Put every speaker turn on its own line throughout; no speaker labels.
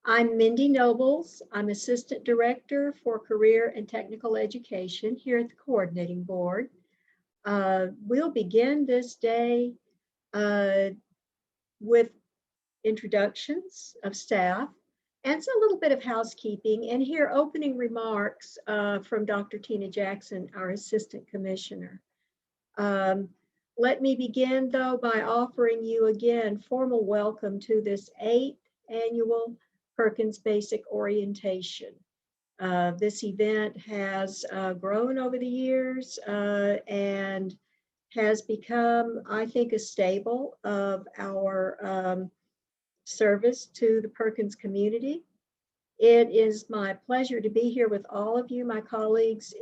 I'm Mindy Nobles. I'm Assistant Director for Career and Technical Education here at the Coordinating Board. We'll begin this day with introductions of staff and a little bit of housekeeping, and hear opening remarks from Dr. Tina Jackson, our Assistant Commissioner. Let me begin, though, by offering you again formal welcome to this 8th annual Perkins Basic Orientation. This event has grown over the years and has become, I think, a staple of our service to the Perkins community. It is my pleasure to be here with all of you, my colleagues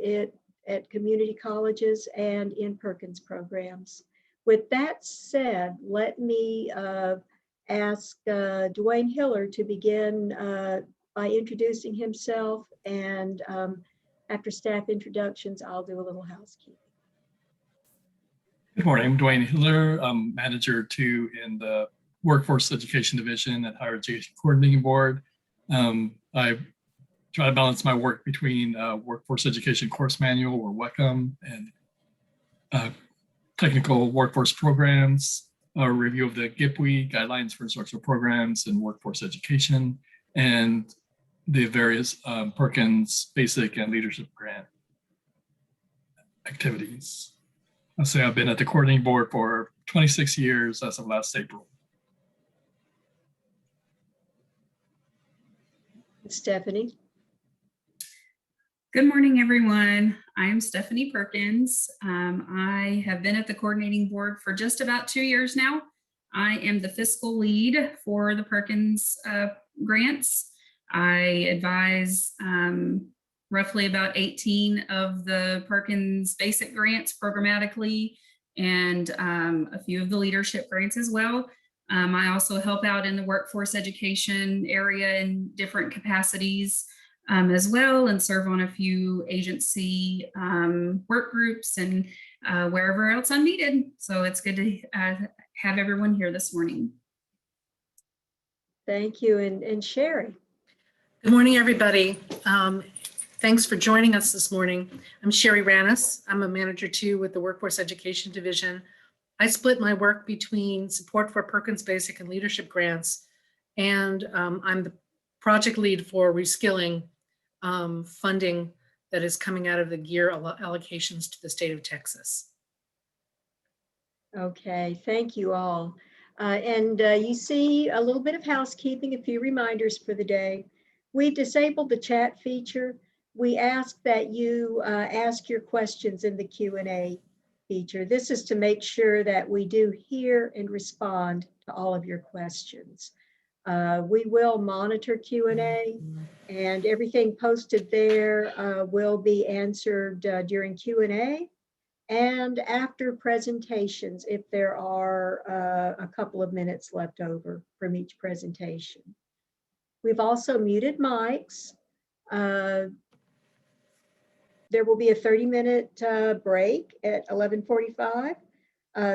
at community colleges and in Perkins programs. With that said, let me ask Dwayne Hiller to begin by introducing himself, and after staff introductions, I'll do a little housekeeping.
Good morning, I'm Dwayne Hiller. I'm Manager 2 in the Workforce Education Division at Higher Education Coordinating Board. I try to balance my work between Workforce Education Course Manual, or WECM, and technical workforce programs, a review of the GIPWE, Guidelines for Instructional Programs and Workforce Education, and the various Perkins Basic and Leadership Grant activities. I'll say I've been at the Coordinating Board for 26 years as of last April.
Stephanie.
Good morning, everyone. I'm Stephanie Perkins. I have been at the Coordinating Board for just about 2 years now. I am the fiscal lead for the Perkins grants. I advise roughly about 18 of the Perkins Basic grants programmatically, and a few of the leadership grants as well. I also help out in the workforce education area in different capacities as well, and serve on a few agency work groups and wherever else I'm needed. So it's good to have everyone here this morning.
Thank you. And Sherry.
Good morning, everybody. Thanks for joining us this morning. I'm Sherry Rannis. I'm a Manager 2 with the Workforce Education Division. I split my work between support for Perkins Basic and leadership grants, and I'm the project lead for Reskilling funding that is coming out of the GEAR allocations to the state of Texas.
Okay, thank you all. You see a little bit of housekeeping, a few reminders for the day. We disabled the chat feature. We ask that you ask your questions in the Q&A feature. This is to make sure that we do hear and respond to all of your questions. We will monitor Q&A, and everything posted there will be answered during Q&A and after presentations if there are a couple of minutes left over from each presentation. We've also muted mics. There will be a 30-minute break at 11:45.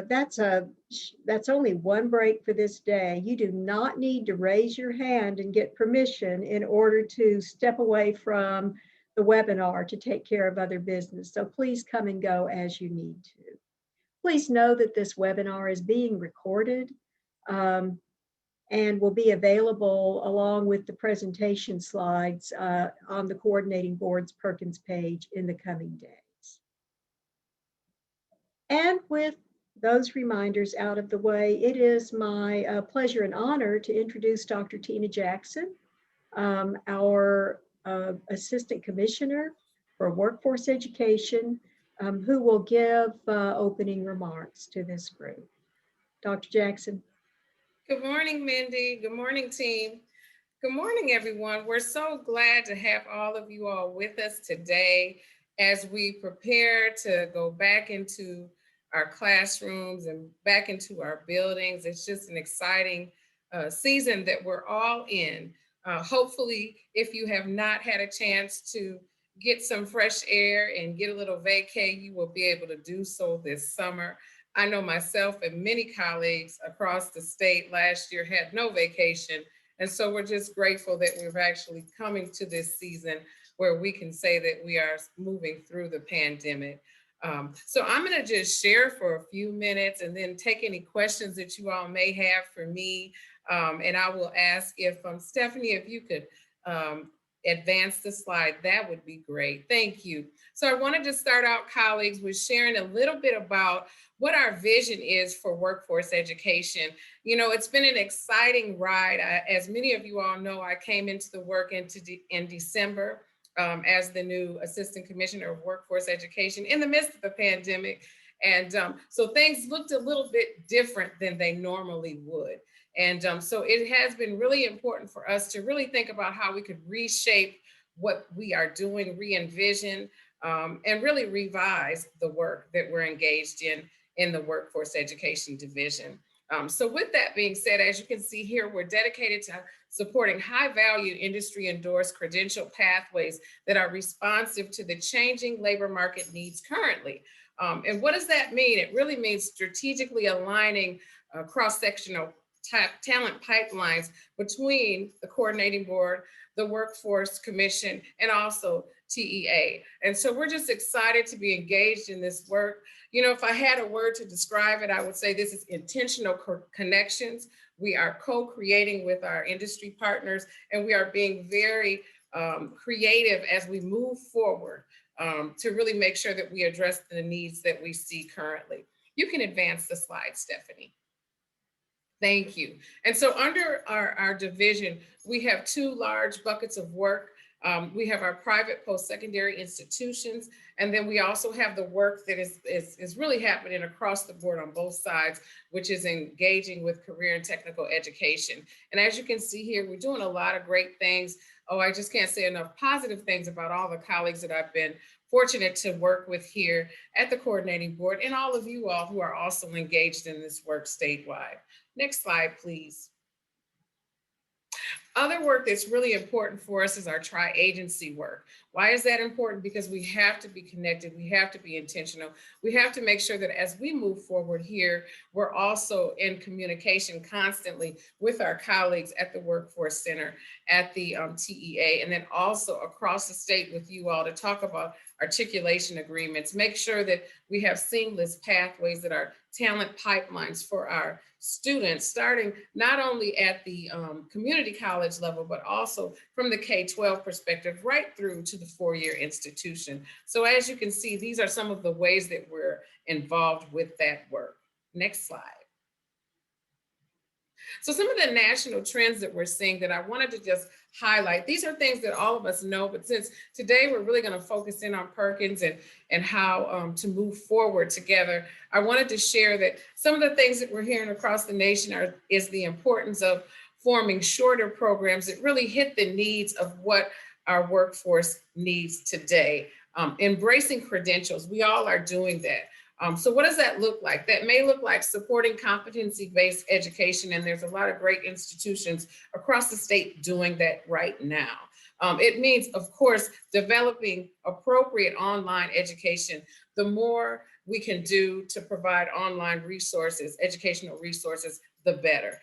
That's only one break for this day. You do not need to raise your hand and get permission in order to step away from the webinar to take care of other business. So please come and go as you need to. Please know that this webinar is being recorded and will be available along with the presentation slides on the Coordinating Board's Perkins page in the coming days. And with those reminders out of the way, it is my pleasure and honor to introduce Dr. Tina Jackson, our Assistant Commissioner for Workforce Education, who will give opening remarks to this group. Dr. Jackson.
Good morning, Mindy. Good morning, team. Good morning, everyone. We're so glad to have all of you all with us today as we prepare to go back into our classrooms and back into our buildings. It's just an exciting season that we're all in. Hopefully, if you have not had a chance to get some fresh air and get a little vacay, you will be able to do so this summer. I know myself and many colleagues across the state last year had no vacation. And so we're just grateful that we're actually coming to this season where we can say that we are moving through the pandemic. So I'm going to just share for a few minutes and then take any questions that you all may have for me. And I will ask if Stephanie, if you could advance the slide, that would be great. Thank you. So I wanted to start out, colleagues, with sharing a little bit about what our vision is for workforce education. You know, it's been an exciting ride. As many of you all know, I came into the work in December as the new Assistant Commissioner of Workforce Education in the midst of the pandemic. And so things looked a little bit different than they normally would. And so it has been really important for us to really think about how we could reshape what we are doing, re-envision, and really revise the work that we're engaged in the Workforce Education Division. So with that being said, as you can see here, we're dedicated to supporting high-value industry-endorsed credential pathways that are responsive to the changing labor market needs currently. And what does that mean? It really means strategically aligning cross-sectional talent pipelines between the coordinating board, the Workforce Commission, and also TEA. And so we're just excited to be engaged in this work. You know, if I had a word to describe it, I would say this is intentional connections. We are co-creating with our industry partners, and we are being very creative as we move forward to really make sure that we address the needs that we see currently. You can advance the slide, Stephanie. Thank you. And so under our division, we have two large buckets of work. We have our private post-secondary institutions, and then we also have the work that is really happening across the board on both sides, which is engaging with career and technical education. And as you can see here, we're doing a lot of great things. Oh, I just can't say enough positive things about all the colleagues that I've been fortunate to work with here at the coordinating board, and all of you all who are also engaged in this work statewide. Next slide, please. Other work that's really important for us is our tri-agency work. Why is that important? Because we have to be connected. We have to be intentional. We have to make sure that as we move forward here, we're also in communication constantly with our colleagues at the Workforce Center, at the TEA, and then also across the state with you all to talk about articulation agreements, make sure that we have seamless pathways that are talent pipelines for our students, starting not only at the community college level, but also from the K-12 perspective, right through to the four-year institution. So as you can see, these are some of the ways that we're involved with that work. Next slide. So some of the national trends that we're seeing that I wanted to just highlight, these are things that all of us know, but since today we're really going to focus in on Perkins and how to move forward together, I wanted to share that some of the things that we're hearing across the nation is the importance of forming shorter programs that really hit the needs of what our workforce needs today. Embracing credentials, we all are doing that. So what does that look like? That may look like supporting competency-based education, and there's a lot of great institutions across the state doing that right now. It means, of course, developing appropriate online education. The more we can do to provide online resources, educational resources, the better.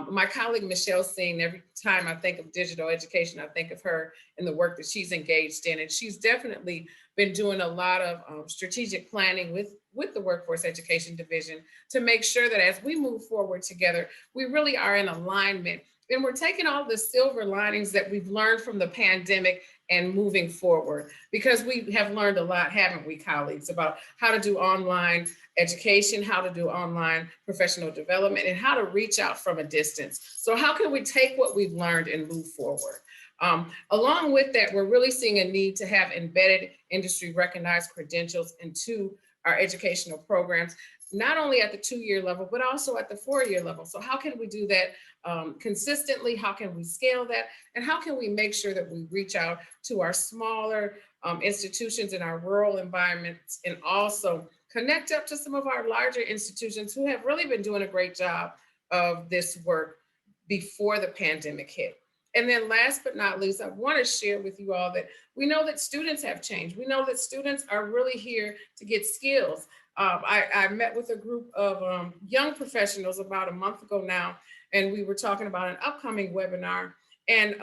My colleague Michelle Singh, every time I think of digital education, I think of her and the work that she's engaged in, and she's definitely been doing a lot of strategic planning with the Workforce Education Division to make sure that as we move forward together, we really are in alignment. And we're taking all the silver linings that we've learned from the pandemic and moving forward, because we have learned a lot, haven't we, colleagues, about how to do online education, how to do online professional development, and how to reach out from a distance. So how can we take what we've learned and move forward? Along with that, we're really seeing a need to have embedded industry recognized credentials into our educational programs, not only at the 2-year level, but also at the 4-year level. So how can we do that consistently? How can we scale that? And how can we make sure that we reach out to our smaller institutions in our rural environments, and also connect up to some of our larger institutions who have really been doing a great job of this work before the pandemic hit. And then last but not least, I want to share with you all that we know that students have changed. We know that students are really here to get skills. I met with a group of young professionals about a month ago now, and we were talking about an upcoming webinar. And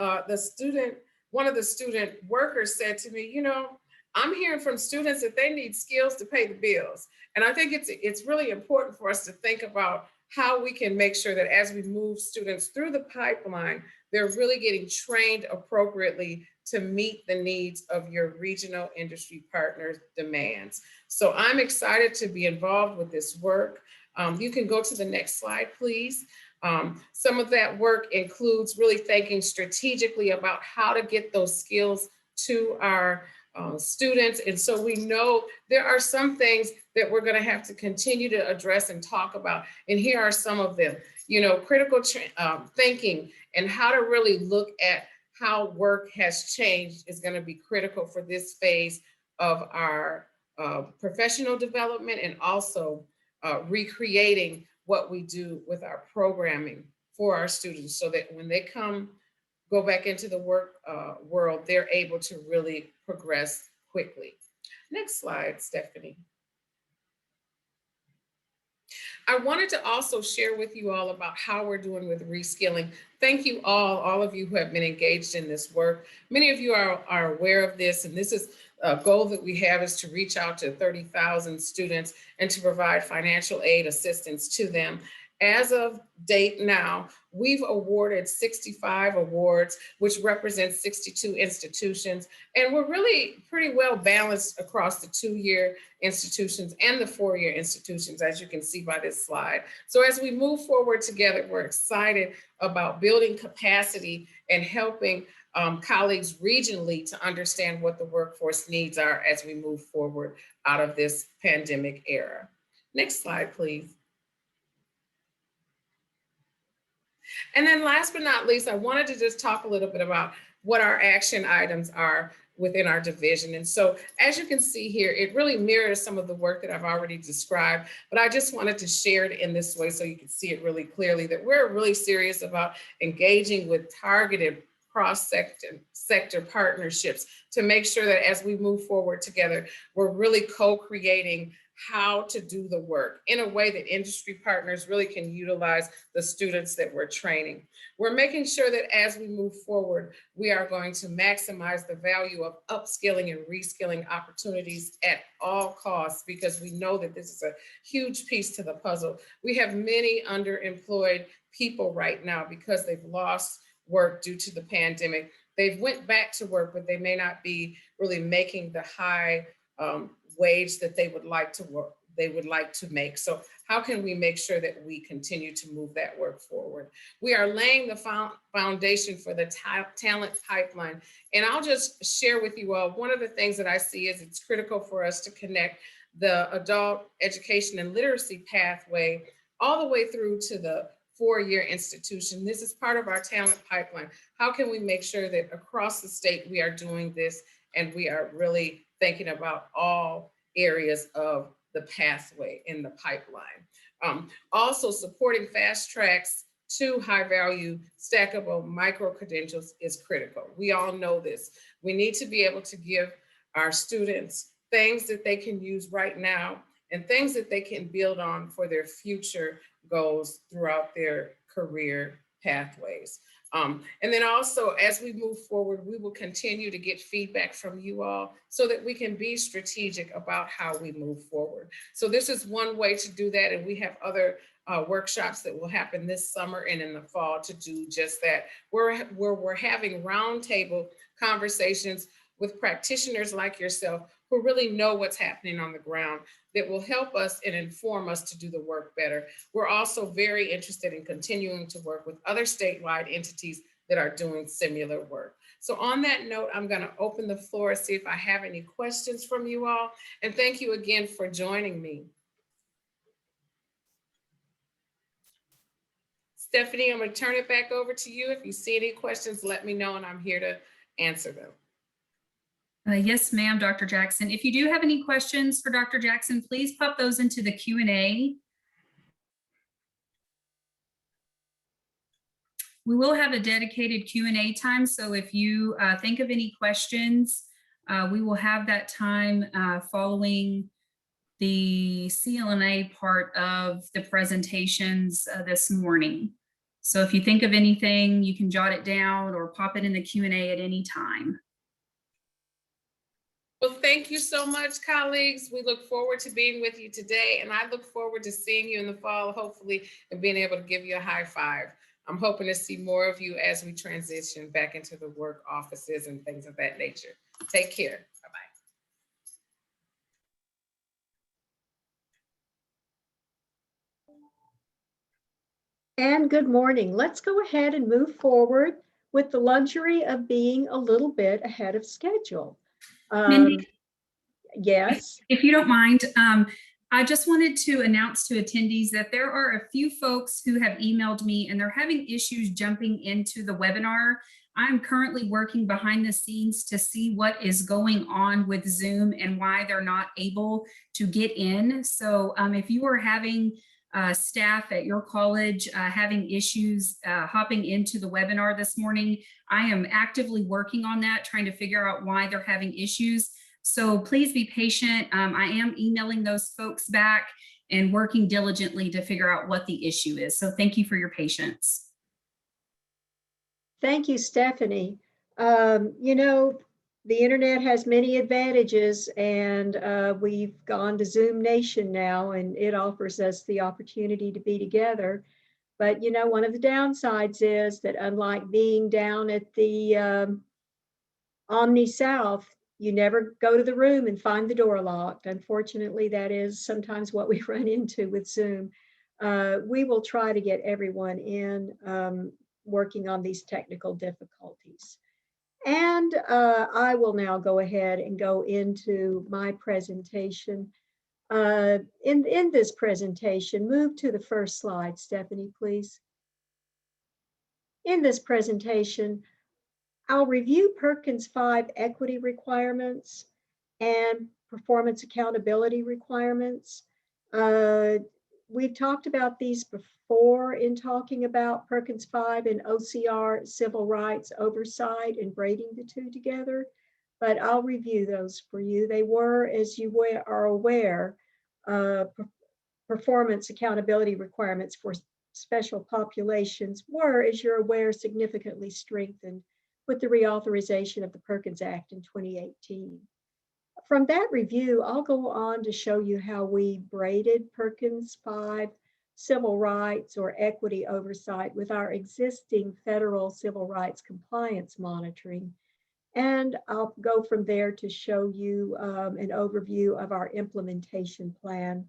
one of the student workers said to me, you know, I'm hearing from students that they need skills to pay the bills. And I think it's really important for us to think about how we can make sure that as we move students through the pipeline, they're really getting trained appropriately to meet the needs of your regional industry partners' demands. So I'm excited to be involved with this work. You can go to the next slide, please. Some of that work includes really thinking strategically about how to get those skills to our students. And so we know there are some things that we're going to have to continue to address and talk about. And here are some of them. You know, critical thinking and how to really look at how work has changed is going to be critical for this phase of our professional development, and also recreating what we do with our programming for our students, so that when they go back into the work world, they're able to really progress quickly. Next slide, Stephanie. I wanted to also share with you all about how we're doing with reskilling. Thank you all of you who have been engaged in this work. Many of you are aware of this, and this is a goal that we have, is to reach out to 30,000 students and to provide financial aid assistance to them. As of date now, we've awarded 65 awards, which represents 62 institutions. And we're really pretty well balanced across the 2-year institutions and the 4-year institutions, as you can see by this slide. So as we move forward together, we're excited about building capacity and helping colleagues regionally to understand what the workforce needs are as we move forward out of this pandemic era. Next slide, please. And then last but not least, I wanted to just talk a little bit about what our action items are within our division. And so as you can see here, it really mirrors some of the work that I've already described, but I just wanted to share it in this way so you can see it really clearly, that we're really serious about engaging with targeted cross-sector partnerships to make sure that as we move forward together, we're really co-creating how to do the work in a way that industry partners really can utilize the students that we're training. We're making sure that as we move forward, we are going to maximize the value of upskilling and reskilling opportunities at all costs, because we know that this is a huge piece to the puzzle. We have many underemployed people right now because they've lost work due to the pandemic. They've went back to work, but they may not be really making the high wage that they would like to make. So how can we make sure that we continue to move that work forward? We are laying the foundation for the talent pipeline. And I'll just share with you all, one of the things that I see is it's critical for us to connect the adult education and literacy pathway all the way through to the 4-year institution. This is part of our talent pipeline. How can we make sure that across the state we are doing this, and we are really thinking about all areas of the pathway in the pipeline. Also supporting fast tracks to high value stackable micro credentials is critical. We all know this. We need to be able to give our students things that they can use right now and things that they can build on for their future goals throughout their career pathways. And then also, as we move forward, we will continue to get feedback from you all so that we can be strategic about how we move forward. So this is one way to do that. And we have other workshops that will happen this summer and in the fall to do just that. We're having roundtable conversations with practitioners like yourself who really know what's happening on the ground, that will help us and inform us to do the work better. We're also very interested in continuing to work with other statewide entities that are doing similar work. So on that note, I'm going to open the floor and see if I have any questions from you all. And thank you again for joining me. Stephanie, I'm going to turn it back over to you. If you see any questions, let me know and I'm here to answer them.
Yes, ma'am, Dr. Jackson. If you do have any questions for Dr. Jackson, please pop those into the Q&A. We will have a dedicated Q&A time, so if you think of any questions, we will have that time following the CLNA part of the presentations this morning. So if you think of anything, you can jot it down or pop it in the Q&A at any time.
Well, thank you so much, colleagues. We look forward to being with you today, and I look forward to seeing you in the fall, hopefully, and being able to give you a high five. I'm hoping to see more of you as we transition back into the work offices and things of that nature. Take care. Bye-bye.
And good morning. Let's go ahead and move forward with the luxury of being a little bit ahead of schedule.
Mindy,
Yes.
if you don't mind, I just wanted to announce to attendees that there are a few folks who have emailed me and they're having issues jumping into the webinar. I'm currently working behind the scenes to see what is going on with Zoom and why they're not able to get in. So if you are having staff at your college having issues hopping into the webinar this morning, I am actively working on that, trying to figure out why they're having issues. So please be patient. I am emailing those folks back and working diligently to figure out what the issue is. So thank you for your patience.
Thank you, Stephanie. You know, the internet has many advantages, and we've gone to Zoom Nation now, and it offers us the opportunity to be together. But, you know, one of the downsides is that unlike being down at the Omni South, you never go to the room and find the door locked. Unfortunately, that is sometimes what we run into with Zoom. We will try to get everyone in working on these technical difficulties. And I will now go ahead and go into my presentation. In this presentation, move to the first slide, Stephanie, please. In this presentation, I'll review Perkins 5 equity requirements and performance accountability requirements. We've talked about these before in talking about Perkins 5 and OCR civil rights oversight and braiding the two together, but I'll review those for you. They were, as you are aware, performance accountability requirements for special populations were, as you're aware, significantly strengthened with the reauthorization of the Perkins Act in 2018. From that review, I'll go on to show you how we braided Perkins 5 civil rights or equity oversight with our existing federal civil rights compliance monitoring. And I'll go from there to show you an overview of our implementation plan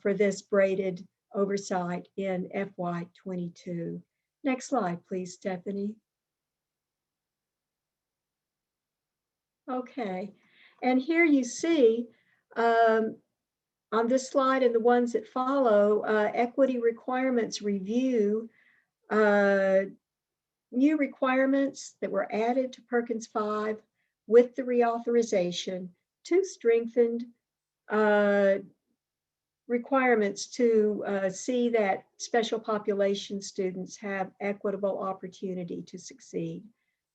for this braided oversight in FY22. Next slide, please, Stephanie. Okay, and here you see on this slide and the ones that follow, equity requirements review, new requirements that were added to Perkins 5 with the reauthorization to strengthened requirements to see that special population students have equitable opportunity to succeed.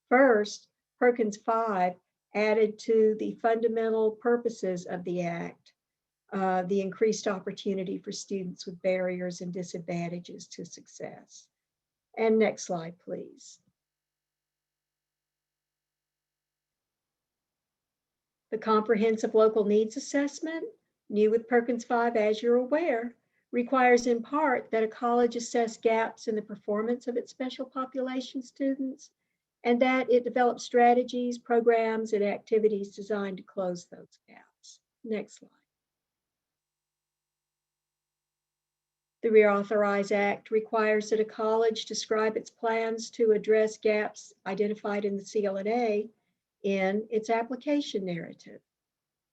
First, Perkins 5 added to the fundamental purposes of the Act, the increased opportunity for students with barriers and disadvantages to success. And next slide, please. The comprehensive local needs assessment, new with Perkins 5, as you're aware, requires in part that a college assess gaps in the performance of its special population students and that it develops strategies, programs, and activities designed to close those gaps. Next slide. The Reauthorize Act requires that a college describe its plans to address gaps identified in the CLNA in its application narrative.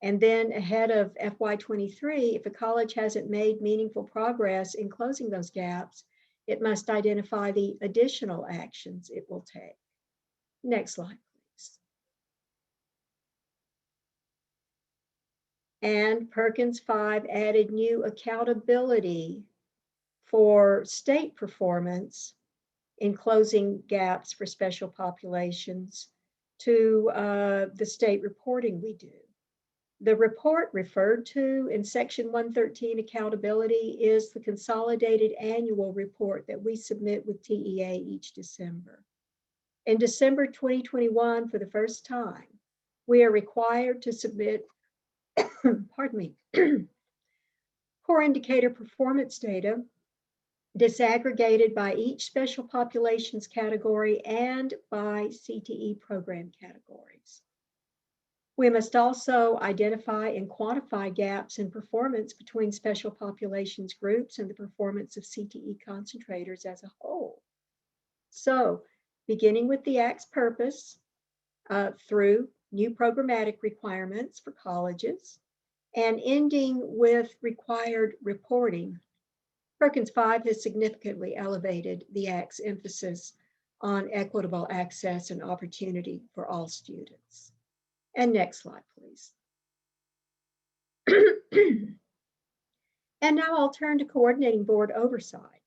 And then ahead of FY23, if a college hasn't made meaningful progress in closing those gaps, it must identify the additional actions it will take. Next slide, please. And Perkins 5 added new accountability for state performance in closing gaps for special populations to the state reporting we do. The report referred to in Section 113 accountability is the consolidated annual report that we submit with TEA each December. In December 2021, for the first time, we are required to submit, pardon me, core indicator performance data disaggregated by each special populations category and by CTE program categories. We must also identify and quantify gaps in performance between special populations groups and the performance of CTE concentrators as a whole. So, beginning with the Act's purpose through new programmatic requirements for colleges and ending with required reporting, Perkins 5 has significantly elevated the Act's emphasis on equitable access and opportunity for all students. And next slide, please. And now I'll turn to coordinating board oversight.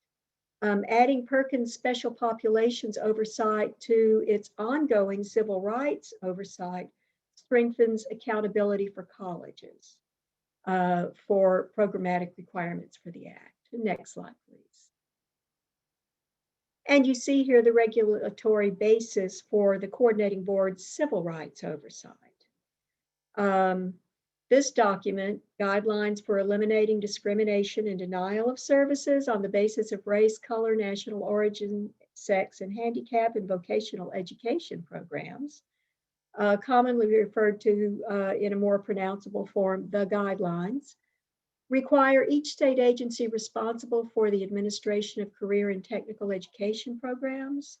Adding Perkins Special Populations Oversight to its ongoing civil rights oversight strengthens accountability for colleges for programmatic requirements for the Act. Next slide, please. And you see here the regulatory basis for the coordinating board's civil rights oversight. This document, Guidelines for Eliminating Discrimination and Denial of Services on the Basis of Race, Color, National Origin, Sex, and Handicap in Vocational Education Programs, commonly referred to in a more pronounceable form, the guidelines, require each state agency responsible for the administration of career and technical education programs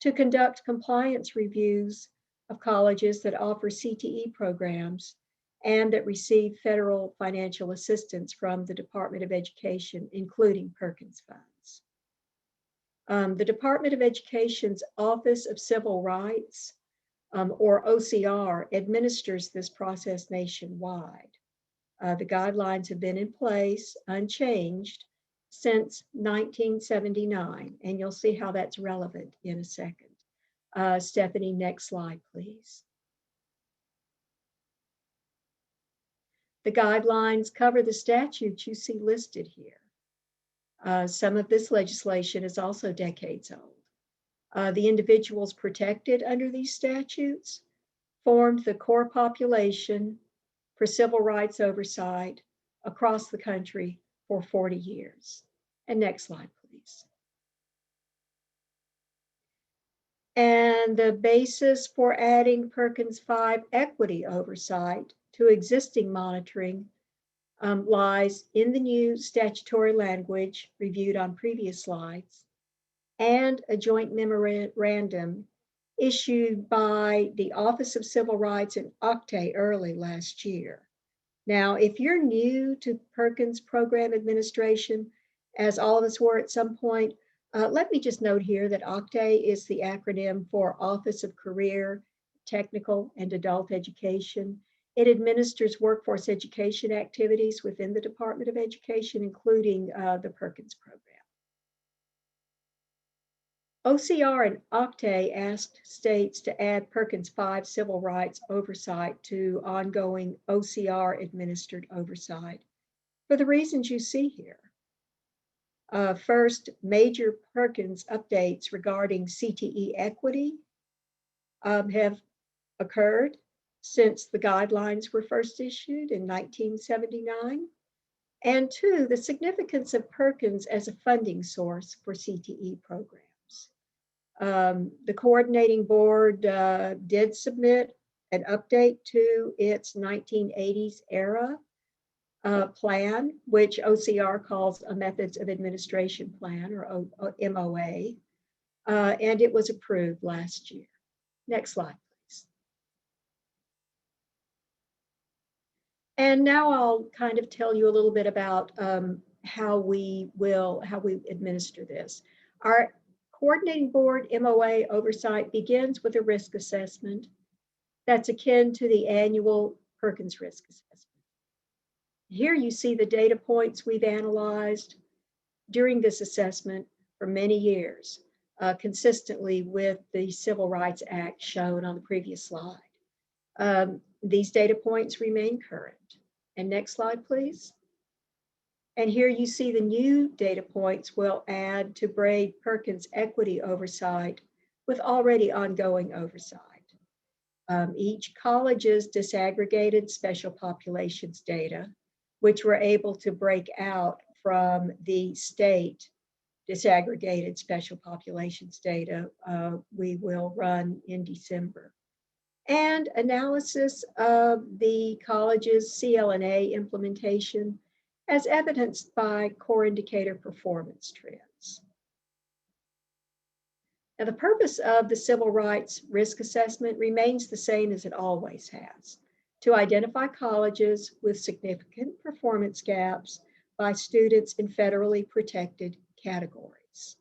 to conduct compliance reviews of colleges that offer CTE programs and that receive federal financial assistance from the Department of Education, including Perkins funds. The Department of Education's Office of Civil Rights, or OCR, administers this process nationwide. The guidelines have been in place, unchanged, since 1979, and you'll see how that's relevant in a second. Stephanie, next slide, please. The guidelines cover the statutes you see listed here. Some of this legislation is also decades old. The individuals protected under these statutes formed the core population for civil rights oversight across the country for 40 years. And next slide, please. And the basis for adding Perkins 5 equity oversight to existing monitoring lies in the new statutory language reviewed on previous slides and a joint memorandum issued by the Office of Civil Rights and OCTAE early last year. Now, if you're new to Perkins program administration, as all of us were at some point, let me just note here that OCTAE is the acronym for Office of Career, Technical, and Adult Education. It administers workforce education activities within the Department of Education, including the Perkins program. OCR and OCTAE asked states to add Perkins 5 civil rights oversight to ongoing OCR administered oversight for the reasons you see here. First, major Perkins updates regarding CTE equity have occurred since the guidelines were first issued in 1979. And two, the significance of Perkins as a funding source for CTE programs. The coordinating board did submit an update to its 1980s era plan, which OCR calls a Methods of Administration Plan, or MOA, and it was approved last year. Next slide, please. And now I'll kind of tell you a little bit about how we administer this. Our coordinating board MOA oversight begins with a risk assessment that's akin to the annual Perkins risk assessment. Here you see the data points we've analyzed during this assessment for many years, consistently with the Civil Rights Act shown on the previous slide. These data points remain current. And next slide, please. And here you see the new data points will add to Braid Perkins equity oversight with already ongoing oversight. Each college's disaggregated special populations data, which we're able to break out from the state disaggregated special populations data we will run in December. And analysis of the college's CLNA implementation as evidenced by core indicator performance trends. Now, the purpose of the civil rights risk assessment remains the same as it always has, to identify colleges with significant performance gaps by students in federally protected categories.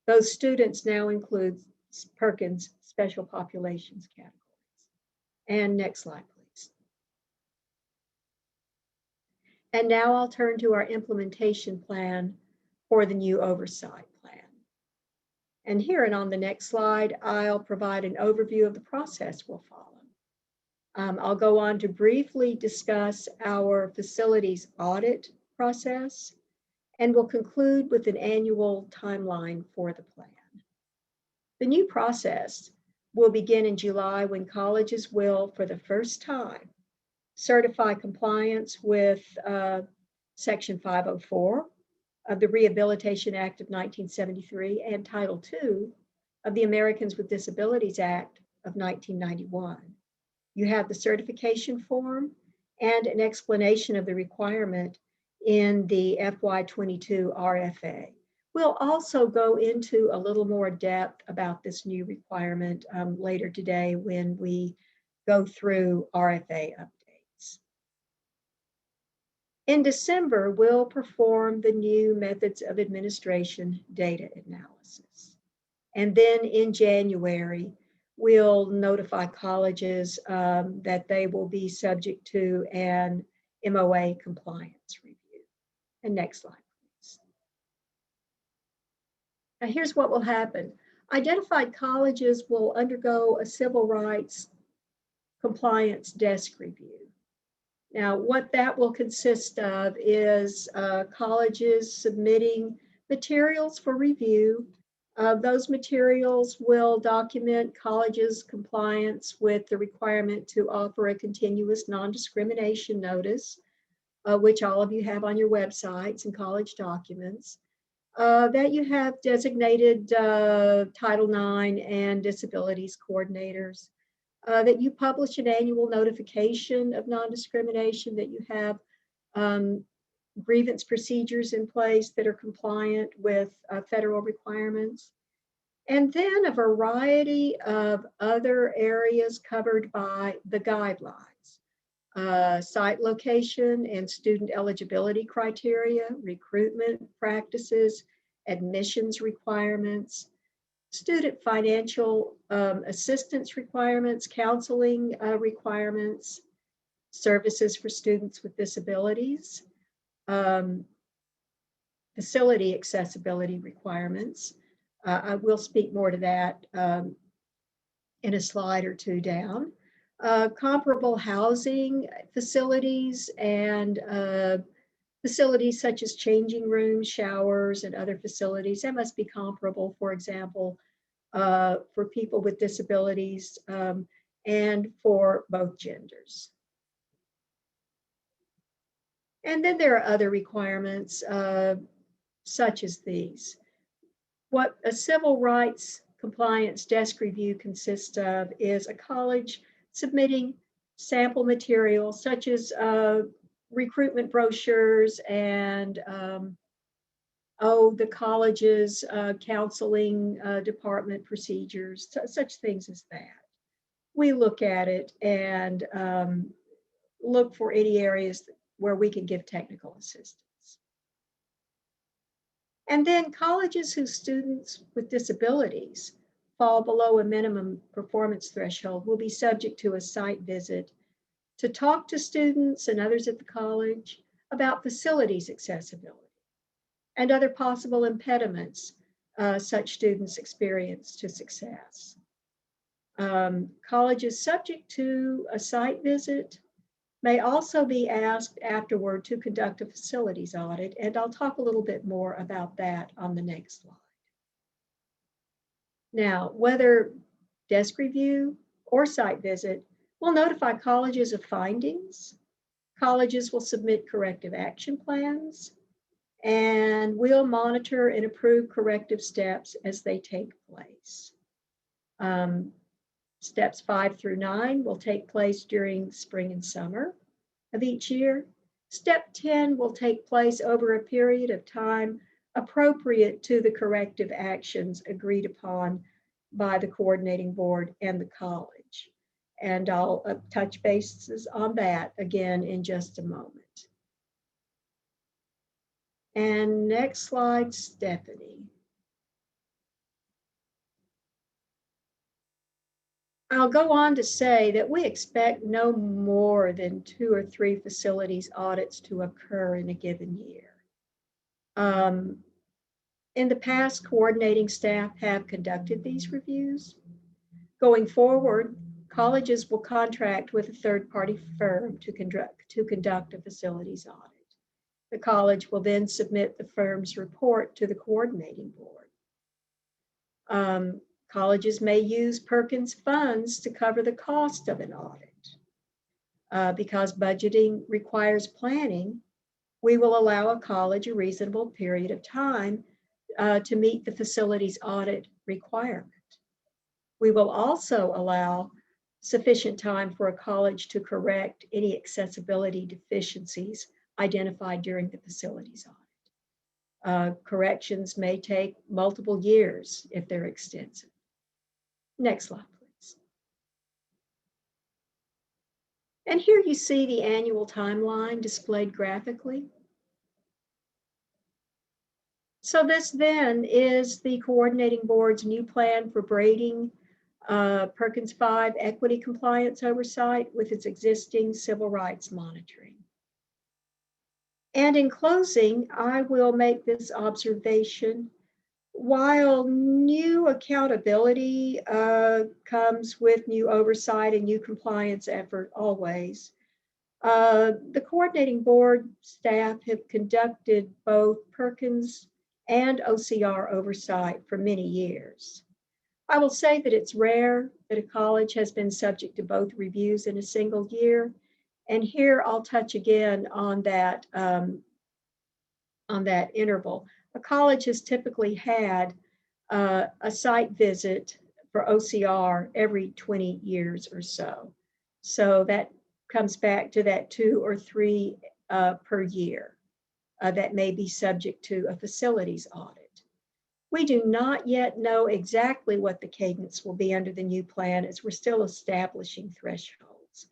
Those students now include Perkins special populations categories. And next slide, please. And now I'll turn to our implementation plan for the new oversight plan. And here and on the next slide, I'll provide an overview of the process we'll follow. I'll go on to briefly discuss our facilities audit process, and we'll conclude with an annual timeline for the plan. The new process will begin in July when colleges will, for the first time, certify compliance with Section 504 of the Rehabilitation Act of 1973 and Title II of the Americans with Disabilities Act of 1991. You have the certification form and an explanation of the requirement in the FY22 RFA. We'll also go into a little more depth about this new requirement later today when we go through RFA updates. In December, we'll perform the new methods of administration data analysis. And then in January, we'll notify colleges that they will be subject to an MOA compliance review. And next slide, please. Now here's what will happen. Identified colleges will undergo a civil rights compliance desk review. Now, what that will consist of is colleges submitting materials for review. Those materials will document colleges' compliance with the requirement to offer a continuous non-discrimination notice, which all of you have on your websites and college documents, that you have designated Title IX and disabilities coordinators, that you publish an annual notification of non-discrimination, that you have grievance procedures in place that are compliant with federal requirements, and then a variety of other areas covered by the guidelines, site location and student eligibility criteria, recruitment practices, admissions requirements, student financial assistance requirements, counseling requirements, services for students with disabilities, facility accessibility requirements. I will speak more to that in a slide or two down. Comparable housing facilities and facilities such as changing rooms, showers, and other facilities that must be comparable, for example, for people with disabilities and for both genders. And then there are other requirements such as these. What a civil rights compliance desk review consists of is a college submitting sample materials such as recruitment brochures and the college's counseling department procedures, such things as that. We look at it and look for any areas where we can give technical assistance. And then colleges whose students with disabilities fall below a minimum performance threshold will be subject to a site visit to talk to students and others at the college about facilities accessibility and other possible impediments such students experience to success. Colleges subject to a site visit may also be asked afterward to conduct a facilities audit, and I'll talk a little bit more about that on the next slide. Now, whether desk review or site visit will notify colleges of findings. Colleges will submit corrective action plans, and we'll monitor and approve corrective steps as they take place. Steps 5 through 9 will take place during spring and summer of each year. Step 10 will take place over a period of time appropriate to the corrective actions agreed upon by the coordinating board and the college. And I'll touch bases on that again in just a moment. And next slide, Stephanie. I'll go on to say that we expect no more than 2 or 3 facilities audits to occur in a given year. In the past, coordinating staff have conducted these reviews. Going forward, colleges will contract with a third-party firm to conduct a facilities audit. The college will then submit the firm's report to the coordinating board. Colleges may use Perkins funds to cover the cost of an audit. Because budgeting requires planning, we will allow a college a reasonable period of time to meet the facilities audit requirement. We will also allow sufficient time for a college to correct any accessibility deficiencies identified during the facilities audit. Corrections may take multiple years if they're extensive. Next slide, please. And here you see the annual timeline displayed graphically. So this then is the coordinating board's new plan for braiding Perkins 5 equity compliance oversight with its existing civil rights monitoring. And in closing, I will make this observation. While new accountability comes with new oversight and new compliance effort always, the coordinating board staff have conducted both Perkins and OCR oversight for many years. I will say that it's rare that a college has been subject to both reviews in a single year. And here I'll touch again on that interval. A college has typically had a site visit for OCR every 20 years or so. So that comes back to that 2 or 3 per year that may be subject to a facilities audit. We do not yet know exactly what the cadence will be under the new plan as we're still establishing thresholds.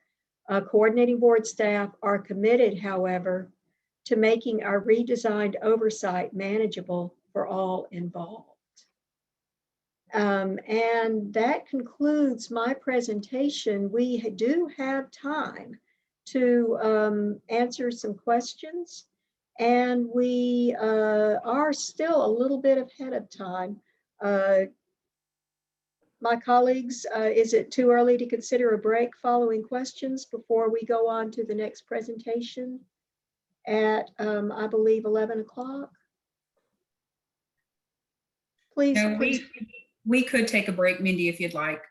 Coordinating board staff are committed, however, to making our redesigned oversight manageable for all involved. And that concludes my presentation. We do have time to answer some questions, and we are still a little bit ahead of time. My colleagues, is it too early to consider a break following questions before we go on to the next presentation at, I believe, 11 o'clock? Please,
No,
please.
we could take a break, Mindy, if you'd like.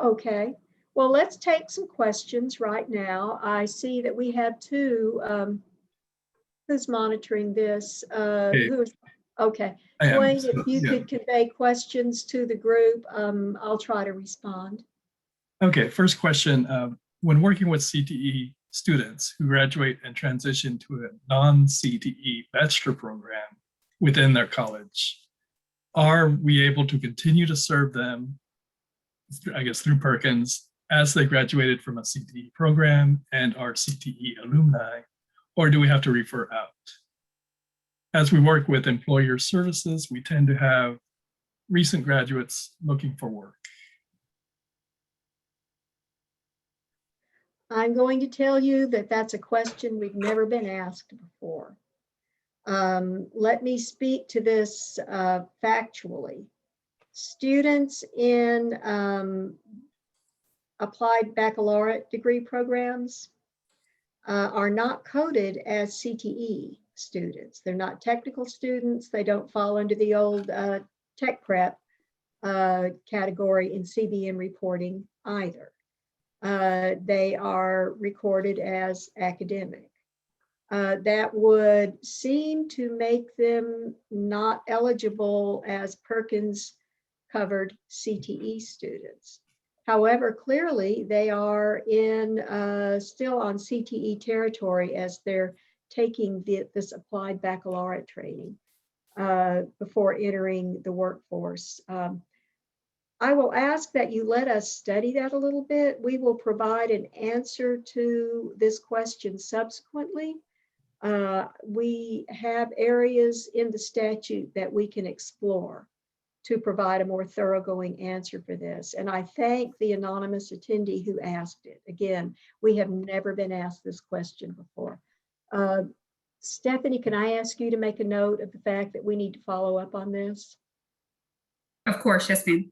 Okay, well, let's take some questions right now. I see that we have 2. Who's monitoring this? Okay, Dwayne, if you could convey questions to the group, I'll try to respond.
Okay, first question. When working with CTE students who graduate and transition to a non-CTE bachelor program within their college, are we able to continue to serve them, I guess, through Perkins as they graduated from a CTE program and are CTE alumni, or do we have to refer out? As we work with employer services, we tend to have recent graduates looking for work.
I'm going to tell you that that's a question we've never been asked before. Let me speak to this factually. Students in applied baccalaureate degree programs are not coded as CTE students. They're not technical students. They don't fall under the old tech prep category in CBM reporting either. They are recorded as academic. That would seem to make them not eligible as Perkins covered CTE students. However, clearly they are in still on CTE territory as they're taking this applied baccalaureate training before entering the workforce. I will ask that you let us study that a little bit. We will provide an answer to this question subsequently. We have areas in the statute that we can explore to provide a more thoroughgoing answer for this. And I thank the anonymous attendee who asked it. Again, we have never been asked this question before. Stephanie, can I ask you to make a note of the fact that we need to follow up on this?
Of course, yes, ma'am.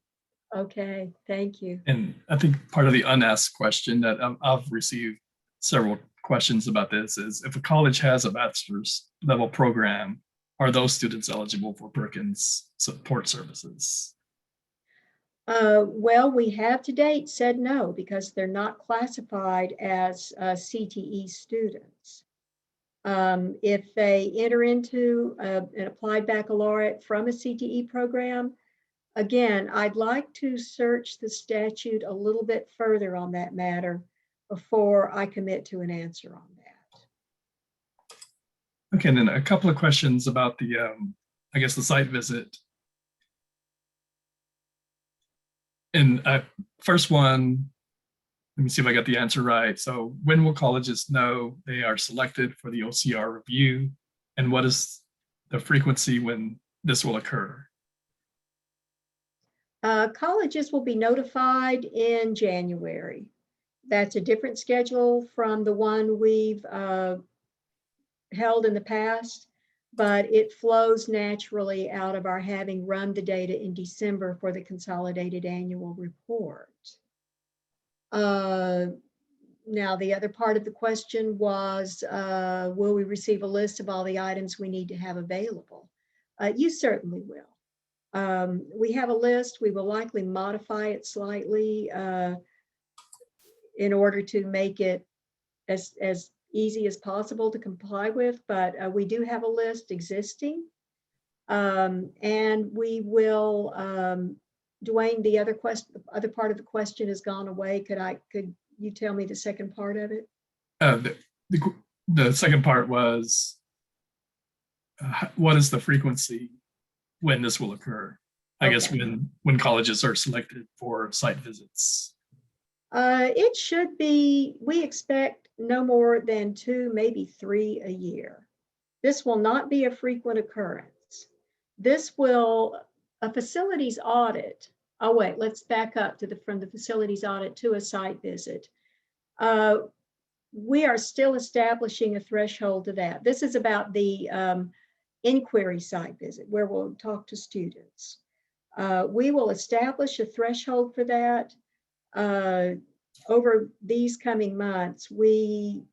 Okay, thank you.
And I think part of the unasked question that I've received several questions about this is, if a college has a bachelor's level program, are those students eligible for Perkins support services?
Well, we have to date said no, because they're not classified as CTE students. If they enter into an applied baccalaureate from a CTE program, again, I'd like to search the statute a little bit further on that matter before I commit to an answer on that.
Okay, and then a couple of questions about the, I guess, the site visit. And first one, let me see if I got the answer right. So when will colleges know they are selected for the OCR review? And what is the frequency when this will occur?
Colleges will be notified in January. That's a different schedule from the one we've held in the past, but it flows naturally out of our having run the data in December for the consolidated annual report. Now, the other part of the question was, will we receive a list of all the items we need to have available? You certainly will. We have a list. We will likely modify it slightly in order to make it as easy as possible to comply with, but we do have a list existing. And we will, Dwayne, the other part of the question has gone away. Could you tell me the second part of it?
The second part was, what is the frequency when this will occur? I guess when colleges are selected for site visits.
It should be, we expect no more than 2, maybe 3 a year. This will not be a frequent occurrence. This will, a facilities audit. Oh wait, let's back up to from the facilities audit to a site visit. We are still establishing a threshold to that. This is about the inquiry site visit where we'll talk to students. We will establish a threshold for that over these coming months. We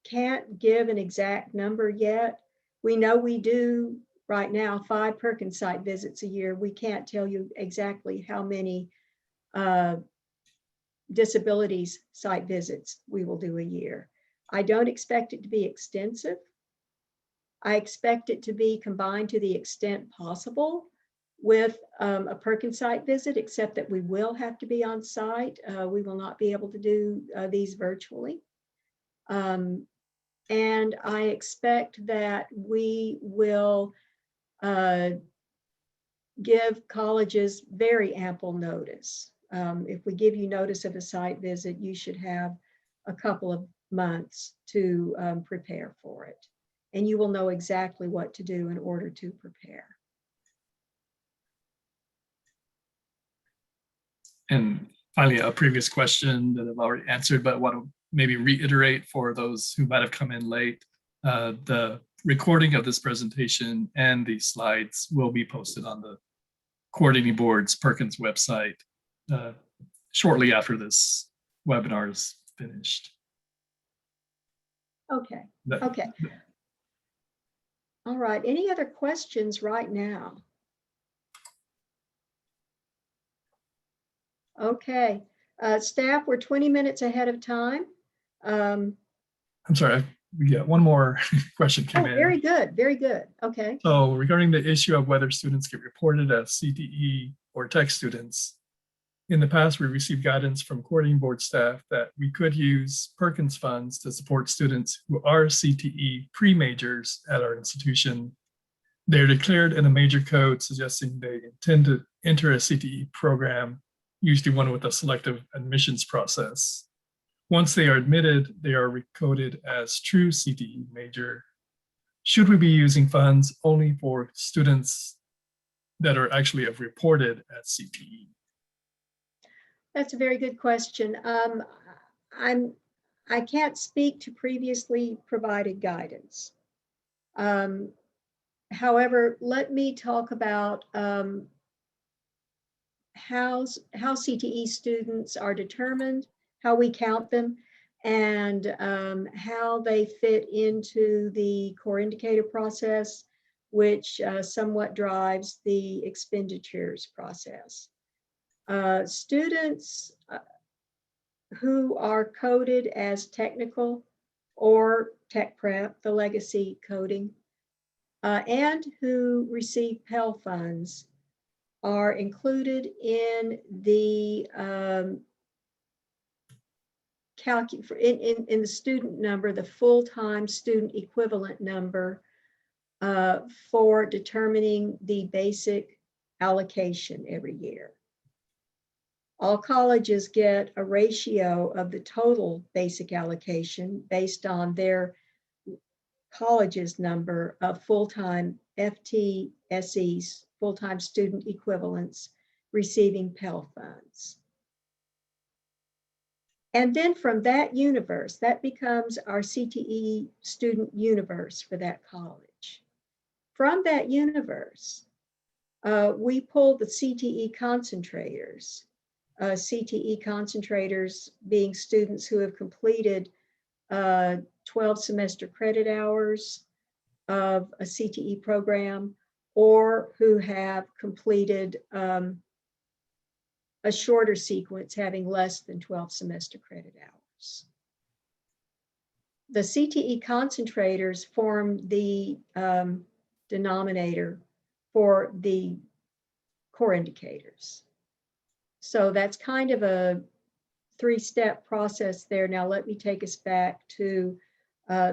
can't give an exact number yet. We know we do right now 5 Perkins site visits a year. We can't tell you exactly how many disabilities site visits we will do a year. I don't expect it to be extensive. I expect it to be combined to the extent possible with a Perkins site visit, except that we will have to be on site. We will not be able to do these virtually. And I expect that we will give colleges very ample notice. If we give you notice of a site visit, you should have a couple of months to prepare for it. And you will know exactly what to do in order to prepare.
And finally, a previous question that I've already answered, but I want to maybe reiterate for those who might have come in late. The recording of this presentation and the slides will be posted on the coordinating board's Perkins website shortly after this webinar is finished.
Okay,
That-
okay. All right, any other questions right now? Okay, staff, we're 20 minutes ahead of time.
I'm sorry, we got one more question
Oh,
came in.
very good, very good. Okay.
So regarding the issue of whether students get reported as CTE or tech students, in the past, we received guidance from coordinating board staff that we could use Perkins funds to support students who are CTE pre-majors at our institution. They're declared in a major code suggesting they intend to enter a CTE program, usually one with a selective admissions process. Once they are admitted, they are recoded as true CTE major. Should we be using funds only for students that are actually reported as CTE?
That's a very good question. I can't speak to previously provided guidance. However, let me talk about how CTE students are determined, how we count them, and how they fit into the core indicator process, which somewhat drives the expenditures process. Students who are coded as technical or tech prep, the legacy coding, and who receive Pell funds are included in the in the student number, the full-time student equivalent number for determining the basic allocation every year. All colleges get a ratio of the total basic allocation based on their college's number of full-time FTSEs, full-time student equivalents, receiving Pell funds. And then from that universe, that becomes our CTE student universe for that college. From that universe, we pull the CTE concentrators. CTE concentrators being students who have completed 12 semester credit hours of a CTE program, or who have completed a shorter sequence having less than 12 semester credit hours. The CTE concentrators form the denominator for the core indicators. So that's kind of a three-step process there. Now let me take us back to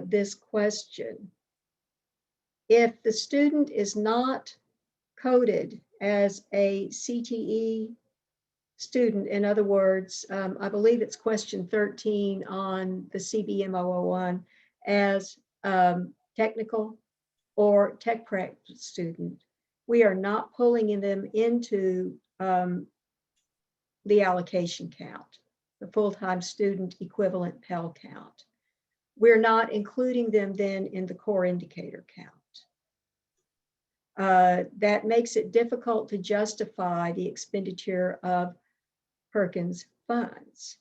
this question. If the student is not coded as a CTE student, in other words, I believe it's question 13 on the CBM 001, as technical or tech prep student, we are not pulling them into the allocation count, the full-time student equivalent Pell count. We're not including them then in the core indicator count. That makes it difficult to justify the expenditure of Perkins funds.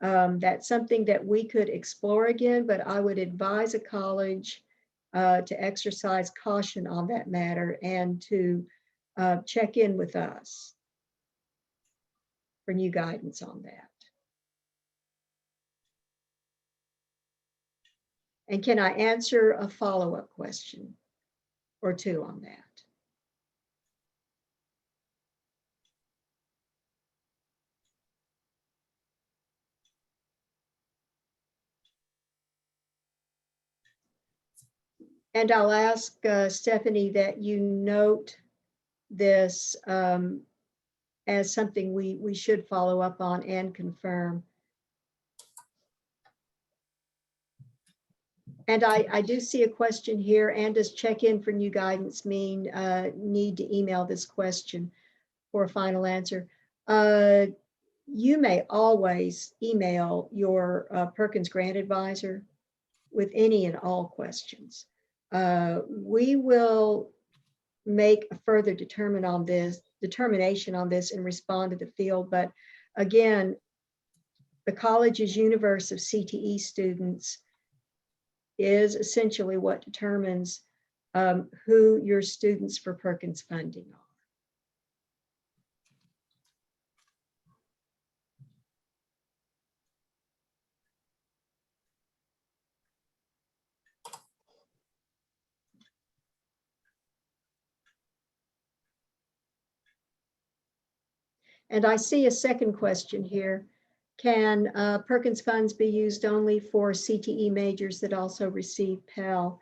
That's something that we could explore again, but I would advise a college to exercise caution on that matter and to check in with us for new guidance on that. And can I answer a follow-up question or two on that? And I'll ask Stephanie that you note this as something we should follow up on and confirm. And I do see a question here, and does check-in for new guidance mean need to email this question for a final answer? You may always email your Perkins grant advisor with any and all questions. We will make a further determination on this and respond to the field, but again, the college's universe of CTE students is essentially what determines who your students for Perkins funding are. And I see a second question here. Can Perkins funds be used only for CTE majors that also receive Pell?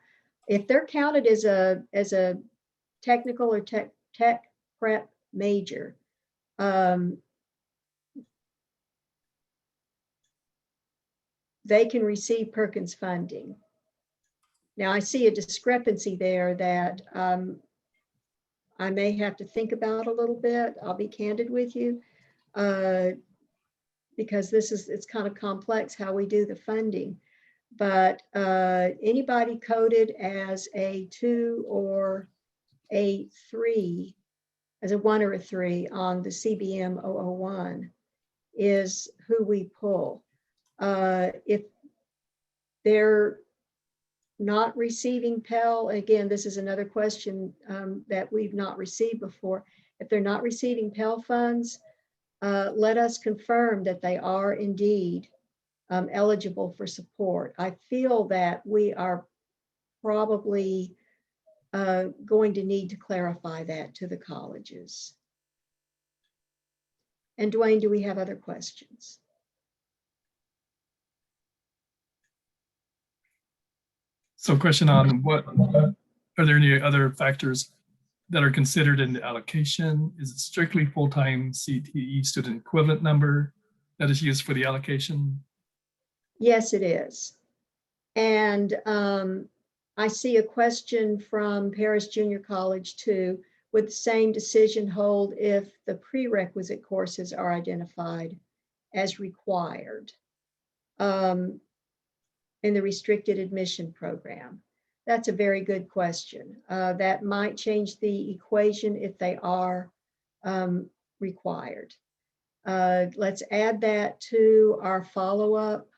If they're counted as a technical or tech prep major, they can receive Perkins funding. Now I see a discrepancy there that I may have to think about a little bit. I'll be candid with you. Because it's kind of complex how we do the funding. But anybody coded as a 2 or a 3, as a 1 or a 3 on the CBM 001 is who we pull. If they're not receiving Pell, again, this is another question that we've not received before. If they're not receiving Pell funds, let us confirm that they are indeed eligible for support. I feel that we are probably going to need to clarify that to the colleges. And Dwayne, do we have other questions?
So question on what, are there any other factors that are considered in the allocation? Is it strictly full-time CTE student equivalent number that is used for the allocation?
Yes, it is. And I see a question from Paris Junior College too. Would the same decision hold if the prerequisite courses are identified as required in the restricted admission program? That's a very good question. That might change the equation if they are required. Let's add that to our follow-up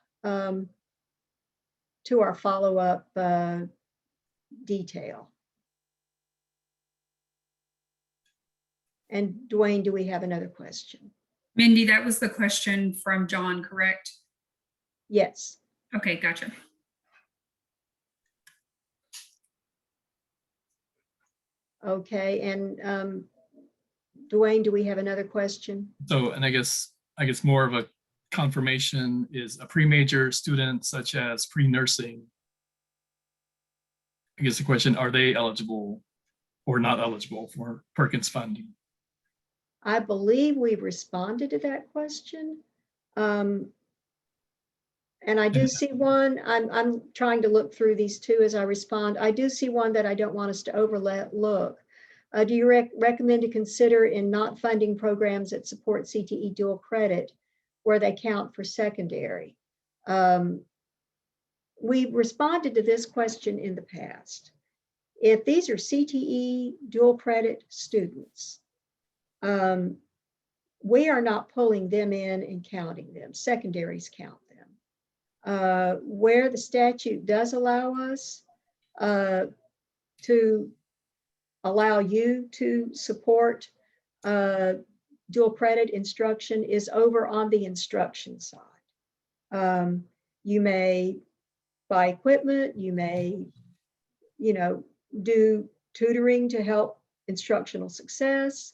detail. And Dwayne, do we have another question?
Mindy, that was the question from John, correct?
Yes.
Okay, gotcha.
Okay, and Dwayne, do we have another question?
So, and I guess more of a confirmation is a pre-major student such as pre-nursing. I guess the question, are they eligible or not eligible for Perkins funding?
I believe we've responded to that question. And I do see one, I'm trying to look through these two as I respond. I do see one that I don't want us to overlook. Do you recommend to consider in not funding programs that support CTE dual credit where they count for secondary? We responded to this question in the past. If these are CTE dual credit students, we are not pulling them in and counting them. Secondaries count them. Where the statute does allow us to allow you to support dual credit instruction is over on the instruction side. You may buy equipment, you may, do tutoring to help instructional success,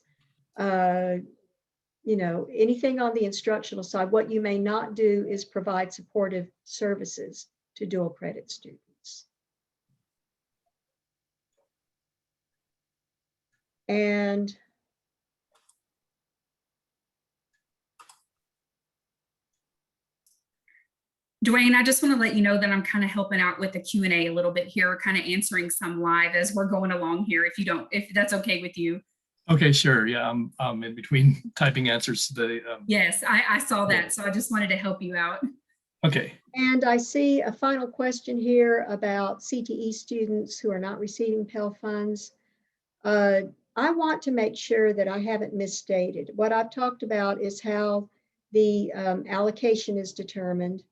anything on the instructional side. What you may not do is provide supportive services to dual credit students. And
Dwayne, I just want to let you know that I'm kind of helping out with the Q&A a little bit here, kind of answering some live as we're going along here, if that's okay with you.
Okay, sure. Yeah, I'm in between typing answers to the.
Yes, I saw that. So I just wanted to help you out.
Okay.
And I see a final question here about CTE students who are not receiving Pell funds. I want to make sure that I haven't misstated. What I've talked about is how the allocation is determined,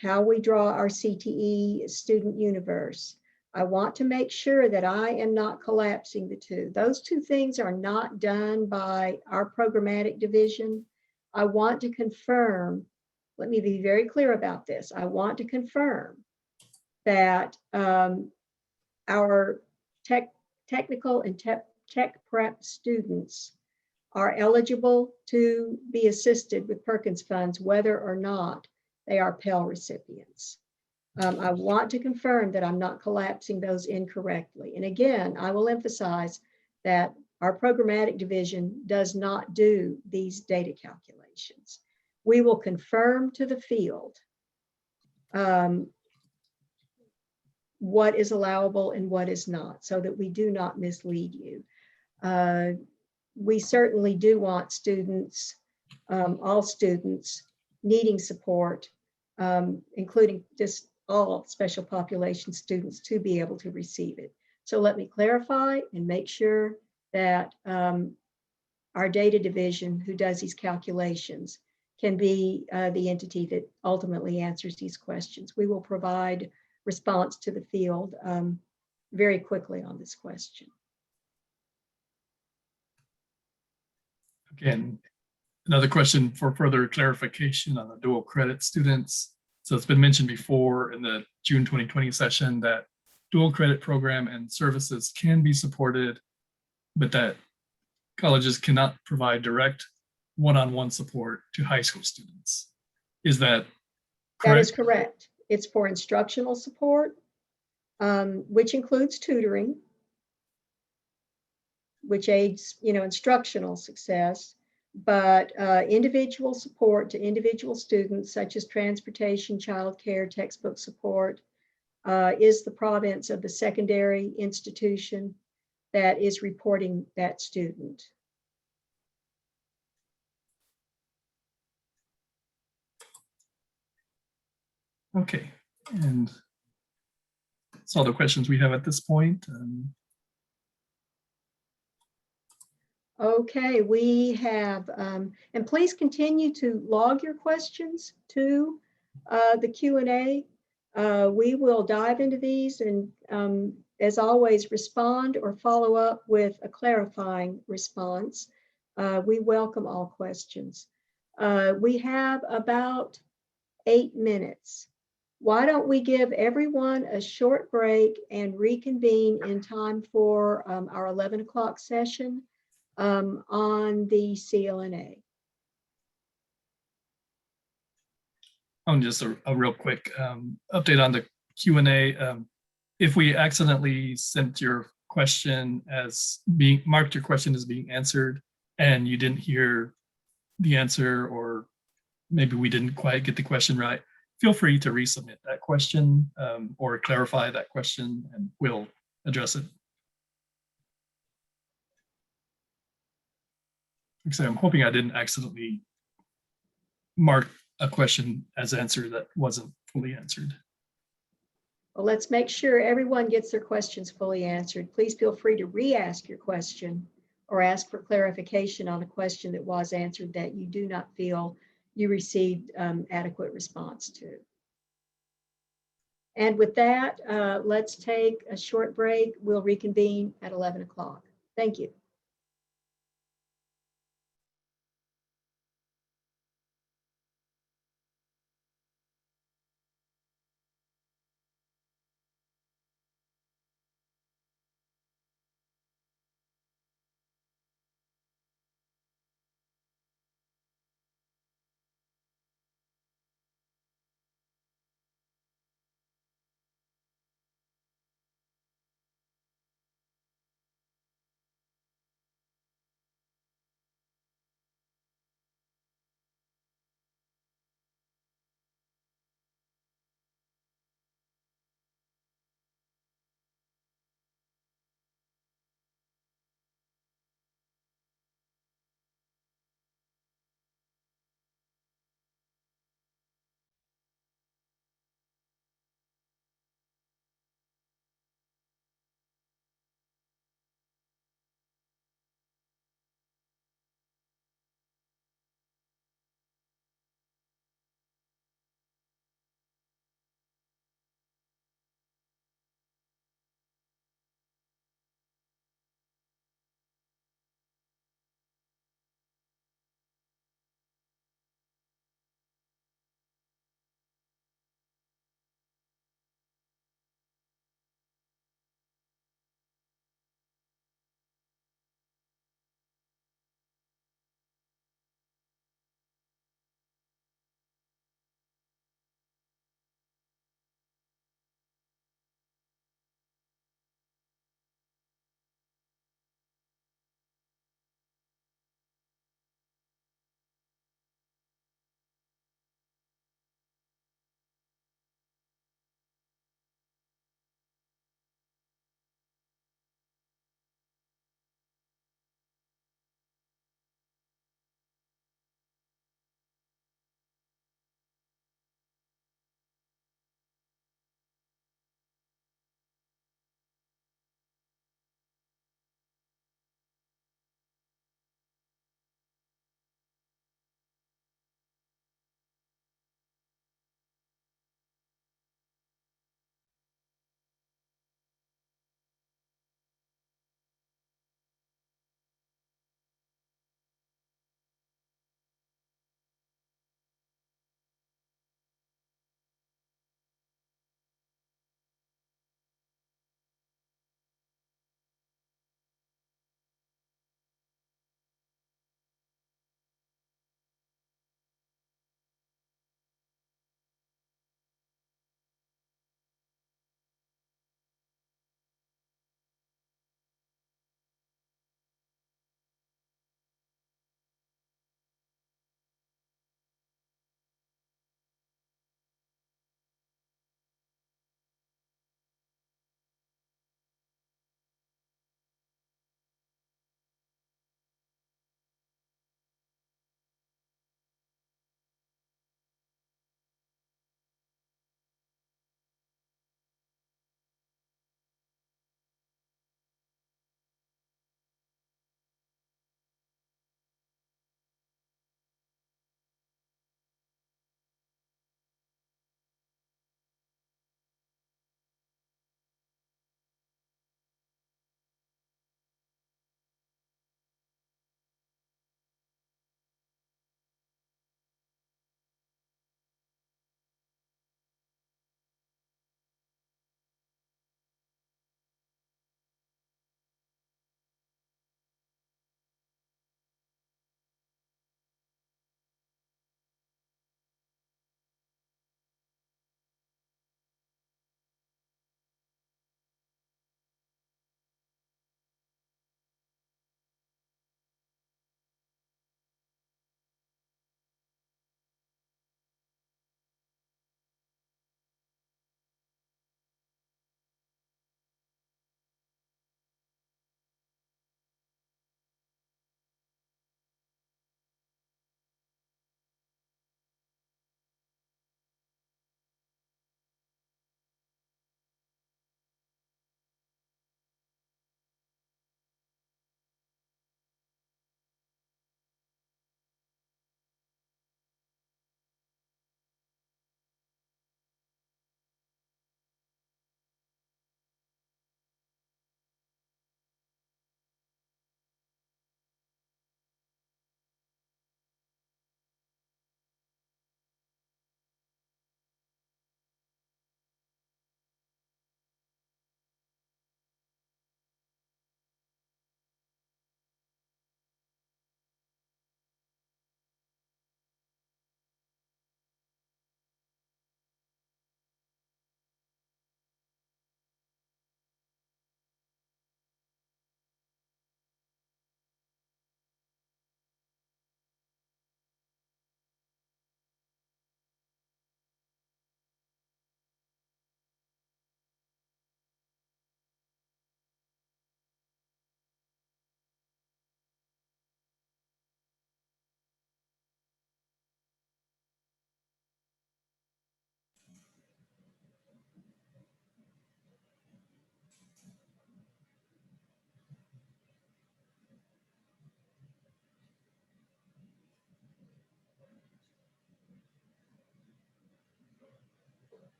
how we draw our CTE student universe. I want to make sure that I am not collapsing the two. Those two things are not done by our programmatic division. I want to confirm, let me be very clear about this. I want to confirm that our technical and tech prep students are eligible to be assisted with Perkins funds, whether or not they are Pell recipients. I want to confirm that I'm not collapsing those incorrectly. And again, I will emphasize that our programmatic division does not do these data calculations. We will confirm to the field what is allowable and what is not, so that we do not mislead you. We certainly do want students, all students needing support, including just all special population students, to be able to receive it. So let me clarify and make sure that our data division, who does these calculations, can be the entity that ultimately answers these questions. We will provide response to the field very quickly on this question.
Again, another question for further clarification on the dual credit students. So it's been mentioned before in the June 2020 session that dual credit program and services can be supported, but that colleges cannot provide direct one-on-one support to high school students. Is that correct?
That is correct. It's for instructional support, which includes tutoring, which aids, instructional success, but individual support to individual students, such as transportation, childcare, textbook support, is the province of the secondary institution that is reporting that student.
Okay, and that's all the questions we have at this point.
Okay, we have, and please continue to log your questions to the Q&A. We will dive into these and, as always, respond or follow up with a clarifying response. We welcome all questions. We have about 8 minutes. Why don't we give everyone a short break and reconvene in time for our 11 o'clock session on the CLNA.
Just a real quick update on the Q&A. If we accidentally sent your question as being marked, your question as being answered, and you didn't hear the answer, or maybe we didn't quite get the question right, feel free to resubmit that question or clarify that question, and we'll address it. So I'm hoping I didn't accidentally mark a question as answered that wasn't fully answered.
Well, let's make sure everyone gets their questions fully answered. Please feel free to re-ask your question or ask for clarification on a question that was answered that you do not feel you received adequate response to. And with that, let's take a short break. We'll reconvene at 11 o'clock. Thank you.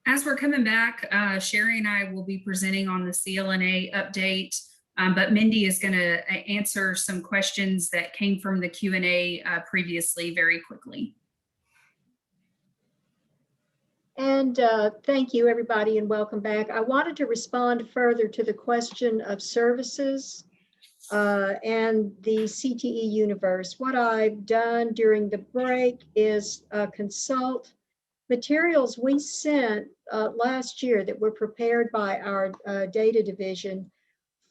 As we're coming back, Sherry and I will be presenting on the CLNA update, but Mindy is going to answer some questions that came from the Q&A previously very quickly.
And thank you, everybody, and welcome back. I wanted to respond further to the question of services and the CTE universe. What I've done during the break is consult materials we sent last year that were prepared by our data division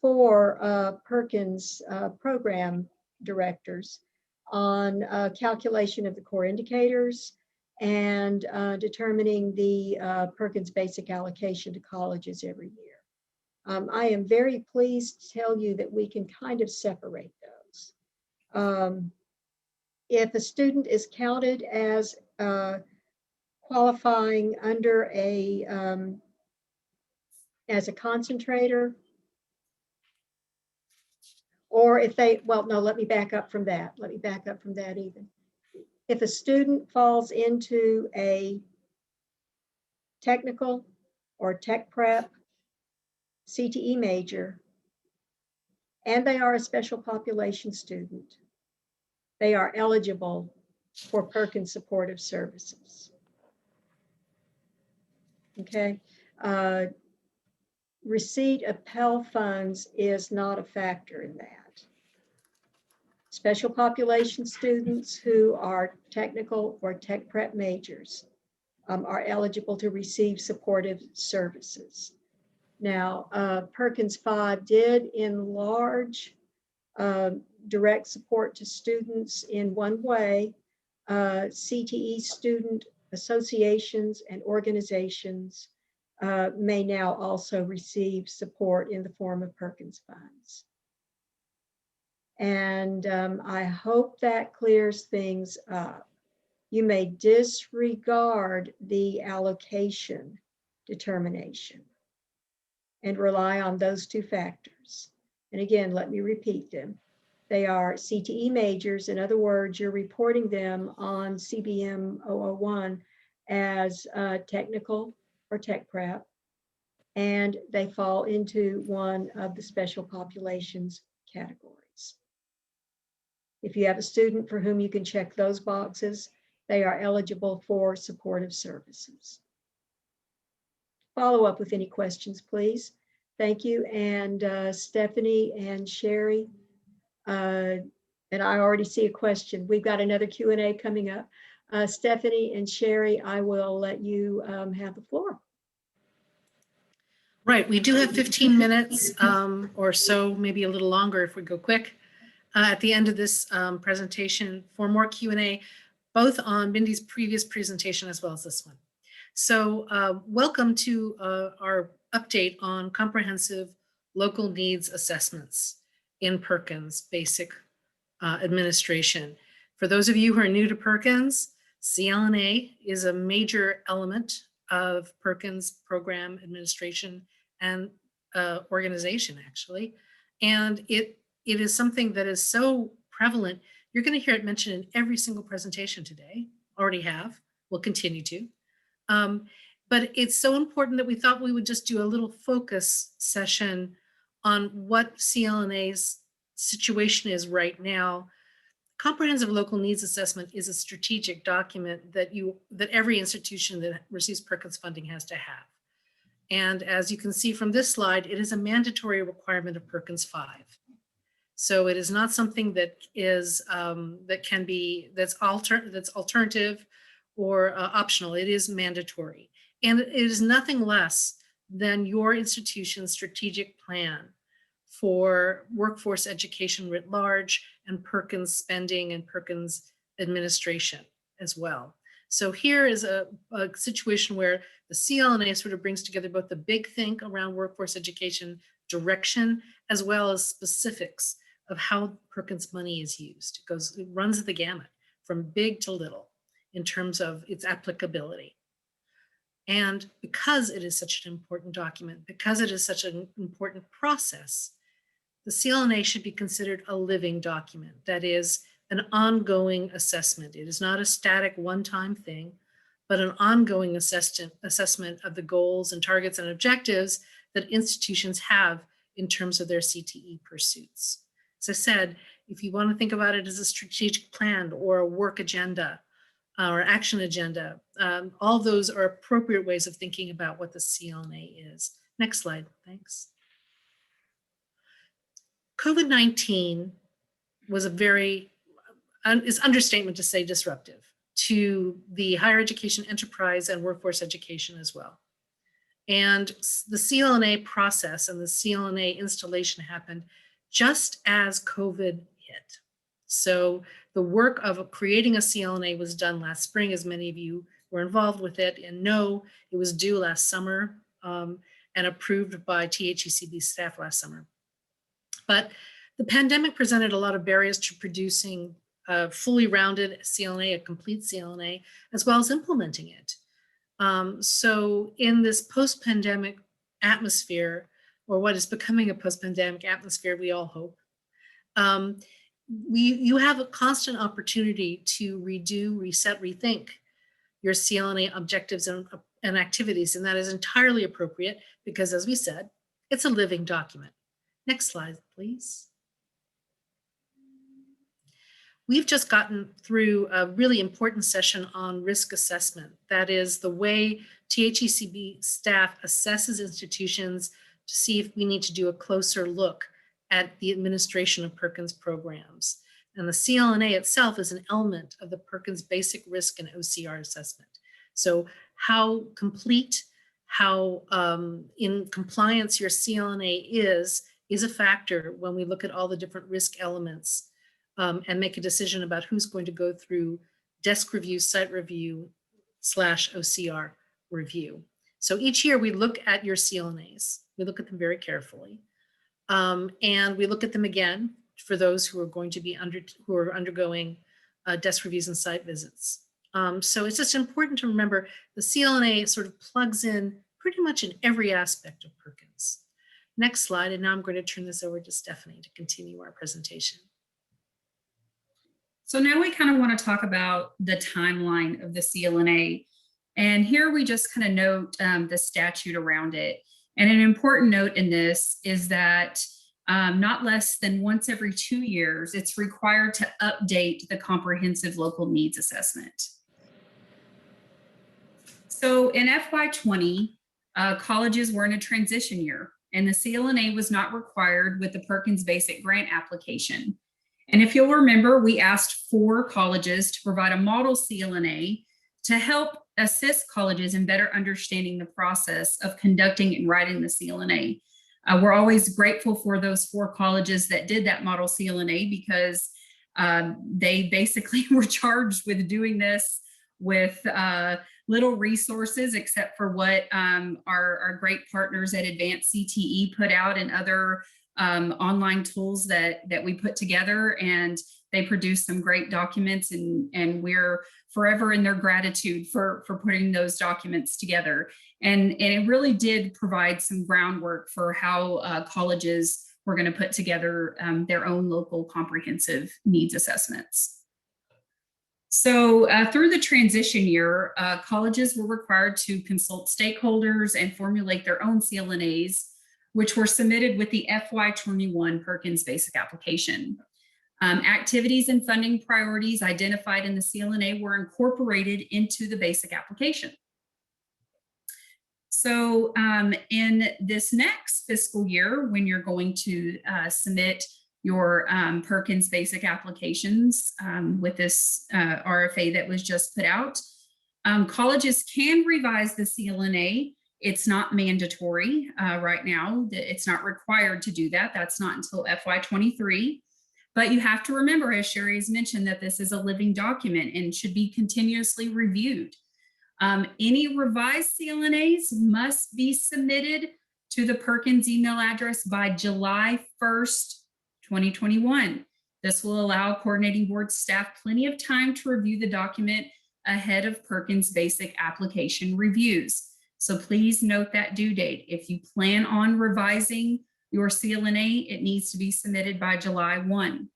for Perkins program directors on calculation of the core indicators and determining the Perkins Basic allocation to colleges every year. I am very pleased to tell you that we can kind of separate those. If a student is counted as qualifying under as a concentrator, or if they, well, no, let me back up from that. Let me back up from that even. If a student falls into a technical or tech prep CTE major, and they are a special population student, they are eligible for Perkins supportive services. Okay. Receipt of Pell funds is not a factor in that. Special population students who are technical or tech prep majors are eligible to receive supportive services. Now, Perkins 5 did enlarge direct support to students in one way. CTE student associations and organizations may now also receive support in the form of Perkins funds. And I hope that clears things up. You may disregard the allocation determination and rely on those two factors. And again, let me repeat them. They are CTE majors. In other words, you're reporting them on CBM 001 as technical or tech prep, and they fall into one of the special populations categories. If you have a student for whom you can check those boxes, they are eligible for supportive services. Follow up with any questions, please. Thank you. And Stephanie and Sherry, and I already see a question. We've got another Q&A coming up. Stephanie and Sherry, I will let you have the floor.
Right, we do have 15 minutes or so, maybe a little longer if we go quick, at the end of this presentation for more Q&A, both on Mindy's previous presentation as well as this one. So welcome to our update on comprehensive local needs assessments in Perkins Basic administration. For those of you who are new to Perkins, CLNA is a major element of Perkins program administration and organization, actually. And it is something that is so prevalent. You're going to hear it mentioned in every single presentation today, already have, will continue to. But it's so important that we thought we would just do a little focus session on what CLNA's situation is right now. Comprehensive Local Needs Assessment is a strategic document that every institution that receives Perkins funding has to have. And as you can see from this slide, it is a mandatory requirement of Perkins 5. So it is not something that is that's alternative or optional. It is mandatory, and it is nothing less than your institution's strategic plan for workforce education writ large and Perkins spending and Perkins administration as well. So here is a situation where the CLNA sort of brings together both the big think around workforce education direction as well as specifics of how Perkins money is used. It runs the gamut from big to little in terms of its applicability. And because it is such an important document, because it is such an important process, the CLNA should be considered a living document. That is an ongoing assessment. It is not a static one-time thing. but an ongoing assessment of the goals and targets and objectives that institutions have in terms of their CTE pursuits. As I said, if you want to think about it as a strategic plan or a work agenda or action agenda, all those are appropriate ways of thinking about what the CLNA is. Next slide, thanks. COVID-19 was is understatement to say disruptive to the higher education enterprise and workforce education as well. And the CLNA process and the CLNA installation happened just as COVID hit. So the work of creating a CLNA was done last spring, as many of you were involved with it and know it was due last summer and approved by THECB staff last summer. But the pandemic presented a lot of barriers to producing a fully rounded CLNA, a complete CLNA, as well as implementing it. So in this post-pandemic atmosphere, or what is becoming a post-pandemic atmosphere, we all hope, you have a constant opportunity to redo, reset, rethink your CLNA objectives and activities, and that is entirely appropriate because, as we said, it's a living document. Next slide, please. We've just gotten through a really important session on risk assessment. That is the way THECB staff assesses institutions to see if we need to do a closer look at the administration of Perkins programs. And the CLNA itself is an element of the Perkins Basic Risk and OCR assessment. So how complete, how in compliance your CLNA is a factor when we look at all the different risk elements and make a decision about who's going to go through desk review, site review / OCR review. So each year we look at your CLNAs. We look at them very carefully. And we look at them again for those who are going to be undergoing desk reviews and site visits. So it's just important to remember the CLNA sort of plugs in pretty much in every aspect of Perkins. Next slide, and now I'm going to turn this over to Stephanie to continue our presentation.
So now we kind of want to talk about the timeline of the CLNA. And here we just kind of note the statute around it. And an important note in this is that not less than once every 2 years, it's required to update the comprehensive local needs assessment. So in FY20, colleges were in a transition year, and the CLNA was not required with the Perkins Basic grant application. And if you'll remember, we asked 4 colleges to provide a model CLNA to help assist colleges in better understanding the process of conducting and writing the CLNA. We're always grateful for those 4 colleges that did that model CLNA because they basically were charged with doing this with little resources except for what our great partners at Advanced CTE put out and other online tools that we put together, and they produced some great documents, and we're forever in their gratitude for putting those documents together. And it really did provide some groundwork for how colleges were going to put together their own local comprehensive needs assessments. So through the transition year, colleges were required to consult stakeholders and formulate their own CLNAs, which were submitted with the FY21 Perkins Basic application. Activities and funding priorities identified in the CLNA were incorporated into the basic application. So in this next fiscal year, when you're going to submit your Perkins Basic applications with this RFA that was just put out, colleges can revise the CLNA. It's not mandatory right now. It's not required to do that. That's not until FY23. But you have to remember, as Sherry has mentioned, that this is a living document and should be continuously reviewed. Any revised CLNAs must be submitted to the Perkins email address by July 1st, 2021. This will allow coordinating board staff plenty of time to review the document ahead of Perkins Basic application reviews. So please note that due date. If you plan on revising your CLNA, it needs to be submitted by July 1.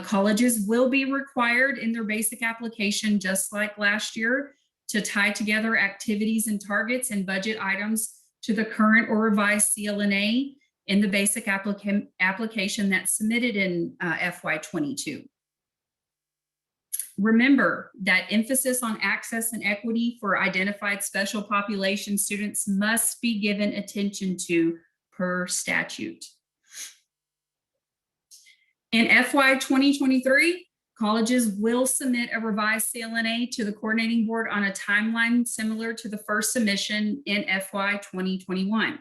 Colleges will be required in their basic application, just like last year, to tie together activities and targets and budget items to the current or revised CLNA in the basic application that's submitted in FY22. Remember that emphasis on access and equity for identified special population students must be given attention to per statute. In FY 2023, colleges will submit a revised CLNA to the coordinating board on a timeline similar to the first submission in FY 2021.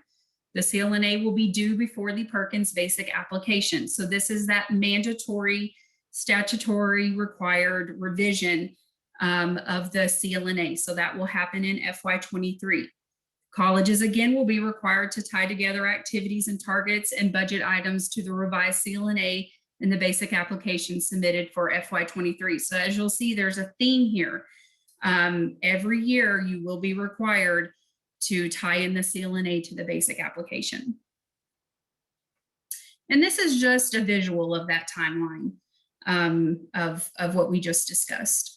The CLNA will be due before the Perkins Basic application. So this is that mandatory statutory required revision of the CLNA. So that will happen in FY23. Colleges again will be required to tie together activities and targets and budget items to the revised CLNA in the basic application submitted for FY23. So as you'll see, there's a theme here. Every year you will be required to tie in the CLNA to the basic application. And this is just a visual of that timeline of what we just discussed.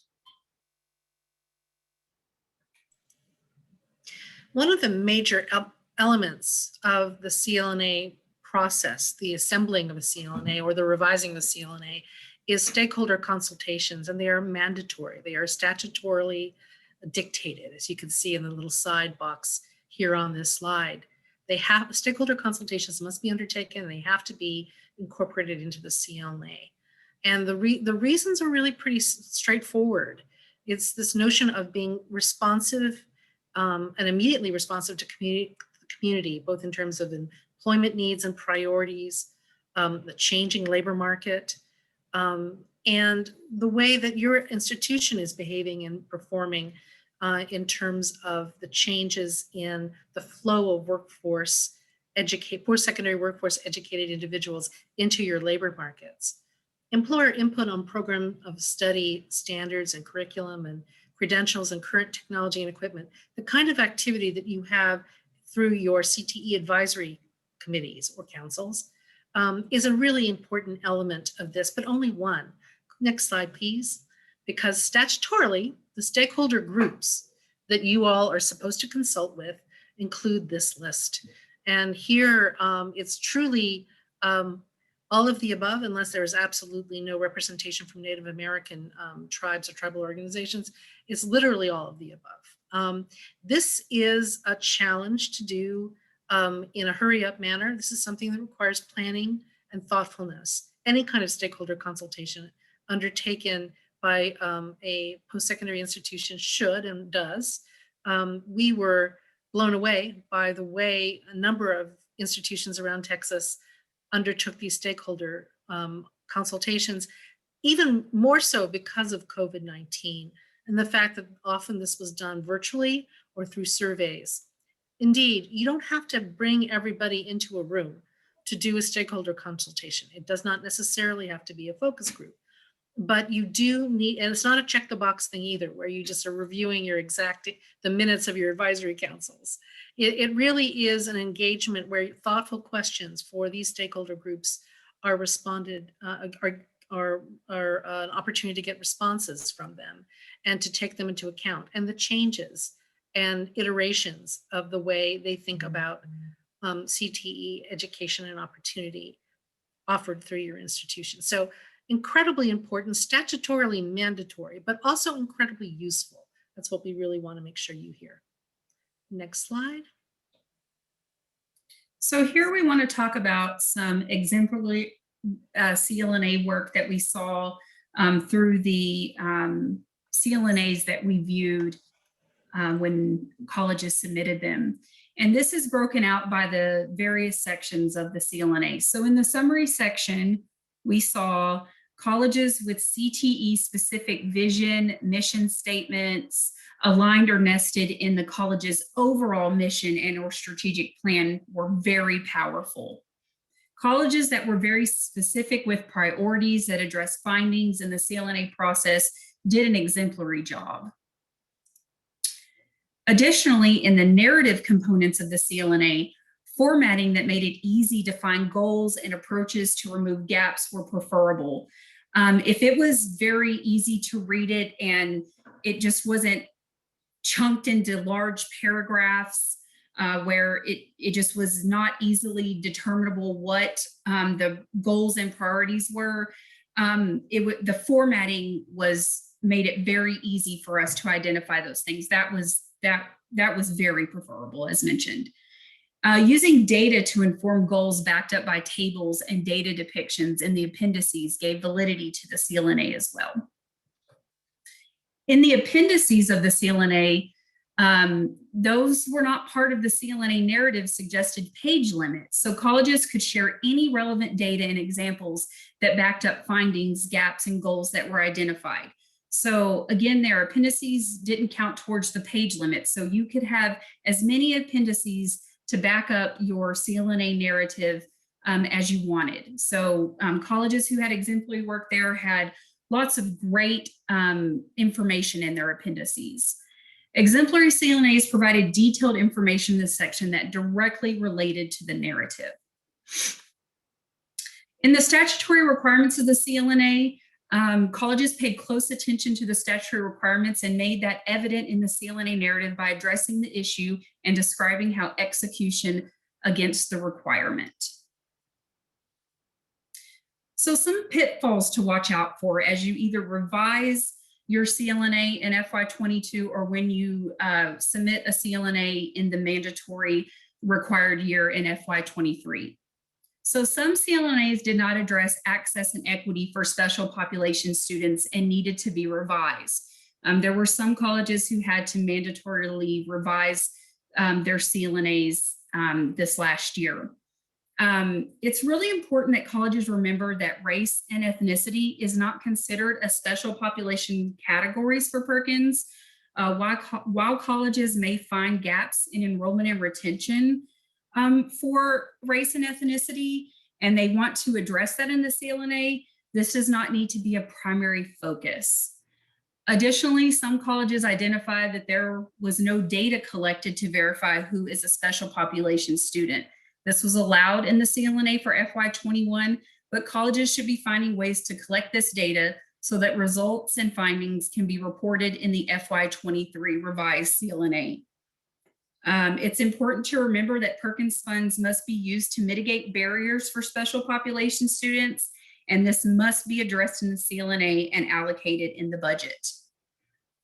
One of the major elements of the CLNA process, the assembling of a CLNA or the revising of a CLNA, is stakeholder consultations, and they are mandatory. They are statutorily dictated, as you can see in the little side box here on this slide. Stakeholder consultations must be undertaken, and they have to be incorporated into the CLNA. And the reasons are really pretty straightforward. It's this notion of being responsive and immediately responsive to community, both in terms of employment needs and priorities, the changing labor market, and the way that your institution is behaving and performing in terms of the changes in the flow of post-secondary workforce educated individuals into your labor markets. Employer input on program of study standards and curriculum and credentials and current technology and equipment, the kind of activity that you have through your CTE advisory committees or councils is a really important element of this, but only one. Next slide, please. Because statutorily, the stakeholder groups that you all are supposed to consult with include this list. And here it's truly all of the above, unless there is absolutely no representation from Native American tribes or tribal organizations. It's literally all of the above. This is a challenge to do in a hurry up manner. This is something that requires planning and thoughtfulness. Any kind of stakeholder consultation undertaken by a post-secondary institution should and does. We were blown away by the way a number of institutions around Texas undertook these stakeholder consultations, even more so because of COVID-19 and the fact that often this was done virtually or through surveys. Indeed, you don't have to bring everybody into a room to do a stakeholder consultation. It does not necessarily have to be a focus group, but you do need, and it's not a check the box thing either, where you just are reviewing the minutes of your advisory councils. It really is an engagement where thoughtful questions for these stakeholder groups are responded, are an opportunity to get responses from them and to take them into account, and the changes and iterations of the way they think about CTE education and opportunity offered through your institution. So incredibly important, statutorily mandatory, but also incredibly useful. That's what we really want to make sure you hear. Next slide.
So here we want to talk about some exemplary CLNA work that we saw through the CLNAs that we viewed when colleges submitted them. And this is broken out by the various sections of the CLNA. So in the summary section, we saw colleges with CTE specific vision, mission statements, aligned or nested in the college's overall mission and or strategic plan were very powerful. Colleges that were very specific with priorities that address findings in the CLNA process did an exemplary job. Additionally, in the narrative components of the CLNA, formatting that made it easy to find goals and approaches to remove gaps were preferable. If it was very easy to read it and it just wasn't chunked into large paragraphs where it just was not easily determinable what the goals and priorities were. The formatting made it very easy for us to identify those things. That was very preferable, as mentioned. Using data to inform goals backed up by tables and data depictions in the appendices gave validity to the CLNA as well. In the appendices of the CLNA, those were not part of the CLNA narrative suggested page limits, so colleges could share any relevant data and examples that backed up findings, gaps, and goals that were identified. So again, their appendices didn't count towards the page limit, so you could have as many appendices to back up your CLNA narrative as you wanted. So colleges who had exemplary work there had lots of great information in their appendices. Exemplary CLNAs provided detailed information in this section that directly related to the narrative. In the statutory requirements of the CLNA, colleges paid close attention to the statutory requirements and made that evident in the CLNA narrative by addressing the issue and describing how execution against the requirement. So some pitfalls to watch out for as you either revise your CLNA in FY22 or when you submit a CLNA in the mandatory required year in FY23. So some CLNAs did not address access and equity for special population students and needed to be revised. There were some colleges who had to mandatorily revise their CLNAs this last year. It's really important that colleges remember that race and ethnicity is not considered a special population categories for Perkins. While colleges may find gaps in enrollment and retention for race and ethnicity, and they want to address that in the CLNA, this does not need to be a primary focus. Additionally, some colleges identified that there was no data collected to verify who is a special population student. This was allowed in the CLNA for FY21, but colleges should be finding ways to collect this data so that results and findings can be reported in the FY23 revised CLNA. It's important to remember that Perkins funds must be used to mitigate barriers for special population students, and this must be addressed in the CLNA and allocated in the budget.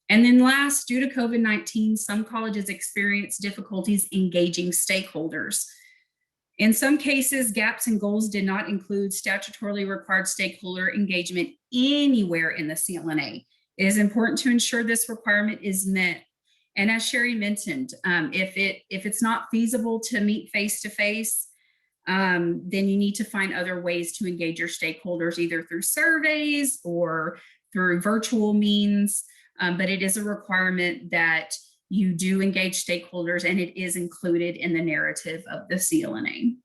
And then last, due to COVID-19, some colleges experienced difficulties engaging stakeholders. In some cases, gaps and goals did not include statutorily required stakeholder engagement anywhere in the CLNA. It is important to ensure this requirement is met. And as Sherry mentioned, if it's not feasible to meet face-to-face, then you need to find other ways to engage your stakeholders, either through surveys or through virtual means. But it is a requirement that you do engage stakeholders, and it is included in the narrative of the CLNA.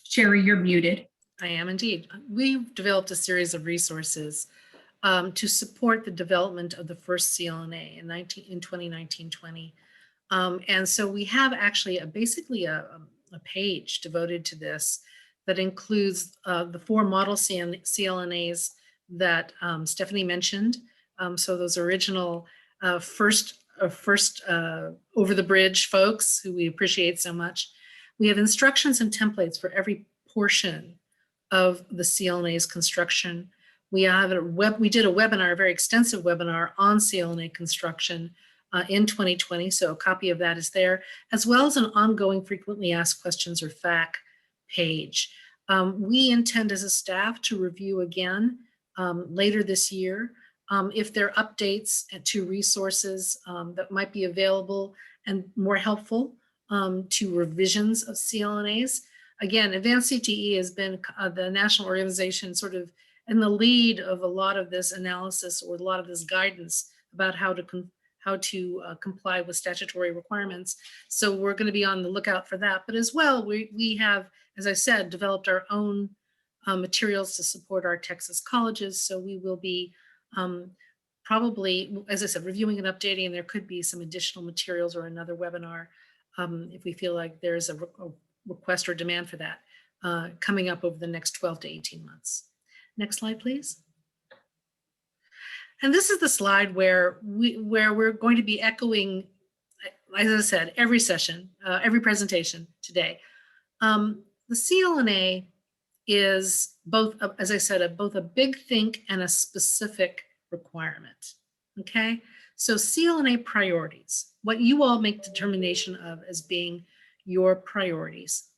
Sherry, you're muted.
I am indeed. We've developed a series of resources to support the development of the first CLNA in 2019-20. And so we have actually basically a page devoted to this that includes the 4 model CLNAs that Stephanie mentioned. So those original first over the bridge folks who we appreciate so much. We have instructions and templates for every portion of the CLNA's construction. We have we did a webinar, a very extensive webinar on CLNA construction in 2020. So a copy of that is there, as well as an ongoing frequently asked questions or FAQ page. We intend as a staff to review again later this year if there are updates to resources that might be available and more helpful to revisions of CLNAs. Again, Advanced CTE has been the national organization sort of in the lead of a lot of this analysis or a lot of this guidance about how to comply with statutory requirements. So we're going to be on the lookout for that. But as well, we have, as I said, developed our own materials to support our Texas colleges. So we will be probably, as I said, reviewing and updating, and there could be some additional materials or another webinar if we feel like there's a request or demand for that coming up over the next 12 to 18 months. Next slide, please. And this is the slide where we're going to be echoing, as I said, every session, every presentation today. The CLNA is both, as I said, both a big think and a specific requirement. Okay, so CLNA priorities, what you all make determination of as being your priorities,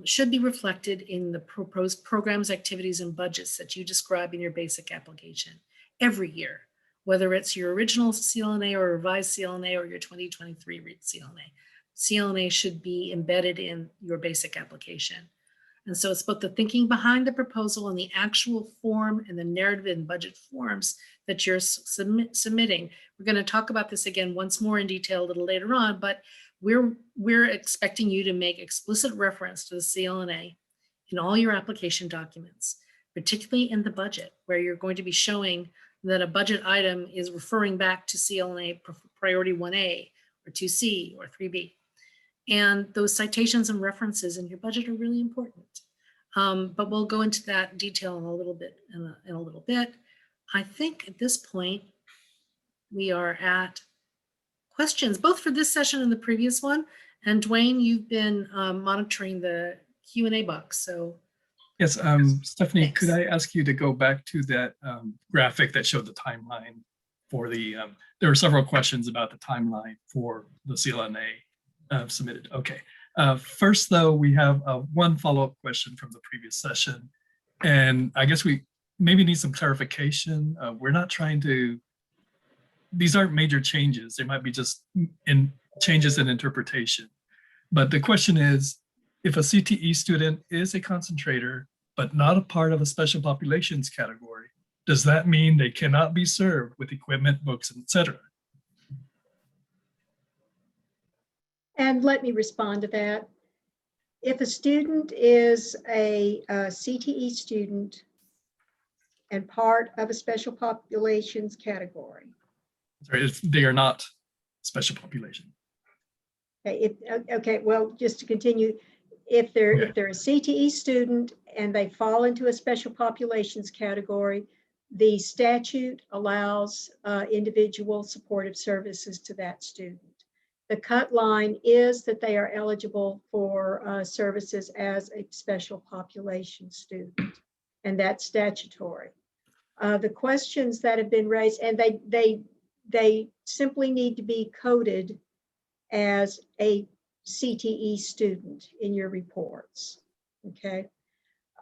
should be reflected in the proposed programs, activities, and budgets that you describe in your basic application every year, whether it's your original CLNA or revised CLNA or your 2023 CLNA. CLNA should be embedded in your basic application. And so it's both the thinking behind the proposal and the actual form and the narrative and budget forms that you're submitting. We're going to talk about this again once more in detail a little later on, but we're expecting you to make explicit reference to the CLNA in all your application documents, particularly in the budget, where you're going to be showing that a budget item is referring back to CLNA priority 1A or 2C or 3B. And those citations and references in your budget are really important. But we'll go into that detail in a little bit. I think at this point, we are at questions, both for this session and the previous one. And Dwayne, you've been monitoring the Q&A box, so.
Yes, Stephanie,
Thanks.
could I ask you to go back to that graphic that showed the timeline for the, there were several questions about the timeline for the CLNA submitted. Okay. First, though, we have one follow-up question from the previous session. And I guess we maybe need some clarification. We're not trying to, these aren't major changes. They might be just changes in interpretation. But the question is, if a CTE student is a concentrator, but not a part of a special populations category, does that mean they cannot be served with equipment, books, etc.?
And let me respond to that. If a student is a CTE student and part of a special populations category.
Sorry, if they are not special population.
Okay, well, just to continue, if they're a CTE student and they fall into a special populations category, the statute allows individual supportive services to that student. The cut line is that they are eligible for services as a special population student, and that's statutory. The questions that have been raised, and they simply need to be coded as a CTE student in your reports, okay?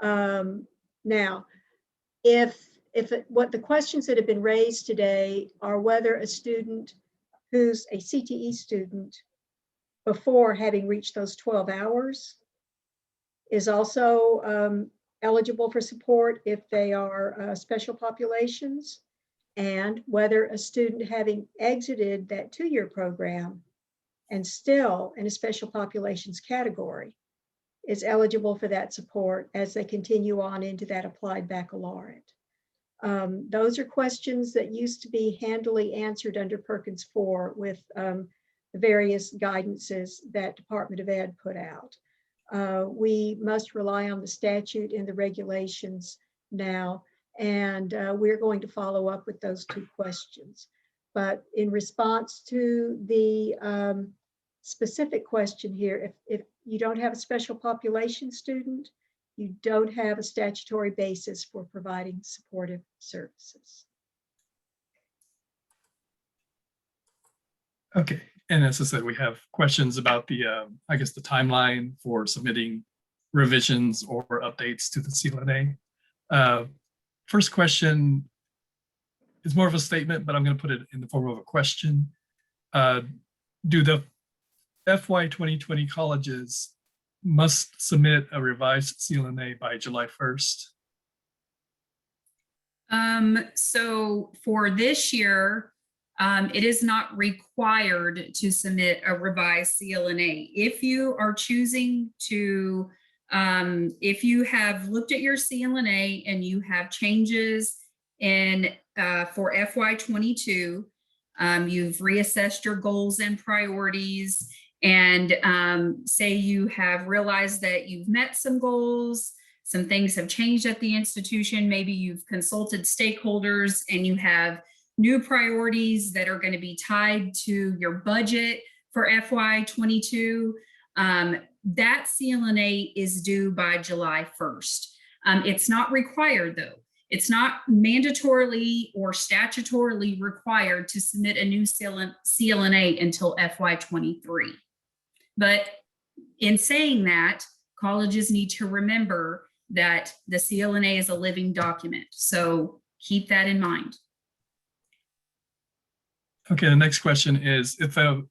Now, what the questions that have been raised today are whether a student who's a CTE student before having reached those 12 hours is also eligible for support if they are special populations, and whether a student having exited that 2-year program and still in a special populations category is eligible for that support as they continue on into that applied baccalaureate. Those are questions that used to be handily answered under Perkins 4 with the various guidances that Department of Ed put out. We must rely on the statute and the regulations now, and we're going to follow up with those 2 questions. But in response to the specific question here, if you don't have a special population student, you don't have a statutory basis for providing supportive services.
Okay, and as I said, we have questions about the, I guess, the timeline for submitting revisions or updates to the CLNA. First question is more of a statement, but I'm going to put it in the form of a question. Do the FY 2020 colleges must submit a revised CLNA by July 1st?
So for this year, it is not required to submit a revised CLNA. If you are choosing to, if you have looked at your CLNA and you have changes in for FY 22, you've reassessed your goals and priorities, and say you have realized that you've met some goals, some things have changed at the institution. Maybe you've consulted stakeholders and you have new priorities that are going to be tied to your budget for FY22. That CLNA is due by July 1st. It's not required though. It's not mandatorily or statutorily required to submit a new CLNA until FY23. But in saying that, colleges need to remember that the CLNA is a living document. So keep that in mind.
Okay, the next question is, trying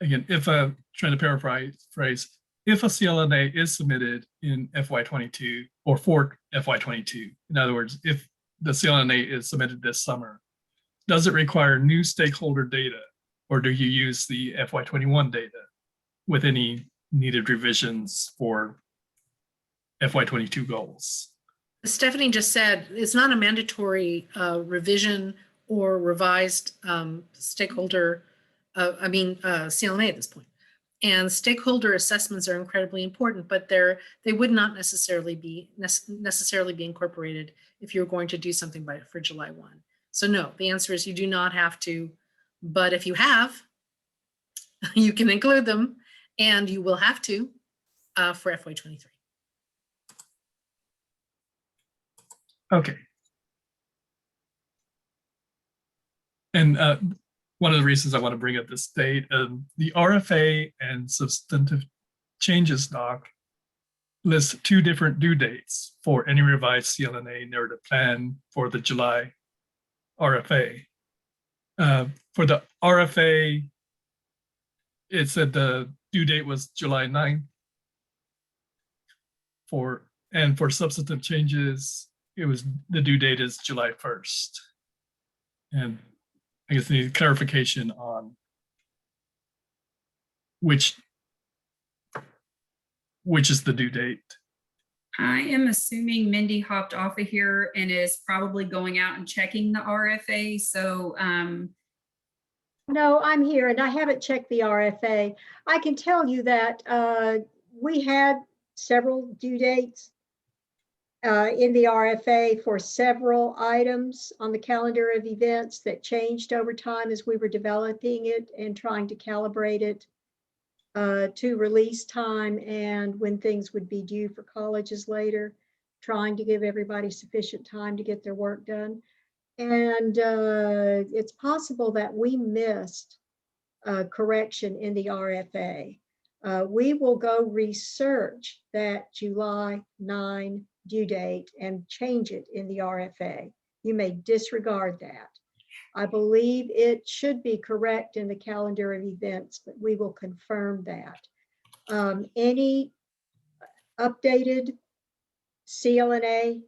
to paraphrase, if a CLNA is submitted in FY22 or for FY22, in other words, if the CLNA is submitted this summer, does it require new stakeholder data, or do you use the FY21 data with any needed revisions for FY22 goals?
Stephanie just said it's not a mandatory revision or revised stakeholder, CLNA at this point. And stakeholder assessments are incredibly important, but they would not necessarily be incorporated if you're going to do something for July 1. So no, the answer is you do not have to, but if you have, you can include them, and you will have to for FY23.
Okay. And one of the reasons I want to bring up this date, the RFA and substantive changes doc lists 2 different due dates for any revised CLNA narrative plan for the July RFA. For the RFA, it said the due date was July 9th. For substantive changes, the due date is July 1st. And I guess need clarification on which is the due date.
I am assuming Mindy hopped off of here and is probably going out and checking the RFA. So
No, I'm here and I haven't checked the RFA. I can tell you that we had several due dates in the RFA for several items on the calendar of events that changed over time as we were developing it and trying to calibrate it to release time and when things would be due for colleges later, trying to give everybody sufficient time to get their work done. And it's possible that we missed a correction in the RFA. We will go research that July 9 due date and change it in the RFA. You may disregard that. I believe it should be correct in the calendar of events, but we will confirm that. Any updated CLNA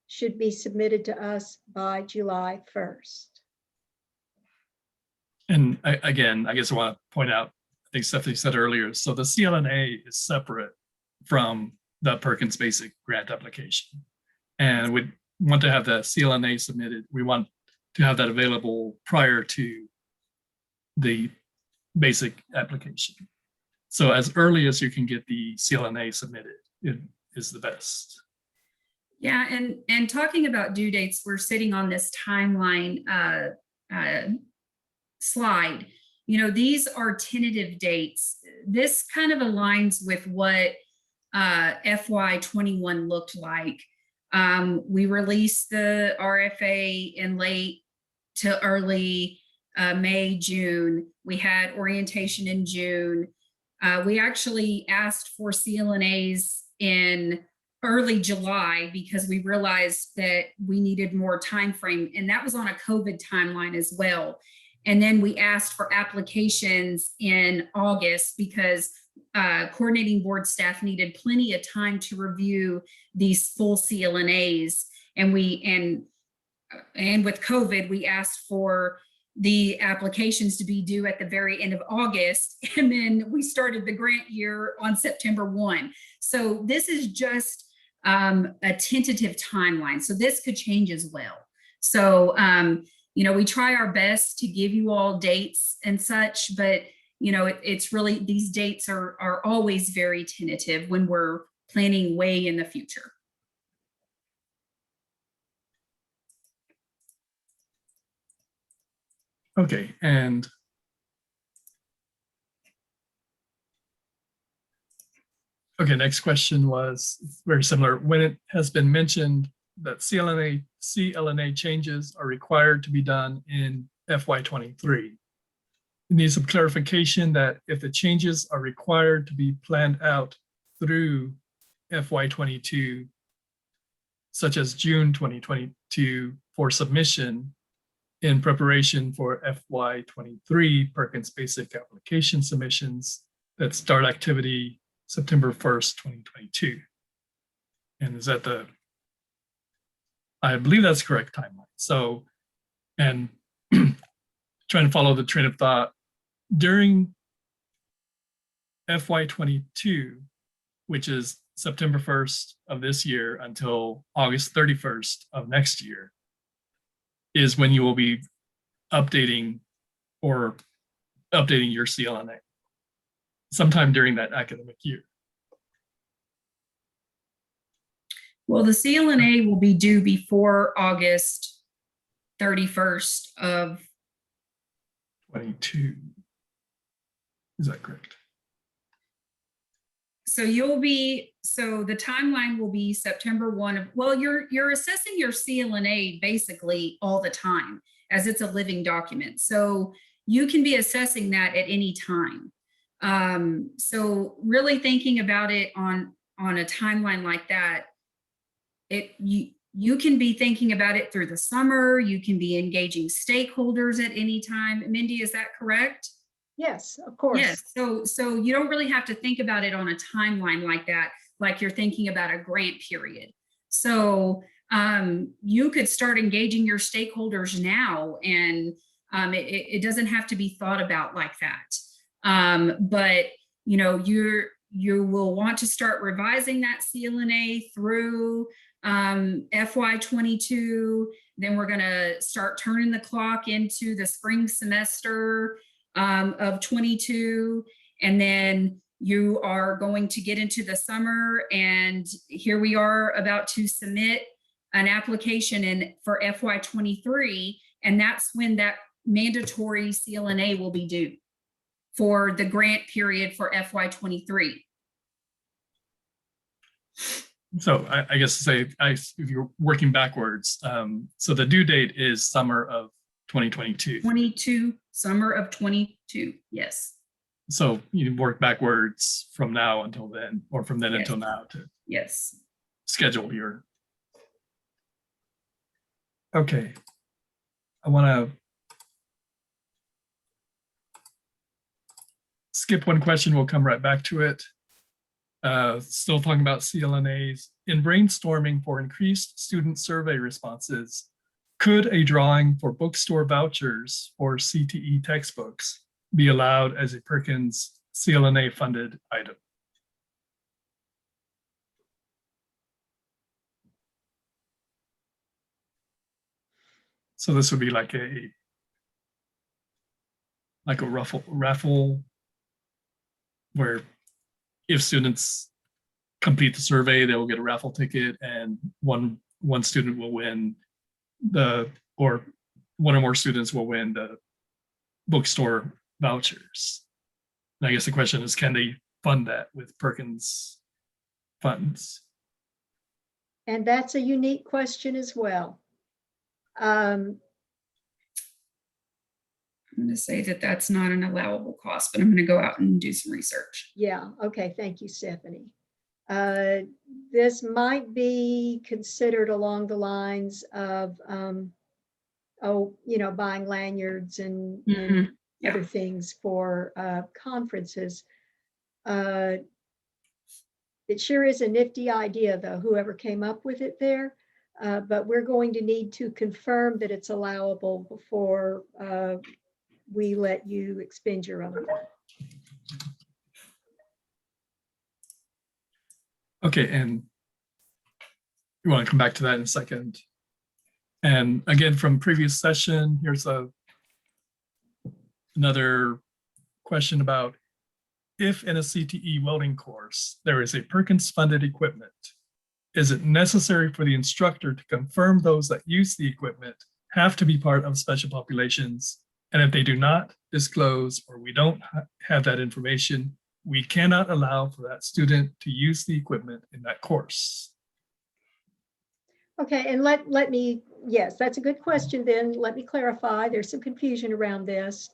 should be submitted to us by July 1st.
And I guess I want to point out, I think Stephanie said earlier, so the CLNA is separate from the Perkins Basic grant application. And we want to have the CLNA submitted. We want to have that available prior to the basic application. So as early as you can get the CLNA submitted, it is the best.
yeah, and talking about due dates, we're sitting on this timeline slide. You know, these are tentative dates. This kind of aligns with what FY21 looked like. We released the RFA in late to early May, June. We had orientation in June. We actually asked for CLNAs in early July because we realized that we needed more time frame, and that was on a COVID timeline as well. And then we asked for applications in August because coordinating board staff needed plenty of time to review these full CLNAs. And with COVID, we asked for the applications to be due at the very end of August. And then we started the grant year on September 1. So this is just a tentative timeline. So this could change as well. So, you know, we try our best to give you all dates and such, but you know, it's really, these dates are always very tentative when we're planning way in the future.
Okay, and okay, next question was very similar. When it has been mentioned that CLNA changes are required to be done in FY23. It needs some clarification that if the changes are required to be planned out through FY22, such as June 2022 for submission in preparation for FY23 Perkins Basic application submissions that start activity September 1st, 2022. And is that I believe that's the correct timeline. So, and trying to follow the train of thought, during FY22, which is September 1st of this year until August 31st of next year, is when you will be updating your CLNA sometime during that academic year.
Well, the CLNA will be due before August 31st of
22. Is that correct?
So the timeline will be September 1 of, well, you're assessing your CLNA basically all the time as it's a living document. So you can be assessing that at any time. So really thinking about it on a timeline like that, you can be thinking about it through the summer. You can be engaging stakeholders at any time. Mindy, is that correct?
Yes, of course.
Yes. So you don't really have to think about it on a timeline like that, like you're thinking about a grant period. So you could start engaging your stakeholders now, and it doesn't have to be thought about like that. But you will want to start revising that CLNA through FY22. Then we're going to start turning the clock into the spring semester of 22. And then you are going to get into the summer, and here we are about to submit an application for FY23. And that's when that mandatory CLNA will be due for the grant period for FY23.
So I guess to say, if you're working backwards, so the due date is summer of 2022.
Summer of 22, yes.
So you work backwards from now until then, or from then
Yes.
until now to
Yes.
schedule your. Okay. I want to skip one question. We'll come right back to it. Still talking about CLNAs. In brainstorming for increased student survey responses, could a drawing for bookstore vouchers for CTE textbooks be allowed as a Perkins CLNA funded item? So this would be like a raffle where if students complete the survey, they will get a raffle ticket, and one student will win or one or more students will win the bookstore vouchers. And I guess the question is, can they fund that with Perkins funds?
And that's a unique question as well.
I'm going to say that that's not an allowable cost, but I'm going to go out and do some research.
Yeah, okay, thank you, Stephanie. This might be considered along the lines of, buying lanyards and
Yeah.
other things for conferences. It sure is a nifty idea, though, whoever came up with it there. But we're going to need to confirm that it's allowable before we let you expend your own.
Okay, and we want to come back to that in a second. And again, from previous session, here's another question about if in a CTE welding course, there is a Perkins funded equipment, is it necessary for the instructor to confirm those that use the equipment have to be part of special populations? And if they do not disclose, or we don't have that information, we cannot allow for that student to use the equipment in that course.
Okay, and let me, yes, that's a good question then. Let me clarify. There's some confusion around this.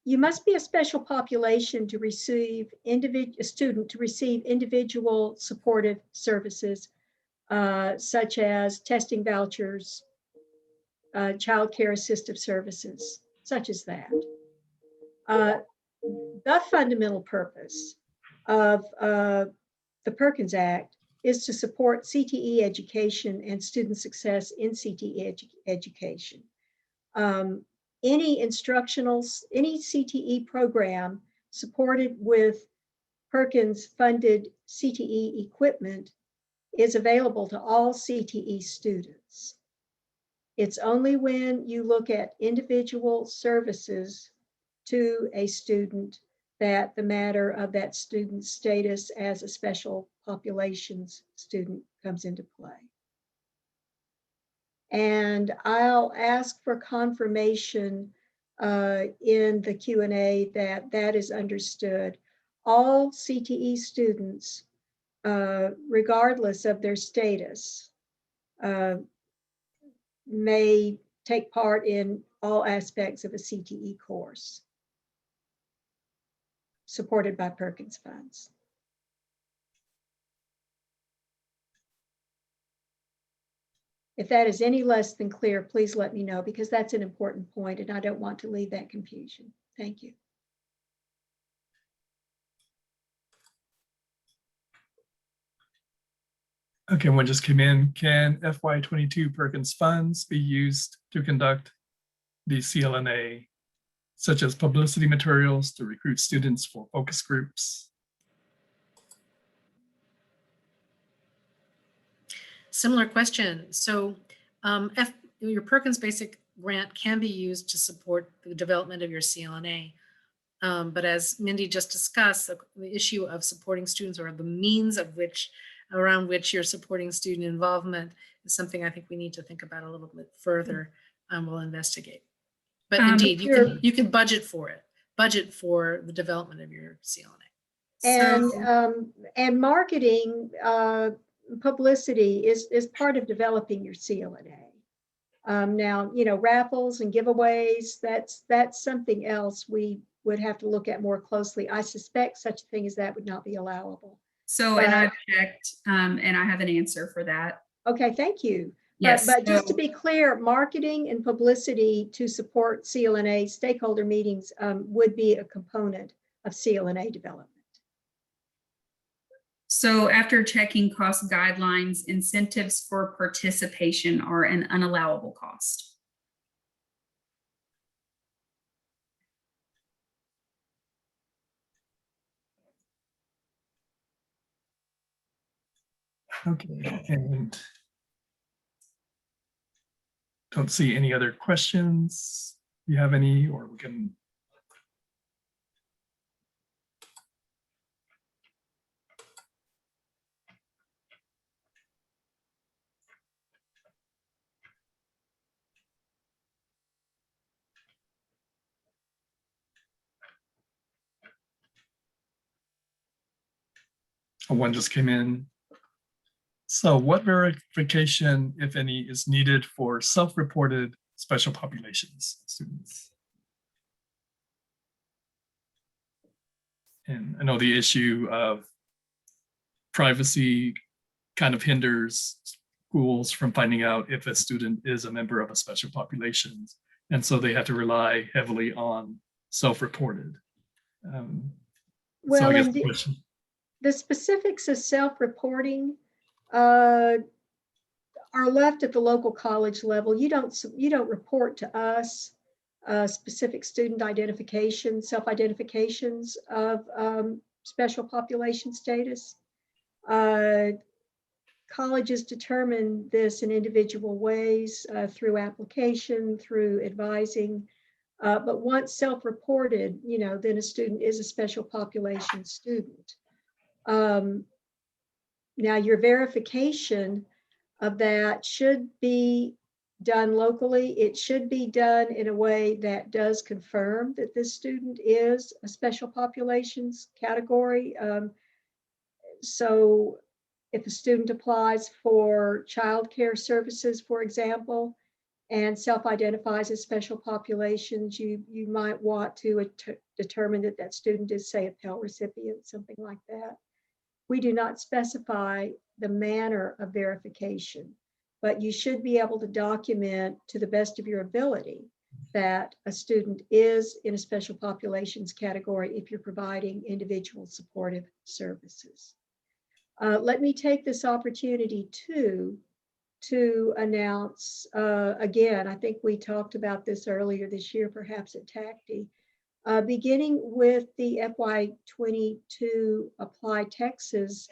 You must be a special population to receive a student to receive individual supportive services, such as testing vouchers, child care assistive services, such as that. The fundamental purpose of the Perkins Act is to support CTE education and student success in CTE education. Any instructionals, any CTE program supported with Perkins funded CTE equipment is available to all CTE students. It's only when you look at individual services to a student that the matter of that student's status as a special populations student comes into play. And I'll ask for confirmation in the Q&A that that is understood. All CTE students, regardless of their status, may take part in all aspects of a CTE course supported by Perkins funds. If that is any less than clear, please let me know, because that's an important point and I don't want to leave that confusion. Thank you.
Okay, one just came in. Can FY22 Perkins funds be used to conduct the CLNA, such as publicity materials to recruit students for focus groups?
Similar question. So your Perkins Basic grant can be used to support the development of your CLNA. But as Mindy just discussed, the issue of supporting students, or the means of which around which you're supporting student involvement, is something I think we need to think about a little bit further. We'll investigate. But indeed, you can budget for it. Budget for the development of your CLNA.
And marketing, publicity is part of developing your CLNA. Now, you know, raffles and giveaways, that's something else we would have to look at more closely. I suspect such a thing as that would not be allowable.
So, and I've checked, and I have an answer for that.
Okay, thank you.
Yes.
But just to be clear, marketing and publicity to support CLNA stakeholder meetings would be a component of CLNA development.
So after checking cost guidelines, incentives for participation are an unallowable cost.
Okay, and don't see any other questions. Do you have any, or we can? One just came in. So what verification, if any, is needed for self-reported special populations students? And I know the issue of privacy kind of hinders schools from finding out if a student is a member of a special population. And so they have to rely heavily on self-reported.
Well,
so
the specifics of self-reporting are left at the local college level. You don't report to us specific student identification, self-identifications of special population status. Colleges determine this in individual ways through application, through advising But once self-reported, then a student is a special population student. Now, your verification of that should be done locally. It should be done in a way that does confirm that this student is a special populations category. So if a student applies for childcare services, for example, and self-identifies as special populations, you might want to determine that that student is, say, a Pell recipient, something like that. We do not specify the manner of verification, but you should be able to document to the best of your ability that a student is in a special populations category if you're providing individual supportive services. Let me take this opportunity to announce, again, I think we talked about this earlier this year, perhaps at TACD, beginning with the FY22 Apply Texas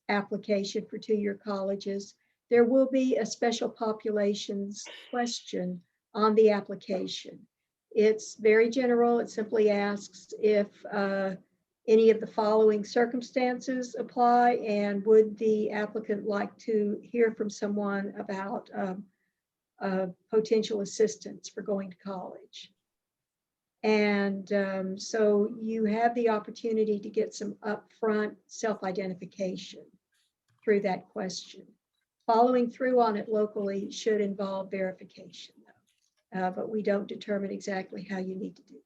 application for two-year colleges, there will be a special populations question on the application. It's very general. It simply asks if any of the following circumstances apply, and would the applicant like to hear from someone about potential assistance for going to college. And so you have the opportunity to get some upfront self-identification through that question. Following through on it locally should involve verification, though, but we don't determine exactly how you need to do that.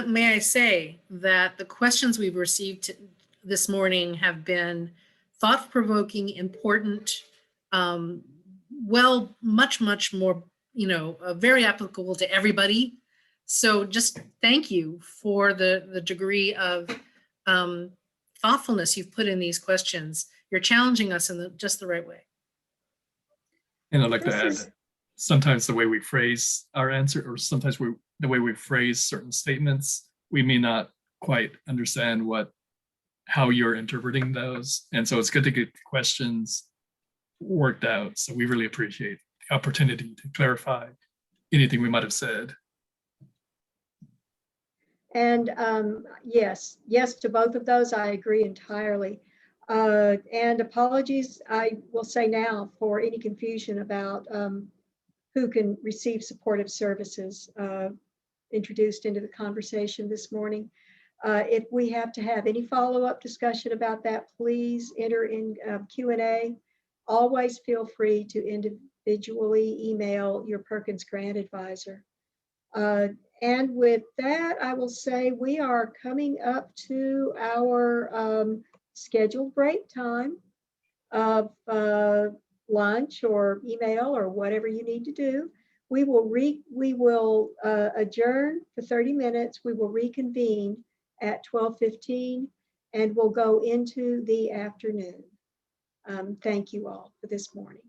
May I say that the questions we've received this morning have been thought-provoking, important, well, much more, very applicable to everybody. So just thank you for the degree of thoughtfulness you've put in these questions. You're challenging us in just the right way.
And I'd like to add that sometimes the way we phrase our answer, or sometimes the way we phrase certain statements, we may not quite understand how you're interpreting those. And so it's good to get questions worked out. So we really appreciate the opportunity to clarify anything we might have said.
And yes to both of those. I agree entirely. And apologies, I will say now, for any confusion about who can receive supportive services introduced into the conversation this morning. If we have to have any follow-up discussion about that, please enter in Q&A. Always feel free to individually email your Perkins Grant Advisor. And with that, I will say we are coming up to our scheduled break time of lunch or email or whatever you need to do. We will adjourn for 30 minutes. We will reconvene at 12:15 and we'll go into the afternoon. Thank you all for this morning.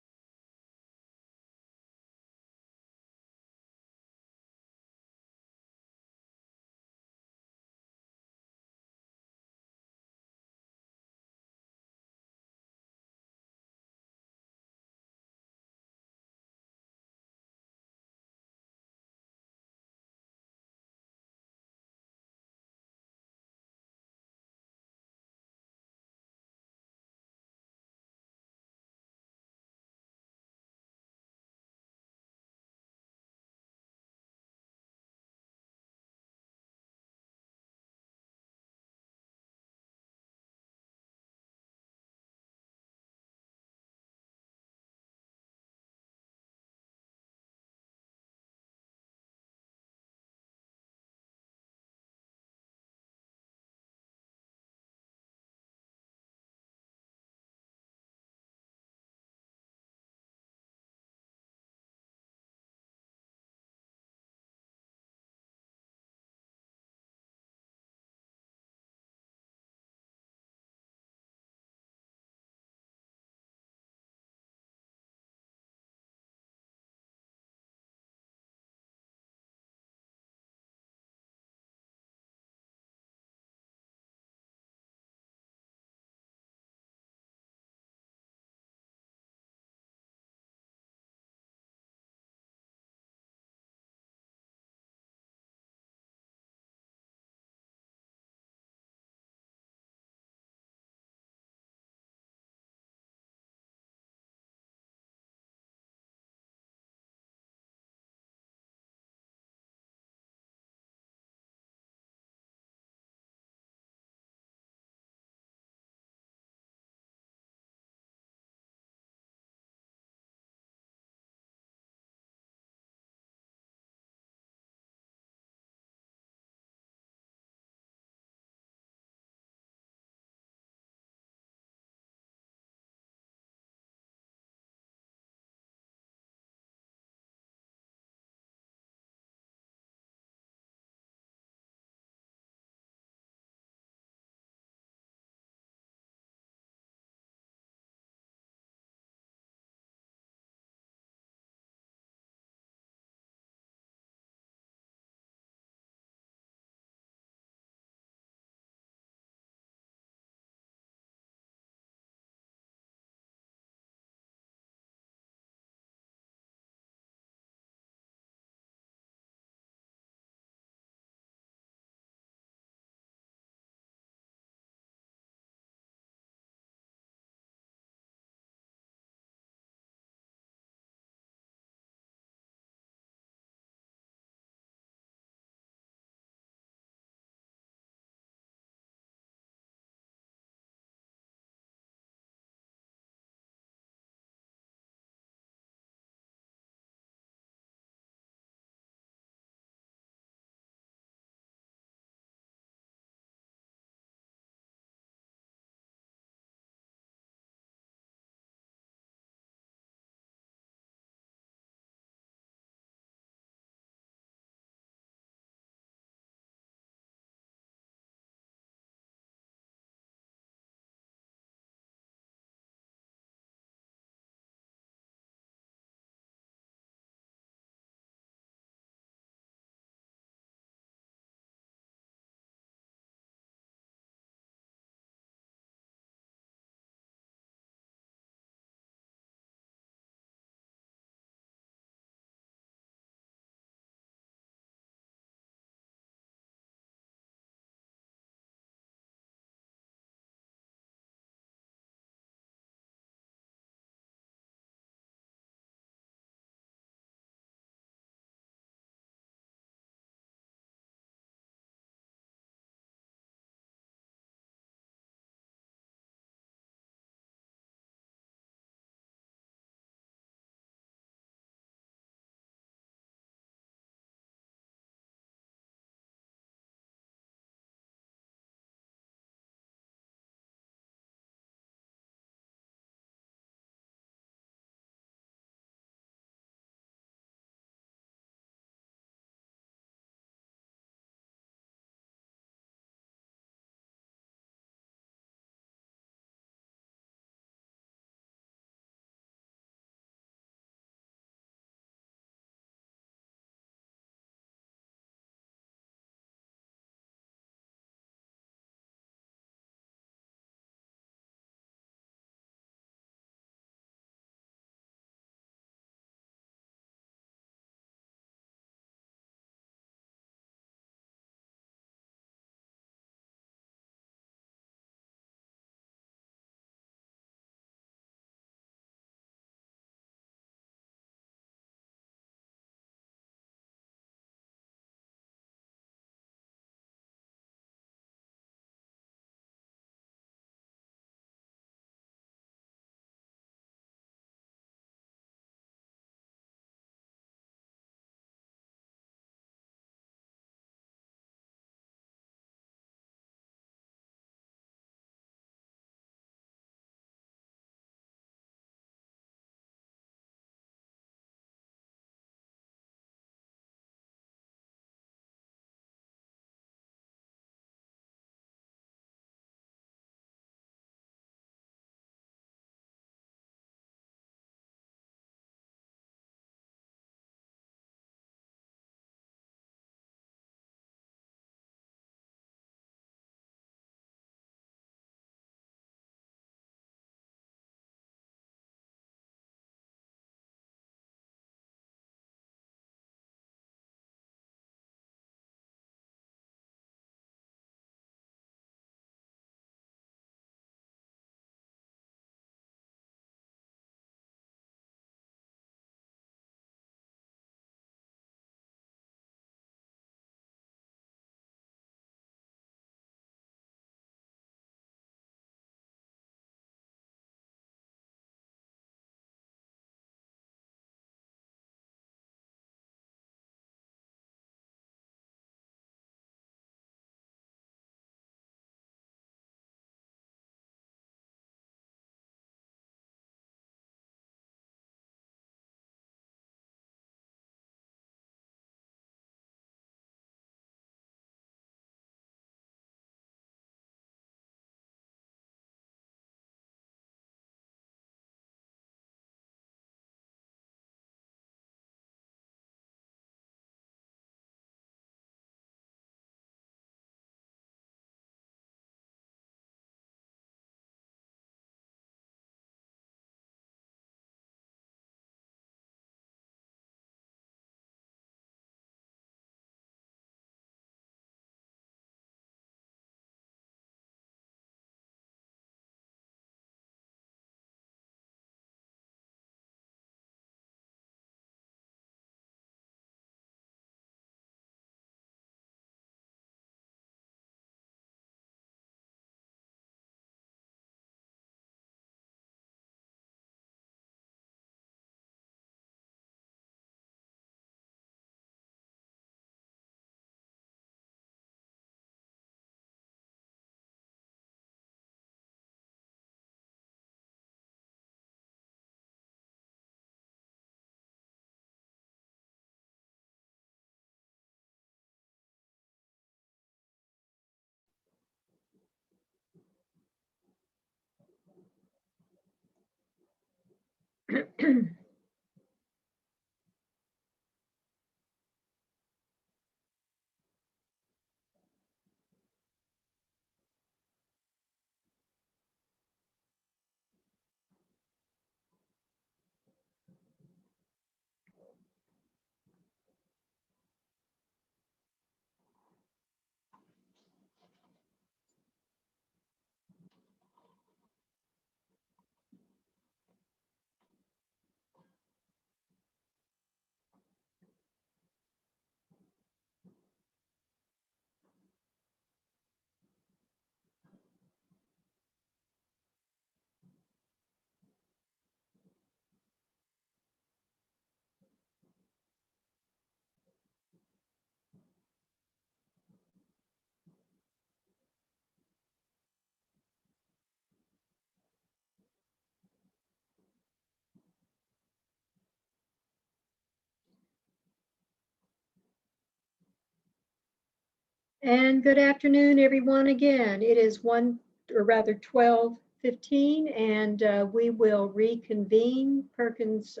And good afternoon, everyone. Again, it is 12:15, and we will reconvene Perkins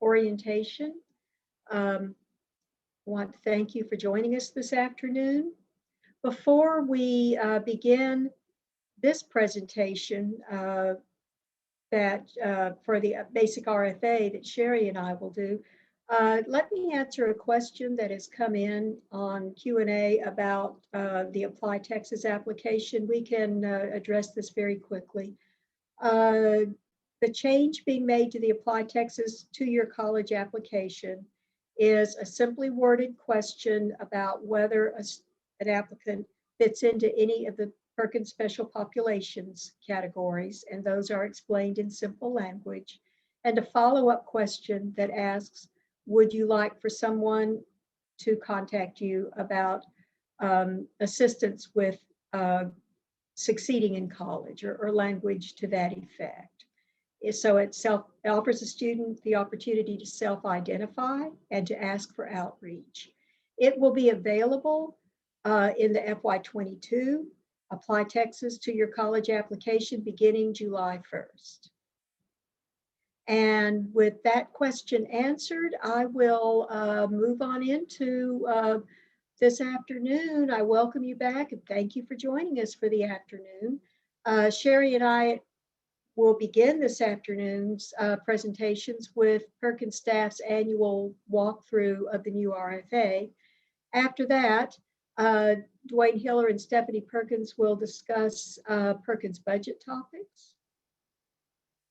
orientation. I want to thank you for joining us this afternoon. Before we begin this presentation for the basic RFA that Sherry and I will do, let me answer a question that has come in on Q&A about the Apply Texas application. We can address this very quickly. The change being made to the Apply Texas two-year college application is a simply worded question about whether an applicant fits into any of the Perkins Special Populations categories, and those are explained in simple language, and a follow-up question that asks, would you like for someone to contact you about assistance with succeeding in college or language to that effect. So it offers a student the opportunity to self-identify and to ask for outreach. It will be available in the FY22 Apply Texas to your college application beginning July 1st. And with that question answered, I will move on into this afternoon. I welcome you back and thank you for joining us for the afternoon. Sherry and I will begin this afternoon's presentations with Perkins staff's annual walkthrough of the new RFA. After that, Dwayne Hiller and Stephanie Perkins will discuss Perkins budget topics.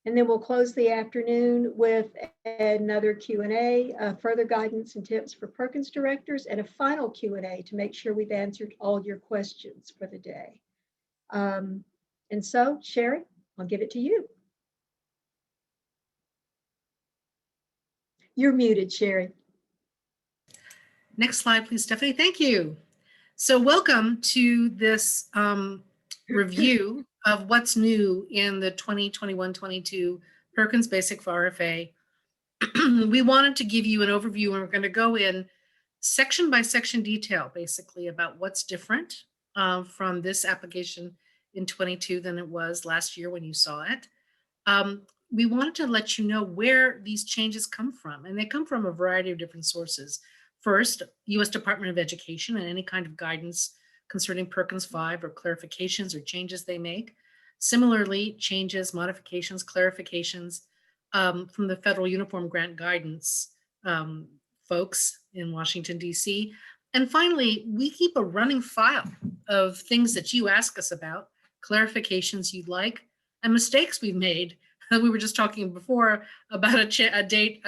And then we'll close the afternoon with another Q&A, further guidance and tips for Perkins directors, and a final Q&A to make sure we've answered all your questions for the day. And so, Sherry, I'll give it to you. You're muted, Sherry.
Next slide, please, Stephanie. Thank you. So welcome to this review of what's new in the 2021-22 Perkins Basic for RFA. We wanted to give you an overview, and we're going to go in section by section detail, basically, about what's different from this application in 22 than it was last year when you saw it. We wanted to let you know where these changes come from, and they come from a variety of different sources. First, U.S. Department of Education and any kind of guidance concerning Perkins 5 or clarifications or changes they make. Similarly, changes, modifications, clarifications from the Federal Uniform Grant Guidance folks in Washington, D.C. And finally, we keep a running file of things that you ask us about, clarifications you'd like, and mistakes we've made. We were just talking before about a date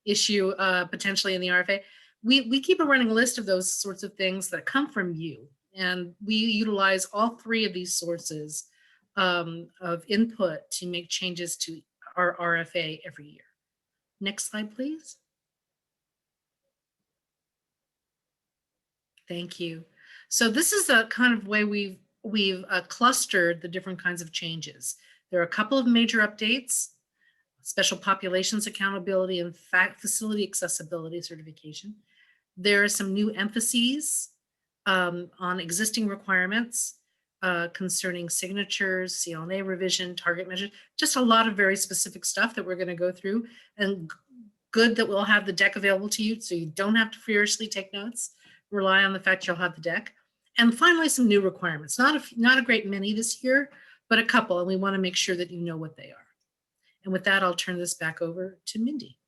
issue potentially in the RFA. We keep a running list of those sorts of things that come from you, and we utilize all three of these sources of input to make changes to our RFA every year. Next slide, please. Thank you. So this is the kind of way we've clustered the different kinds of changes. There are a couple of major updates: special populations accountability and facility accessibility certification. There are some new emphases on existing requirements. concerning signatures, CLNA revision, target measures, just a lot of very specific stuff that we're going to go through. And good that we'll have the deck available to you so you don't have to furiously take notes. Rely on the fact you'll have the deck. And finally, some new requirements. Not a great many this year, but a couple, and we want to make sure that you know what they are. And with that, I'll turn this back over to Mindy.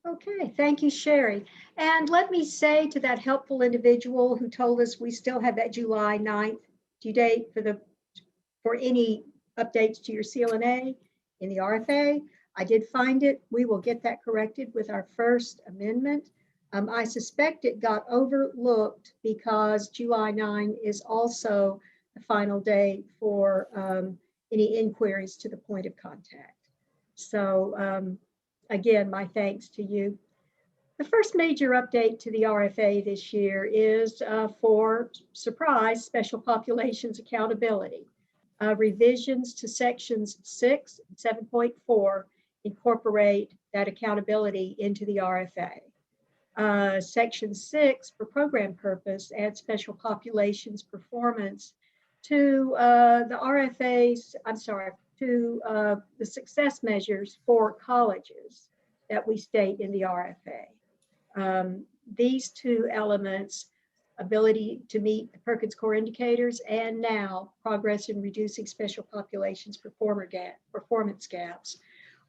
Okay, thank you, Sherry. And let me say to that helpful individual who told us we still have that July 9th due date for any updates to your CLNA in the RFA. I did find it. We will get that corrected with our first amendment. I suspect it got overlooked because July 9 is also the final day for any inquiries to the point of contact. So again, my thanks to you. The first major update to the RFA this year is for, surprise, special populations accountability. Revisions to sections 6 and 7.4 incorporate that accountability into the RFA. Section 6 for program purpose adds special populations performance to the RFA's, to the success measures for colleges that we state in the RFA. These two elements, ability to meet the Perkins core indicators and now progress in reducing special populations performance gaps,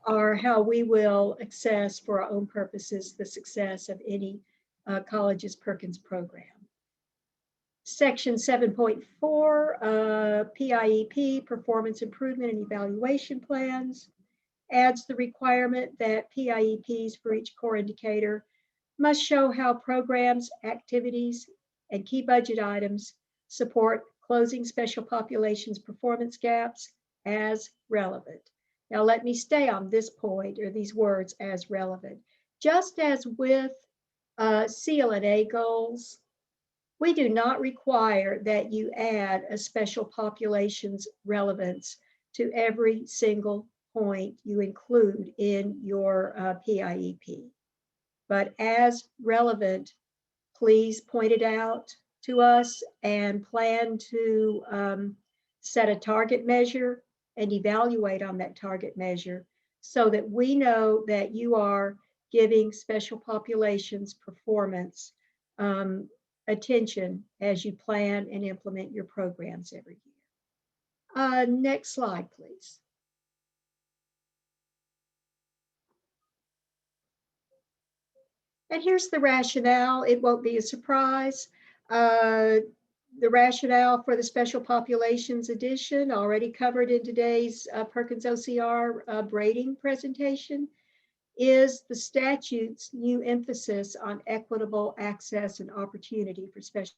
are how we will assess for our own purposes the success of any college's Perkins program. Section 7.4, PIEP, Performance Improvement and Evaluation Plans, adds the requirement that PIEPs for each core indicator must show how programs, activities, and key budget items support closing special populations performance gaps as relevant. Now let me stay on this point, or these words, as relevant. Just as with CLNA goals, we do not require that you add a special populations relevance to every single point you include in your PIEP. But as relevant, please point it out to us and plan to set a target measure and evaluate on that target measure so that we know that you are giving special populations performance attention as you plan and implement your programs every year. Next slide, please. And here's the rationale. It won't be a surprise. The rationale for the special populations edition, already covered in today's Perkins OCR braiding presentation, is the statute's new emphasis on equitable access and opportunity for special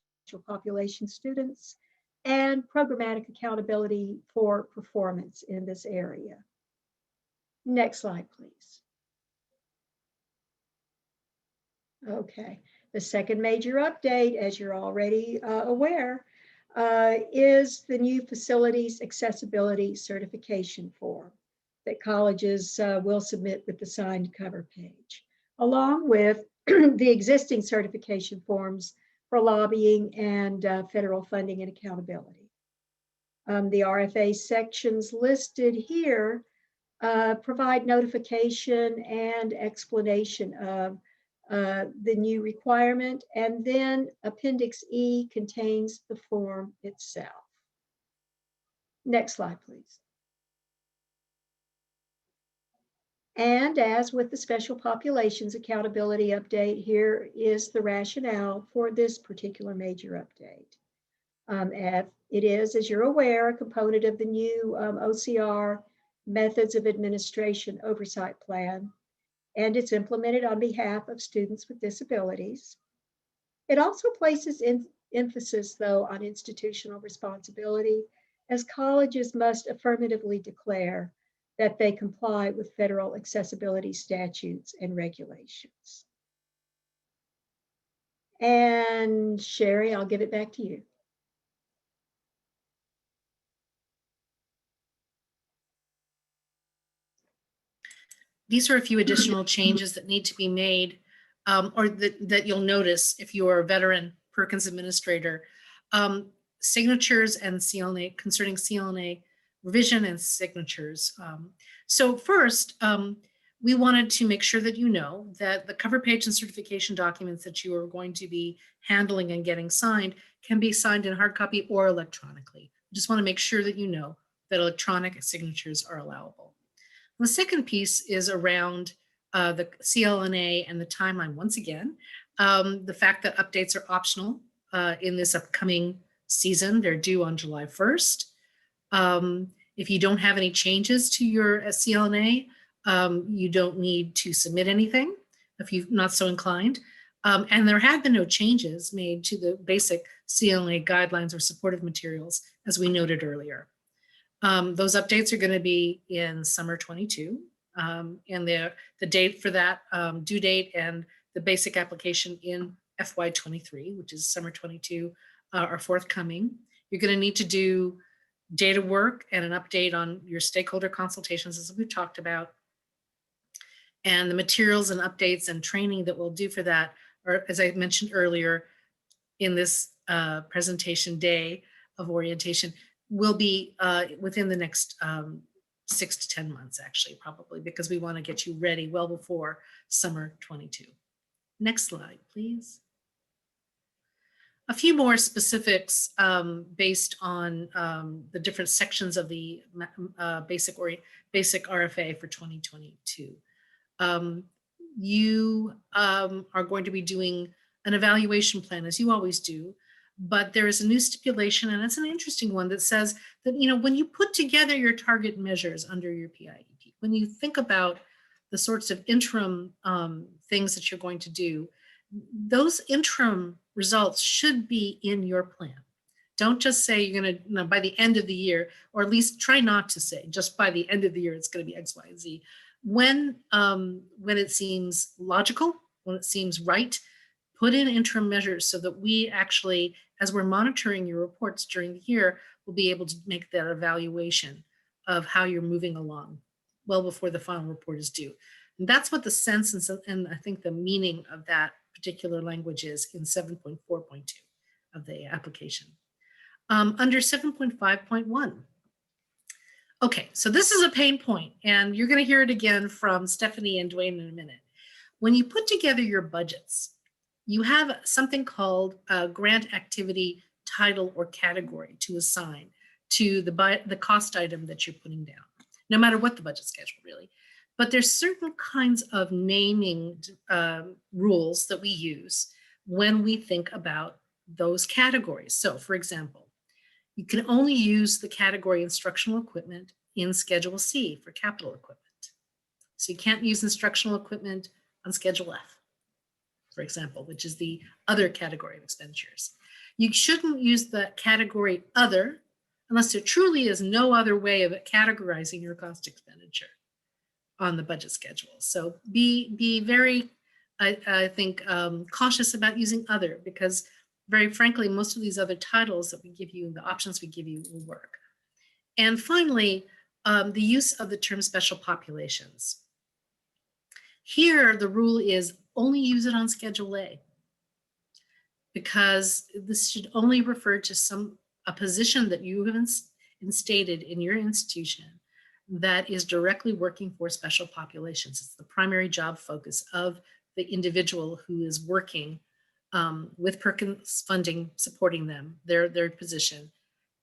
population students and programmatic accountability for performance in this area. Next slide, please. Okay, the second major update, as you're already aware, is the new facilities accessibility certification form that colleges will submit with the signed cover page, along with the existing certification forms for lobbying and federal funding and accountability. The RFA sections listed here provide notification and explanation of the new requirement, and then Appendix E contains the form itself. Next slide, please. And as with the special populations accountability update, here is the rationale for this particular major update. It is, as you're aware, a component of the new OCR Methods of Administration Oversight Plan, and it's implemented on behalf of students with disabilities. It also places emphasis, though, on institutional responsibility, as colleges must affirmatively declare that they comply with federal accessibility statutes and regulations. And Sherry, I'll give it back to you.
These are a few additional changes that need to be made, or that you'll notice if you are a veteran Perkins administrator. signatures and CLNA concerning CLNA revision and signatures. So first, we wanted to make sure that you know that the cover page and certification documents that you are going to be handling and getting signed can be signed in hard copy or electronically. Just want to make sure that you know that electronic signatures are allowable. The second piece is around the CLNA and the timeline. Once again, the fact that updates are optional in this upcoming season. They're due on July 1st. If you don't have any changes to your CLNA, you don't need to submit anything if you're not so inclined. And there have been no changes made to the basic CLNA guidelines or supportive materials, as we noted earlier. Those updates are going to be in summer 22, and the date for that due date and the basic application in FY 23, which is summer 22, are forthcoming. You're going to need to do data work and an update on your stakeholder consultations, as we've talked about. And the materials and updates and training that we'll do for that are, as I mentioned earlier, in this presentation day of orientation, will be within the next 6 to 10 months, actually, probably, because we want to get you ready well before summer 22. Next slide, please. A few more specifics based on the different sections of the basic RFA for 2022. You are going to be doing an evaluation plan, as you always do, but there is a new stipulation, and it's an interesting one, that says that, you know, when you put together your target measures under your PIEP, when you think about the sorts of interim things that you're going to do, those interim results should be in your plan. Don't just say you're going to, you know, by the end of the year, or at least try not to say just by the end of the year it's going to be X, Y, and Z. When it seems logical, when it seems right, put in interim measures so that we actually, as we're monitoring your reports during the year, will be able to make that evaluation of how you're moving along well before the final report is due. And that's what the sense and I think the meaning of that particular language is in 7.4.2 of the application. Under 7.5.1. Okay, so this is a pain point, and you're going to hear it again from Stephanie and Dwayne in a minute. When you put together your budgets, you have something called a grant activity title or category to assign to the cost item that you're putting down, no matter what the budget schedule really. But there's certain kinds of naming rules that we use when we think about those categories. So for example, you can only use the category instructional equipment in Schedule C for capital equipment. So you can't use instructional equipment on Schedule F, for example, which is the other category of expenditures. You shouldn't use the category other unless there truly is no other way of categorizing your cost expenditure on the budget schedule. So be very, I think, cautious about using other, because very frankly, most of these other titles that we give you, the options we give you, will work. And finally, the use of the term special populations. Here, the rule is only use it on Schedule A, because this should only refer to a position that you have instated in your institution that is directly working for special populations. It's the primary job focus of the individual who is working with Perkins funding, supporting them, their position.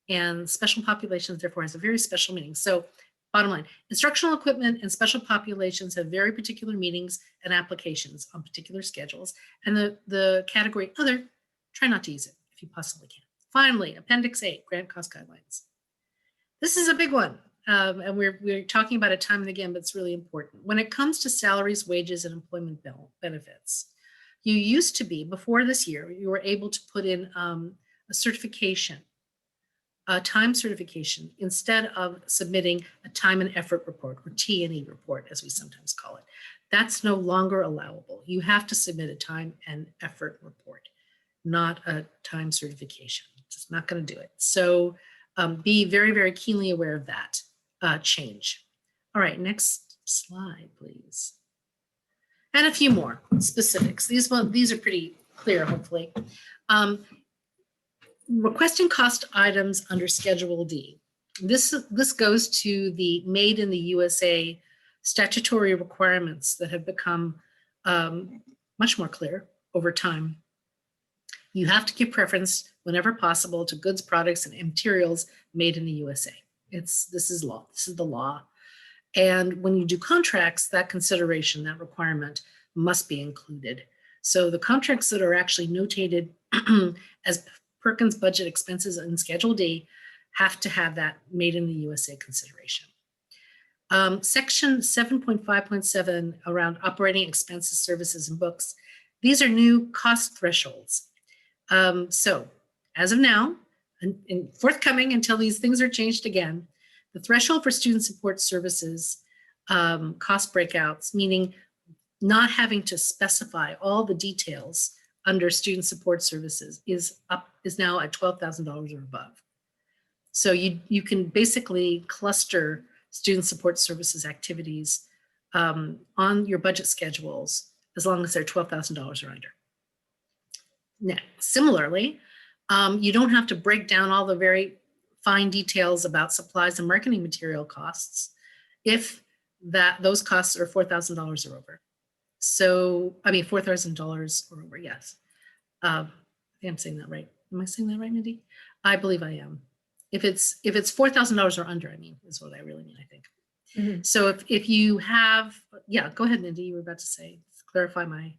And special populations, therefore, has a very special meaning. So bottom line, instructional equipment and special populations have very particular meanings and applications on particular schedules. And the category other, try not to use it if you possibly can. Finally, Appendix 8, grant cost guidelines. This is a big one. And we're talking about it time and again, but it's really important. When it comes to salaries, wages, and employment benefits, you used to be, before this year, you were able to put in a certification, a time certification, instead of submitting a time and effort report, or T&E report, as we sometimes call it. That's no longer allowable. You have to submit a time and effort report, not a time certification. It's just not going to do it. So be very, very keenly aware of that change. All right, next slide, please. And a few more specifics. These are pretty clear, hopefully. requesting cost items under Schedule D. This goes to the Made in the USA statutory requirements that have become much more clear over time. You have to give preference whenever possible to goods, products, and materials made in the USA. This is law. This is the law. And when you do contracts, that consideration, that requirement must be included. So the contracts that are actually notated as Perkins budget expenses in Schedule D have to have that made in the USA consideration. Section 7.5.7 around operating expenses, services, and books. These are new cost thresholds. So as of now, and forthcoming until these things are changed again, the threshold for student support services cost breakouts, meaning not having to specify all the details under student support services, is now at $12,000 or above. So you can basically cluster student support services activities on your budget schedules as long as they're $12,000 or under. Now, similarly, you don't have to break down all the very fine details about supplies and marketing material costs if those costs are $4,000 or over. So, I mean, $4,000 or over, yes. I think I'm saying that right. Am I saying that right, Mindy? I believe I am. If it's $4,000 or under, I mean, is what I really mean, I think. Mm-hmm. So if you have, yeah, go ahead, Mindy, you were about to say, clarify my.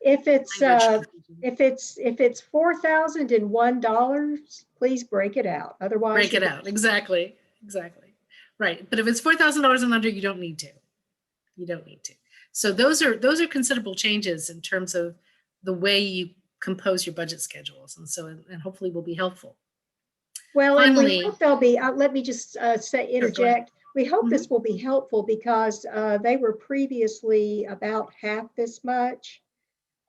If it's $4,001, please break it out. Otherwise,
break it out. Exactly. Right. But if it's $4,000 and under, you don't need to. You don't need to. So those are considerable changes in terms of the way you compose your budget schedules, and hopefully will be helpful.
Well, finally, and we hope they'll be. Let me just interject. Sure, we hope this will be helpful because they were previously about half this much.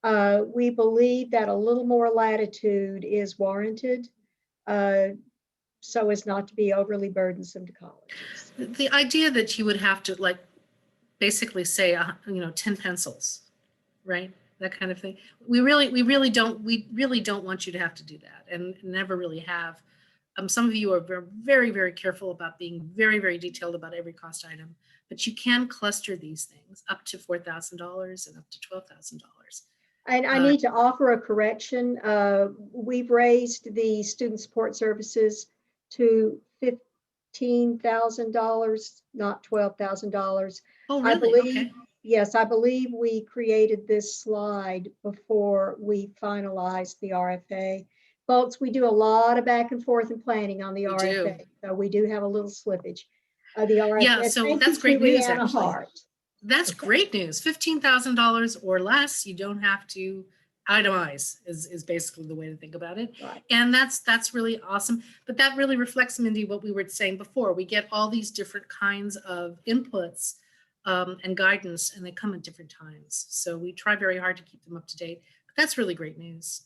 We believe that a little more latitude is warranted, so as not to be overly burdensome to colleges.
The idea that you would have to basically say 10 pencils, right? That kind of thing. We really don't want you to have to do that, and never really have. Some of you are very, very careful about being very, very detailed about every cost item, but you can cluster these things up to $4,000 and up to $12,000.
And I need to offer a correction. We've raised the student support services to $15,000, not $12,000.
Oh, really?
I believe,
okay.
Yes, I believe we created this slide before we finalized the RFA. Folks, we do a lot of back and forth and planning on the RFA, so we do have a little slippage. The RFA.
Yeah, so that's great news, actually. That's great news. $15,000 or less, you don't have to itemize is basically the way to think about it.
Right.
And that's really awesome. But that really reflects, Mindy, what we were saying before. We get all these different kinds of inputs and guidance, and they come at different times. So we try very hard to keep them up to date. But that's really great news.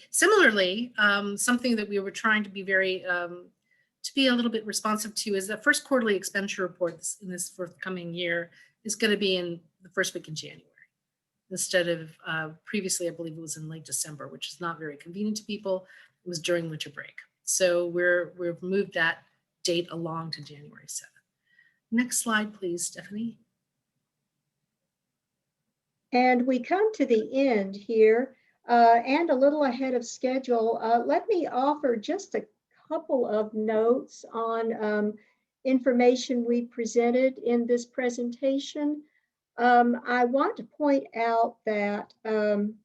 Similarly, something that we were trying to be to be a little bit responsive to is the first quarterly expenditure report in this forthcoming year is going to be in the first week in January. Instead of previously, I believe it was in late December, which is not very convenient to people. It was during winter break. So we've moved that date along to January 7th. Next slide, please, Stephanie.
And we come to the end here and a little ahead of schedule. Let me offer just a couple of notes on information we presented in this presentation. I want to point out that, and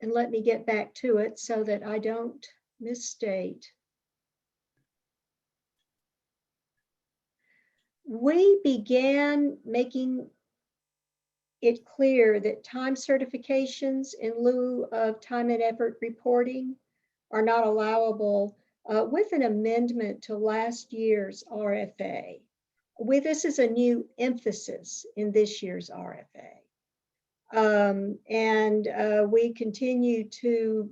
let me get back to it so that I don't misstate. We began making it clear that time certifications in lieu of time and effort reporting are not allowable with an amendment to last year's RFA. This is a new emphasis in this year's RFA. We continue to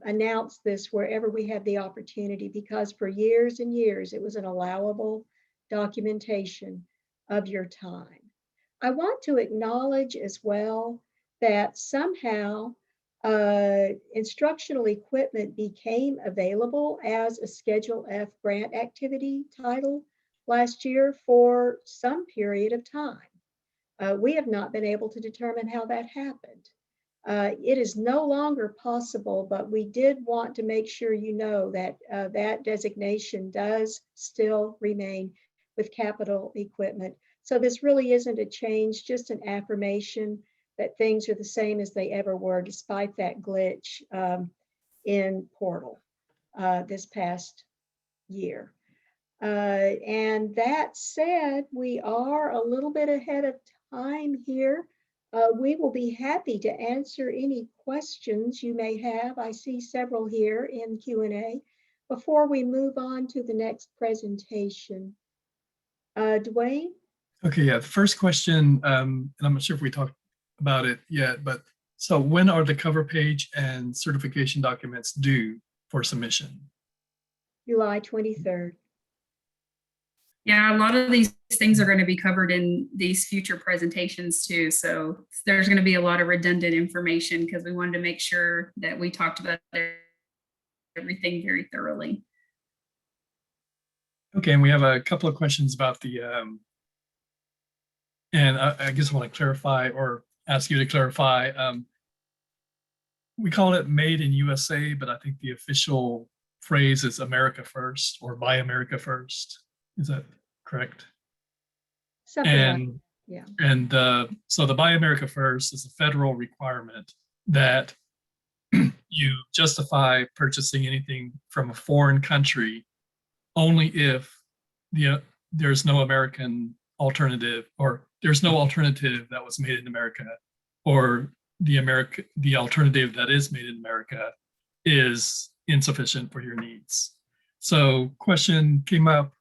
announce this wherever we have the opportunity, because for years and years, it was an allowable documentation of your time. I want to acknowledge as well that somehow Instructional equipment became available as a Schedule F grant activity title last year for some period of time. We have not been able to determine how that happened. It is no longer possible, but we did want to make sure you know that that designation does still remain with capital equipment. So this really isn't a change, just an affirmation that things are the same as they ever were, despite that glitch in Portal this past year. And that said, we are a little bit ahead of time here. We will be happy to answer any questions you may have. I see several here in Q&A before we move on to the next presentation. Dwayne?
Okay, yeah, the first question, and I'm not sure if we talked about it yet, but so when are the cover page and certification documents due for submission?
July 23rd.
Yeah, a lot of these things are going to be covered in these future presentations too. So there's going to be a lot of redundant information because we wanted to make sure that we talked about everything very thoroughly.
Okay, and we have a couple of questions about the, and I guess I want to clarify or ask you to clarify. We call it Made in USA, but I think the official phrase is America First or Buy America First. Is that correct?
Something
And
like, yeah.
And so the Buy America First is a federal requirement that you justify purchasing anything from a foreign country only if there's no American alternative, or there's no alternative that was made in America, or the alternative that is made in America is insufficient for your needs. So question came up,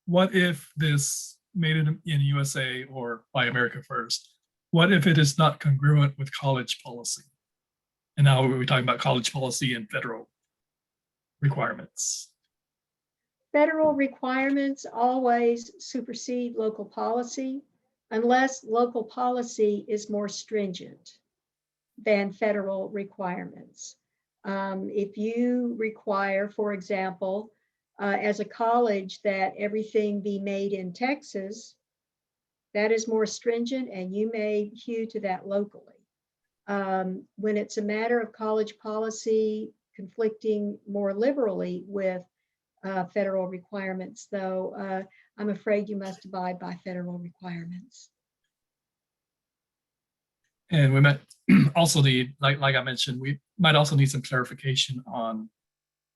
what if this Made in USA or Buy America First, what if it is not congruent with college policy? And now we're talking about college policy and federal requirements.
Federal requirements always supersede local policy unless local policy is more stringent than federal requirements. If you require, for example, as a college that everything be made in Texas, that is more stringent and you may hew to that locally. When it's a matter of college policy conflicting more liberally with federal requirements, though, I'm afraid you must abide by federal requirements.
And we might also need, like I mentioned, we might also need some clarification on,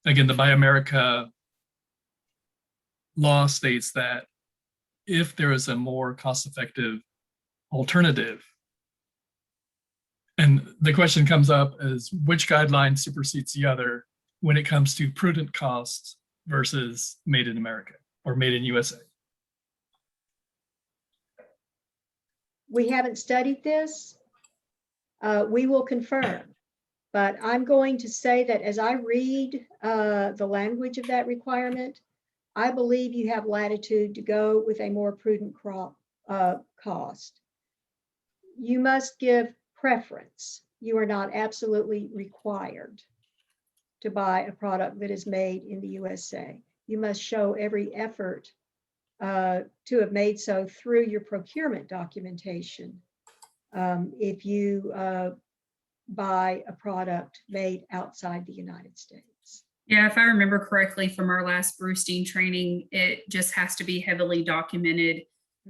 again, the Buy America law states that if there is a more cost-effective alternative, and the question comes up is which guideline supersedes the other when it comes to prudent costs versus Made in America or Made in USA?
We haven't studied this. We will confirm, but I'm going to say that as I read the language of that requirement, I believe you have latitude to go with a more prudent cost. You must give preference. You are not absolutely required to buy a product that is made in the USA. You must show every effort to have made so through your procurement documentation if you buy a product made outside the United States.
Yeah, if I remember correctly from our last Brustein training, it just has to be heavily documented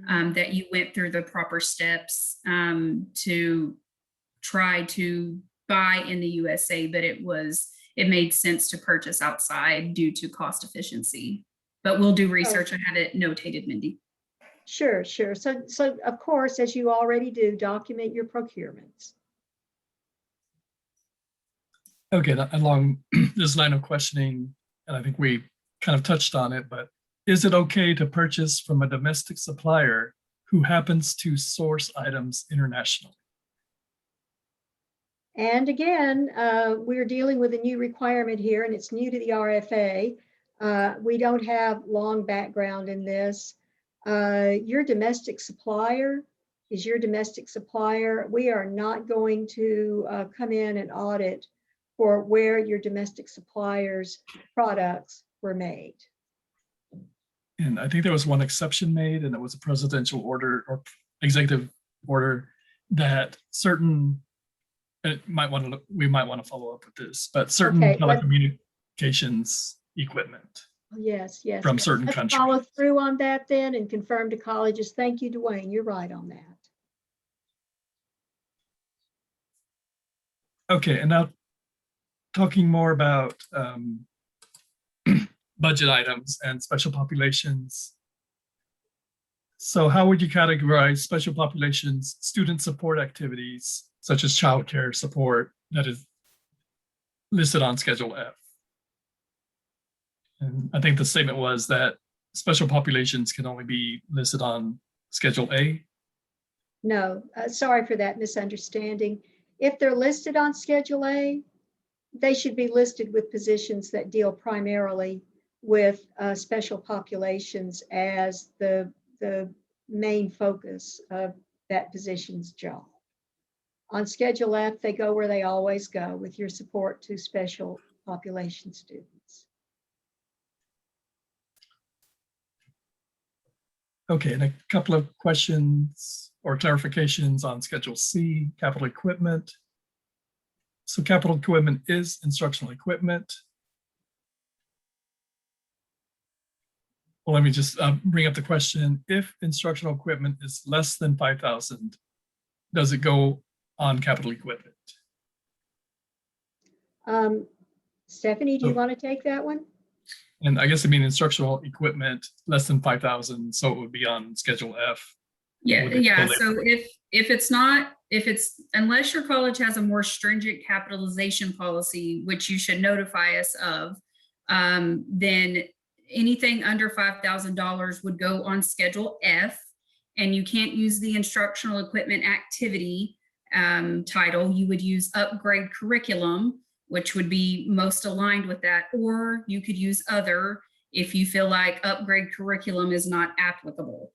that you went through the proper steps to try to buy in the USA, but it made sense to purchase outside due to cost efficiency. But we'll do research. I had it notated, Mindy.
Sure. So of course, as you already do, document your procurements.
Okay, along this line of questioning, and I think we kind of touched on it, but is it okay to purchase from a domestic supplier who happens to source items internationally?
And again, we're dealing with a new requirement here, and it's new to the RFA. We don't have long background in this. Your domestic supplier is your domestic supplier. We are not going to come in and audit for where your domestic supplier's products were made.
And I think there was one exception made, and it was a presidential order or executive order that certain, we might want to follow up with this, but certain
Okay,
telecommunications equipment
Yes, yes.
from
yes.
certain
Let's
countries.
follow through on that then and confirm to colleges. Thank you, Dwayne. You're right on that.
Okay, and now talking more about budget items and special populations. So how would you categorize special populations student support activities such as childcare support that is listed on Schedule F? And I think the statement was that special populations can only be listed on Schedule A.
No, sorry for that misunderstanding. If they're listed on Schedule A, they should be listed with positions that deal primarily with special populations as the main focus of that position's job. On Schedule F, they go where they always go with your support to special population students.
Okay, and a couple of questions or clarifications on Schedule C, capital equipment. So capital equipment is instructional equipment. Well, let me just bring up the question. If instructional equipment is less than 5,000, does it go on capital equipment?
Stephanie, do you
So-
want to take that one?
And I guess I mean instructional equipment less than 5,000, so it would be on Schedule F.
Yeah,
Would it
yeah.
go
So unless your college has a more stringent capitalization policy, which you should notify us of, then anything under $5,000 would go on Schedule F, and you can't use the instructional equipment activity title. You would use upgrade curriculum, which would be most aligned with that, or you could use other if you feel like upgrade curriculum is not applicable.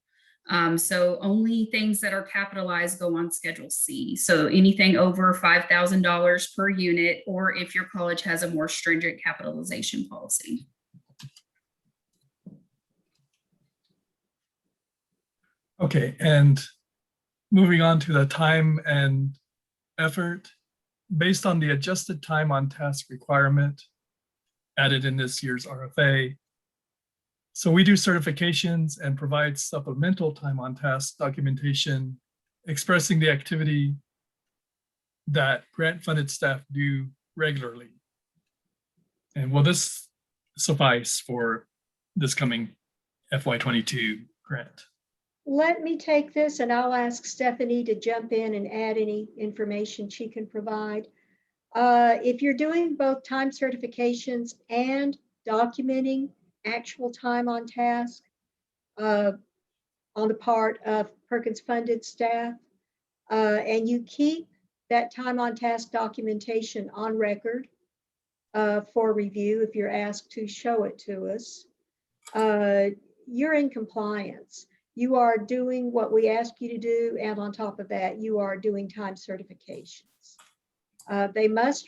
So only things that are capitalized go on Schedule C. So anything over $5,000 per unit, or if your college has a more stringent capitalization policy.
Okay, and moving on to the time and effort, based on the adjusted time on task requirement added in this year's RFA. So we do certifications and provide supplemental time on task documentation expressing the activity that grant funded staff do regularly. And will this suffice for this coming FY22 grant?
Let me take this and I'll ask Stephanie to jump in and add any information she can provide. If you're doing both time certifications and documenting actual time on task on the part of Perkins funded staff, and you keep that time on task documentation on record for review if you're asked to show it to us, you're in compliance. You are doing what we ask you to do, and on top of that, you are doing time certifications. They must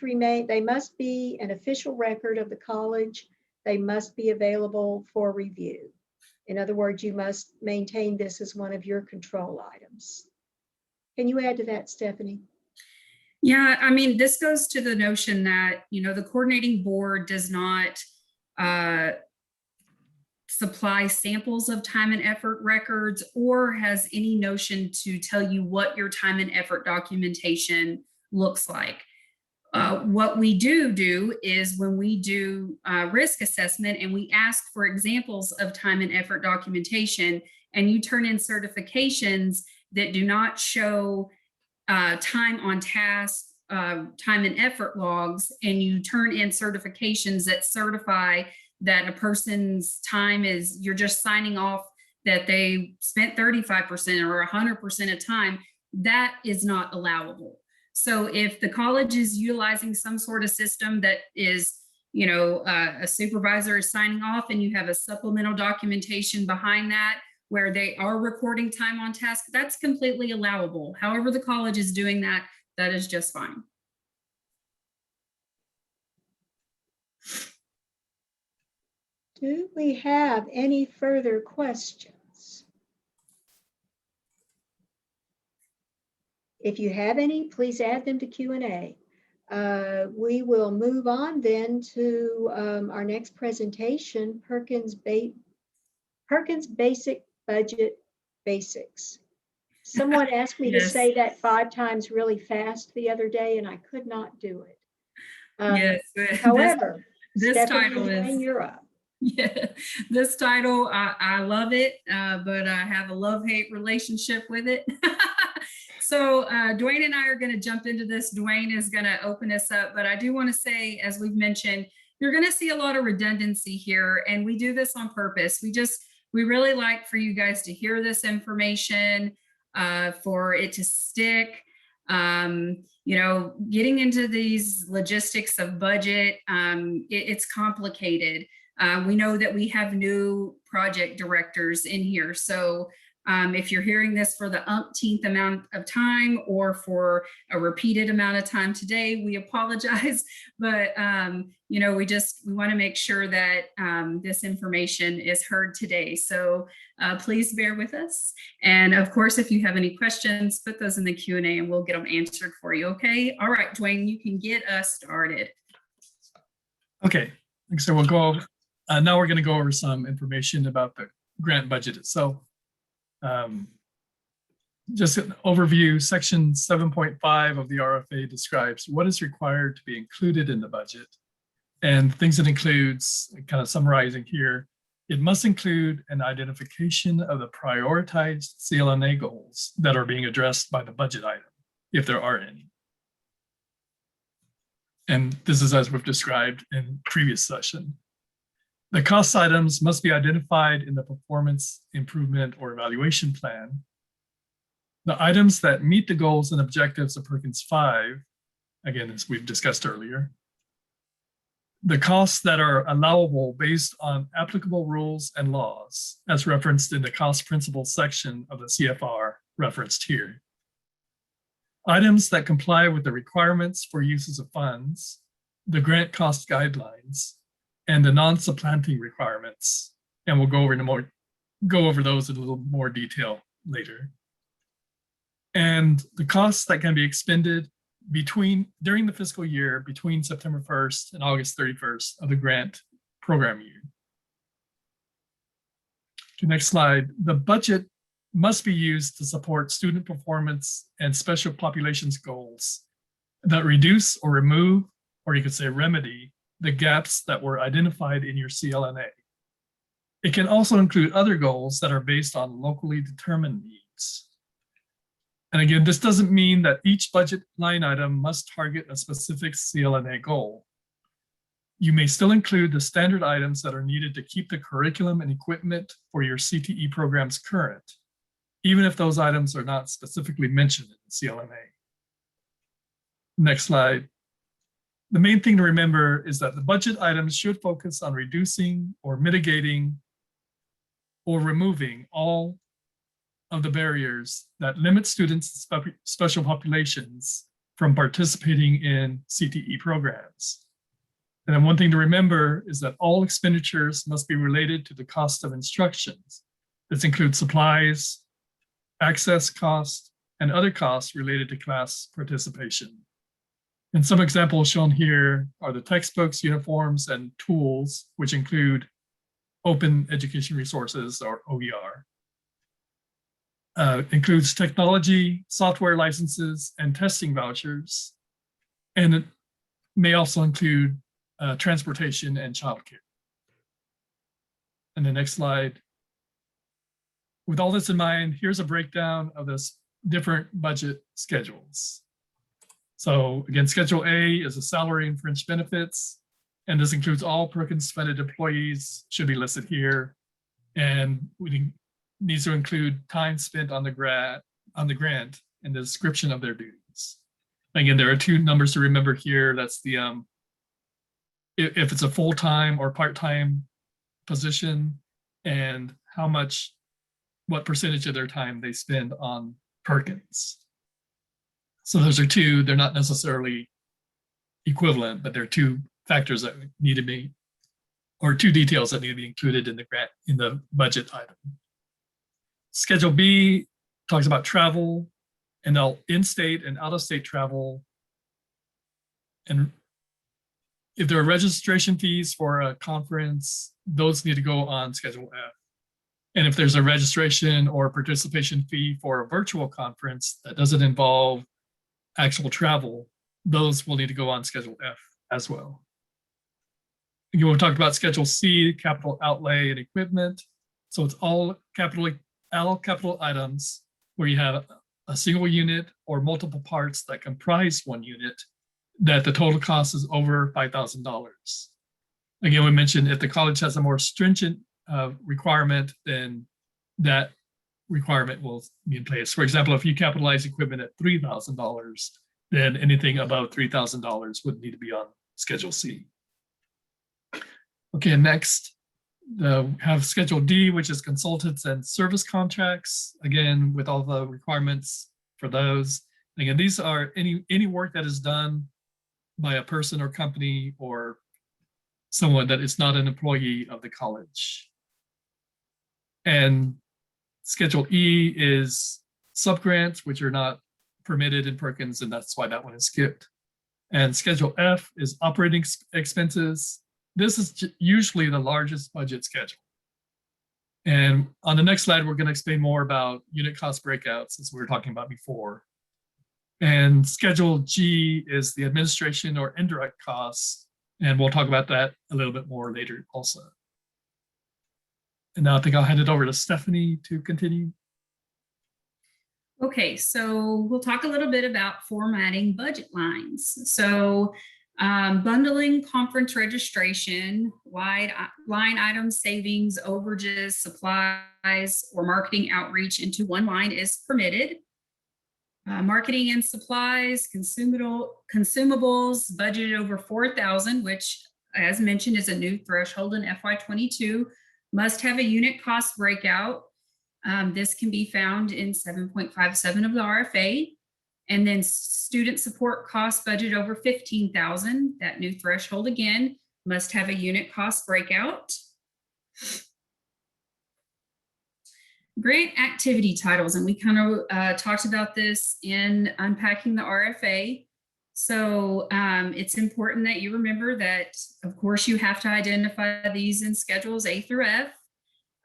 be an official record of the college. They must be available for review. In other words, you must maintain this as one of your control items. Can you add to that, Stephanie?
Yeah, I mean, this goes to the notion that, the coordinating board does not supply samples of time and effort records or has any notion to tell you what your time and effort documentation looks like. What we do is when we do risk assessment and we ask for examples of time and effort documentation, and you turn in certifications that do not show time on task, time and effort logs, and you turn in certifications that certify that a person's time is, you're just signing off that they spent 35% or 100% of time, that is not allowable. So if the college is utilizing some sort of system that is, a supervisor is signing off and you have a supplemental documentation behind that, where they are recording time on task, that's completely allowable. However, the college is doing that, that is just fine.
Do we have any further questions? If you have any, please add them to Q&A. We will move on then to our next presentation, Perkins Basic Budget Basics. Someone asked me to
Yes.
say that 5 times really fast the other day, and I could not do it.
Yes.
However,
this
Stephanie
title
and Dwayne,
is,
you're up.
yeah, this title, I love it, but I have a love-hate relationship with it. So Dwayne and I are going to jump into this. Dwayne is going to open us up, but I do want to say, as we've mentioned, you're going to see a lot of redundancy here, and we do this on purpose. We really like for you guys to hear this information, for it to stick. You know, getting into these logistics of budget, it's complicated. We know that we have new project directors in here. So if you're hearing this for the umpteenth amount of time or for a repeated amount of time today, we apologize. But, you know, we want to make sure that this information is heard today. So please bear with us. And of course, if you have any questions, put those in the Q&A and we'll get them answered for you. Okay. All right, Dwayne, you can get us started.
Okay, so we'll go over, now we're going to go over some information about the grant budget itself. Just an overview, section 7.5 of the RFA describes what is required to be included in the budget and things it includes, kind of summarizing here. It must include an identification of the prioritized CLNA goals that are being addressed by the budget item, if there are any. And this is as we've described in previous session. The cost items must be identified in the performance improvement or evaluation plan. The items that meet the goals and objectives of Perkins 5, again, as we've discussed earlier. The costs that are allowable based on applicable rules and laws, as referenced in the cost principles section of the CFR referenced here. Items that comply with the requirements for uses of funds, the grant cost guidelines, and the non-supplanting requirements. And we'll go over those in a little more detail later. And the costs that can be expended during the fiscal year between September 1st and August 31st of the grant program year. The next slide. The budget must be used to support student performance and special populations goals that reduce or remove, or you could say remedy, the gaps that were identified in your CLNA. It can also include other goals that are based on locally determined needs. And again, this doesn't mean that each budget line item must target a specific CLNA goal. You may still include the standard items that are needed to keep the curriculum and equipment for your CTE programs current, even if those items are not specifically mentioned in the CLNA. Next slide. The main thing to remember is that the budget items should focus on reducing or mitigating or removing all of the barriers that limit students and special populations from participating in CTE programs. And then one thing to remember is that all expenditures must be related to the cost of instruction. This includes supplies, access costs, and other costs related to class participation. And some examples shown here are the textbooks, uniforms, and tools, which include open education resources, or OER. Includes technology, software licenses, and testing vouchers. And it may also include transportation and childcare. And the next slide. With all this in mind, here's a breakdown of this different budget schedules. So again, Schedule A is a salary and fringe benefits, and this includes all Perkins funded employees, should be listed here, and we needs to include time spent on the grant and the description of their duties. Again, there are two numbers to remember here. That's the if it's a full-time or part-time position, and how much what percentage of their time they spend on Perkins. So those are two, they're not necessarily equivalent, but they're two factors that need to be, or two details that need to be included in the grant, in the budget item. Schedule B talks about travel and in-state and out-of-state travel. And if there are registration fees for a conference, those need to go on Schedule F. And if there's a registration or participation fee for a virtual conference that doesn't involve actual travel, those will need to go on Schedule F as well. Again, we talked about Schedule C, capital outlay and equipment. So it's all capital items where you have a single unit or multiple parts that comprise one unit that the total cost is over $5,000. Again, we mentioned if the college has a more stringent requirement, then that requirement will be in place. For example, if you capitalize equipment at $3,000, then anything above $3,000 would need to be on Schedule C. Okay, next, have Schedule D, which is consultants and service contracts. Again, with all the requirements for those. Again, these are any work that is done by a person or company or someone that is not an employee of the college. And Schedule E is subgrants, which are not permitted in Perkins, and that's why that one is skipped. And Schedule F is operating expenses. This is usually the largest budget schedule. And on the next slide, we're going to explain more about unit cost breakouts, as we were talking about before. And Schedule G is the administration or indirect costs. And we'll talk about that a little bit more later also. And now I think I'll hand it over to Stephanie to continue.
Okay, so we'll talk a little bit about formatting budget lines. So bundling conference registration, line item savings, overages, supplies, or marketing outreach into one line is permitted. Marketing and supplies, consumables budgeted over $4,000, which as mentioned is a new threshold in FY22, must have a unit cost breakout. This can be found in 7.57 of the RFA. And then student support costs budget over $15,000, that new threshold again, must have a unit cost breakout. Grant activity titles, and we kind of talked about this in unpacking the RFA. So it's important that you remember that, of course, you have to identify these in schedules A through F.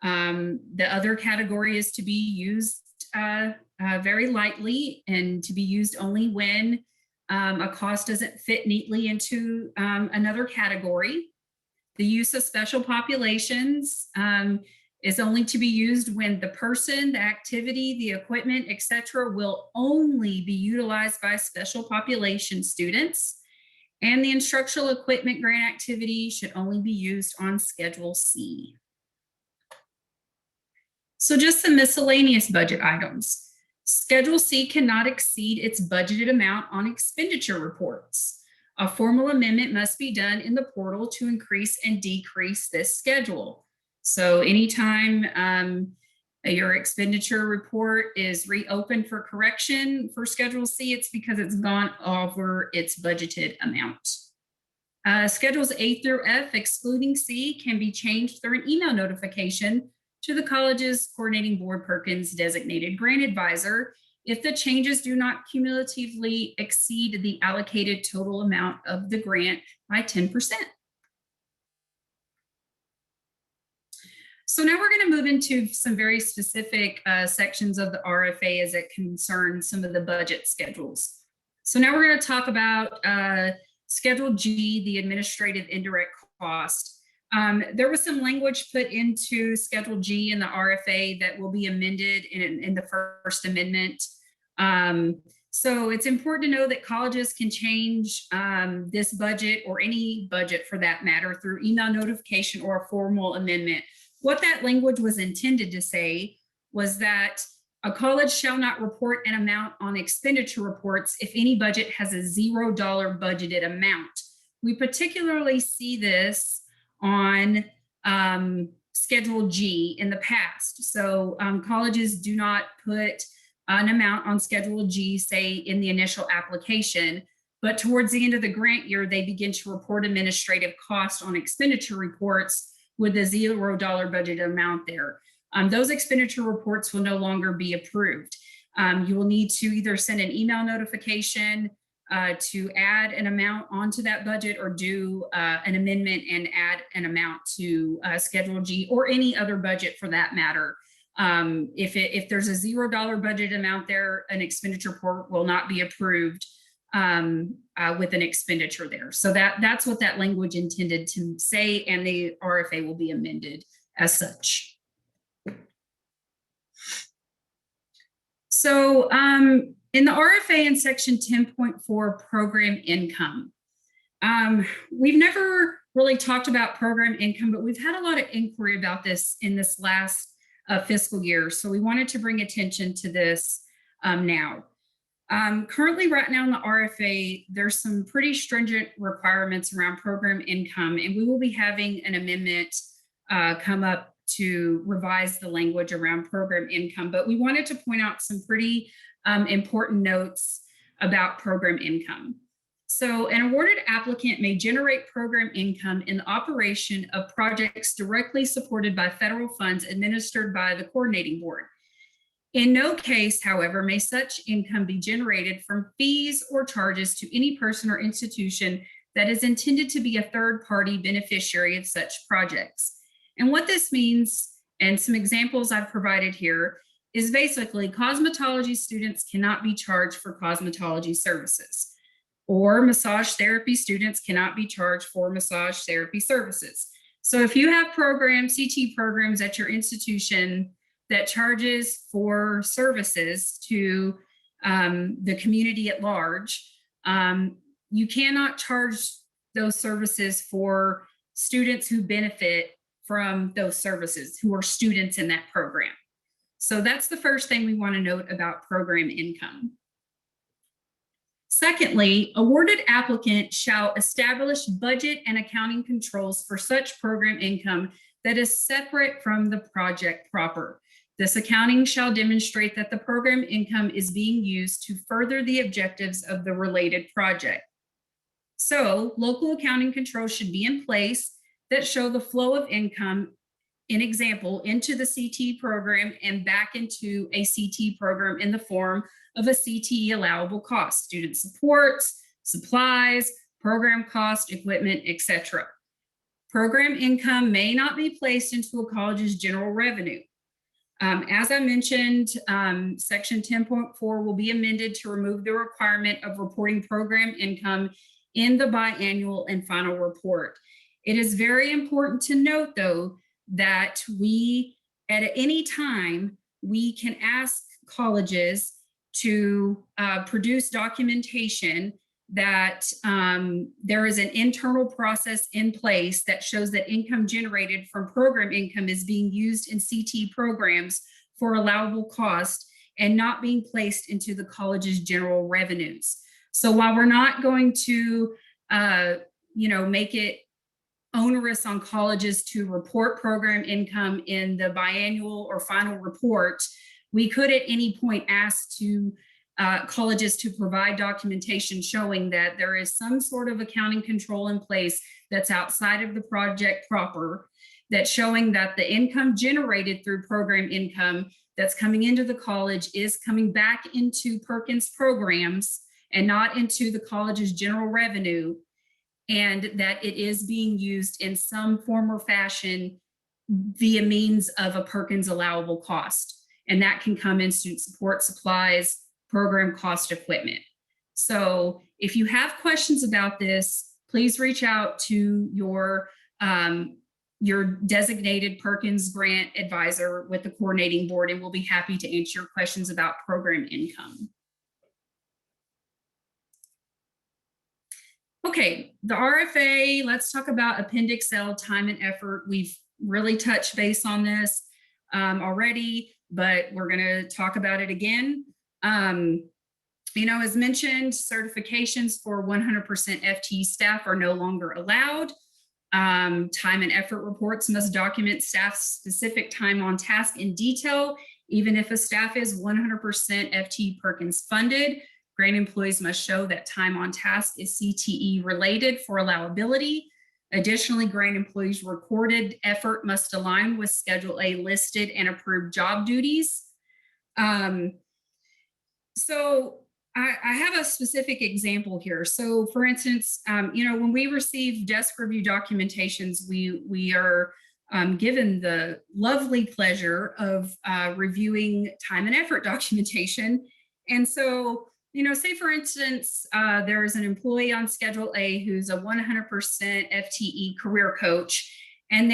The other category is to be used very lightly and to be used only when a cost doesn't fit neatly into another category. The use of special populations is only to be used when the person, the activity, the equipment, etc., will only be utilized by special population students. And the instructional equipment grant activity should only be used on Schedule C. So just some miscellaneous budget items. Schedule C cannot exceed its budgeted amount on expenditure reports. A formal amendment must be done in the portal to increase and decrease this schedule. So anytime your expenditure report is reopened for correction for Schedule C, it's because it's gone over its budgeted amount. Schedules A through F, excluding C, can be changed through an email notification to the college's coordinating board Perkins designated grant advisor if the changes do not cumulatively exceed the allocated total amount of the grant by 10%. So now we're going to move into some very specific sections of the RFA as it concerns some of the budget schedules. So now we're going to talk about Schedule G, the administrative indirect cost. There was some language put into Schedule G in the RFA that will be amended in the first amendment. So it's important to know that colleges can change this budget or any budget for that matter through email notification or a formal amendment. What that language was intended to say was that a college shall not report an amount on expenditure reports if any budget has a $0 budgeted amount. We particularly see this on Schedule G in the past. So colleges do not put an amount on Schedule G, say in the initial application, but towards the end of the grant year, they begin to report administrative costs on expenditure reports with a $0 budget amount there. Those expenditure reports will no longer be approved. You will need to either send an email notification to add an amount onto that budget, or do an amendment and add an amount to Schedule G, or any other budget for that matter. If there's a $0 budget amount there, an expenditure report will not be approved with an expenditure there. So that's what that language intended to say, and the RFA will be amended as such. So in the RFA in section 10.4 program income, we've never really talked about program income, but we've had a lot of inquiry about this in this last fiscal year. So we wanted to bring attention to this now. Currently, right now in the RFA, there's some pretty stringent requirements around program income, and we will be having an amendment come up to revise the language around program income. But we wanted to point out some pretty important notes about program income. So an awarded applicant may generate program income in the operation of projects directly supported by federal funds administered by the coordinating board. In no case, however, may such income be generated from fees or charges to any person or institution that is intended to be a third-party beneficiary of such projects. And what this means, and some examples I've provided here, is basically cosmetology students cannot be charged for cosmetology services, or massage therapy students cannot be charged for massage therapy services. So if you have programs, CT programs at your institution that charges for services to the community at large, you cannot charge those services for students who benefit from those services, who are students in that program. So that's the first thing we want to note about program income. Secondly, awarded applicant shall establish budget and accounting controls for such program income that is separate from the project proper. This accounting shall demonstrate that the program income is being used to further the objectives of the related project. So local accounting controls should be in place that show the flow of income, in example, into the CT program and back into a CT program in the form of a CTE allowable cost, student supports, supplies, program cost, equipment, etc. Program income may not be placed into a college's general revenue. As I mentioned, section 10.4 will be amended to remove the requirement of reporting program income in the biannual and final report. It is very important to note, though, that we, at any time, we can ask colleges to produce documentation that there is an internal process in place that shows that income generated from program income is being used in CT programs for allowable cost and not being placed into the college's general revenues. So while we're not going to, make it onerous on colleges to report program income in the biannual or final report, we could at any point ask to colleges to provide documentation showing that there is some sort of accounting control in place that's outside of the project proper, that's showing that the income generated through program income that's coming into the college is coming back into Perkins programs and not into the college's general revenue, and that it is being used in some form or fashion via means of a Perkins allowable cost. And that can come in student support, supplies, program cost, equipment. So if you have questions about this, please reach out to your designated Perkins grant advisor with the coordinating board, and we'll be happy to answer your questions about program income. Okay, the RFA, let's talk about Appendix L, time and effort. We've really touched base on this already, but we're gonna talk about it again. As mentioned, certifications for 100% FTE staff are no longer allowed. Time and effort reports must document staff's specific time on task in detail, even if a staff is 100% FT Perkins funded. Grant employees must show that time on task is CTE related for allowability. Additionally, grant employees' recorded effort must align with Schedule A listed and approved job duties. So I have a specific example here. So for instance, when we receive desk review documentations, we are given the lovely pleasure of reviewing time and effort documentation. And so, say for instance, there is an employee on Schedule A who's a 100% FTE career coach, and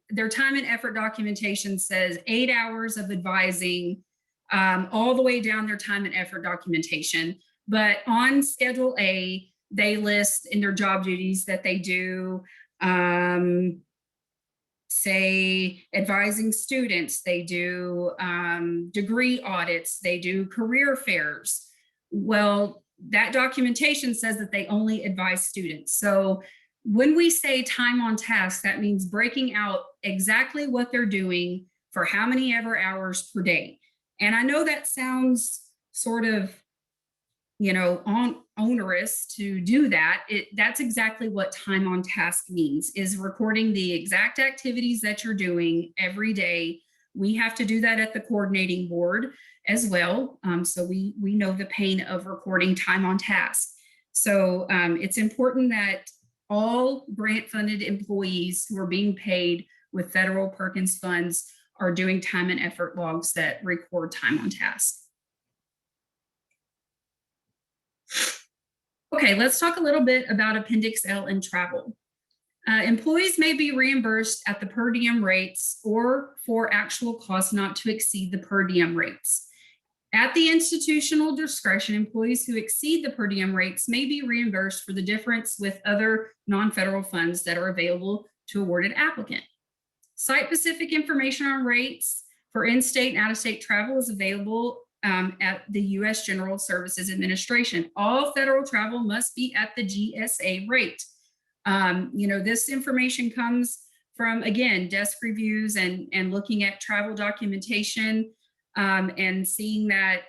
their time and effort documentation says 8 hours of advising, all the way down their time and effort documentation. But on Schedule A, they list in their job duties that they do, say, advising students, they do degree audits, they do career fairs. Well, that documentation says that they only advise students. So when we say time on task, that means breaking out exactly what they're doing for how many ever hours per day. And I know that sounds sort of, onerous to do that. That's exactly what time on task means, is recording the exact activities that you're doing every day. We have to do that at the coordinating board as well. So we know the pain of recording time on task. So it's important that all grant funded employees who are being paid with federal Perkins funds are doing time and effort logs that record time on task. Okay, let's talk a little bit about Appendix L and travel. Employees may be reimbursed at the per diem rates or for actual costs not to exceed the per diem rates. At the institutional discretion, employees who exceed the per diem rates may be reimbursed for the difference with other non-federal funds that are available to awarded applicant. Site-specific information on rates for in-state and out-of-state travel is available at the U.S. General Services Administration. All federal travel must be at the GSA rate. This information comes from, again, desk reviews and looking at travel documentation and seeing that,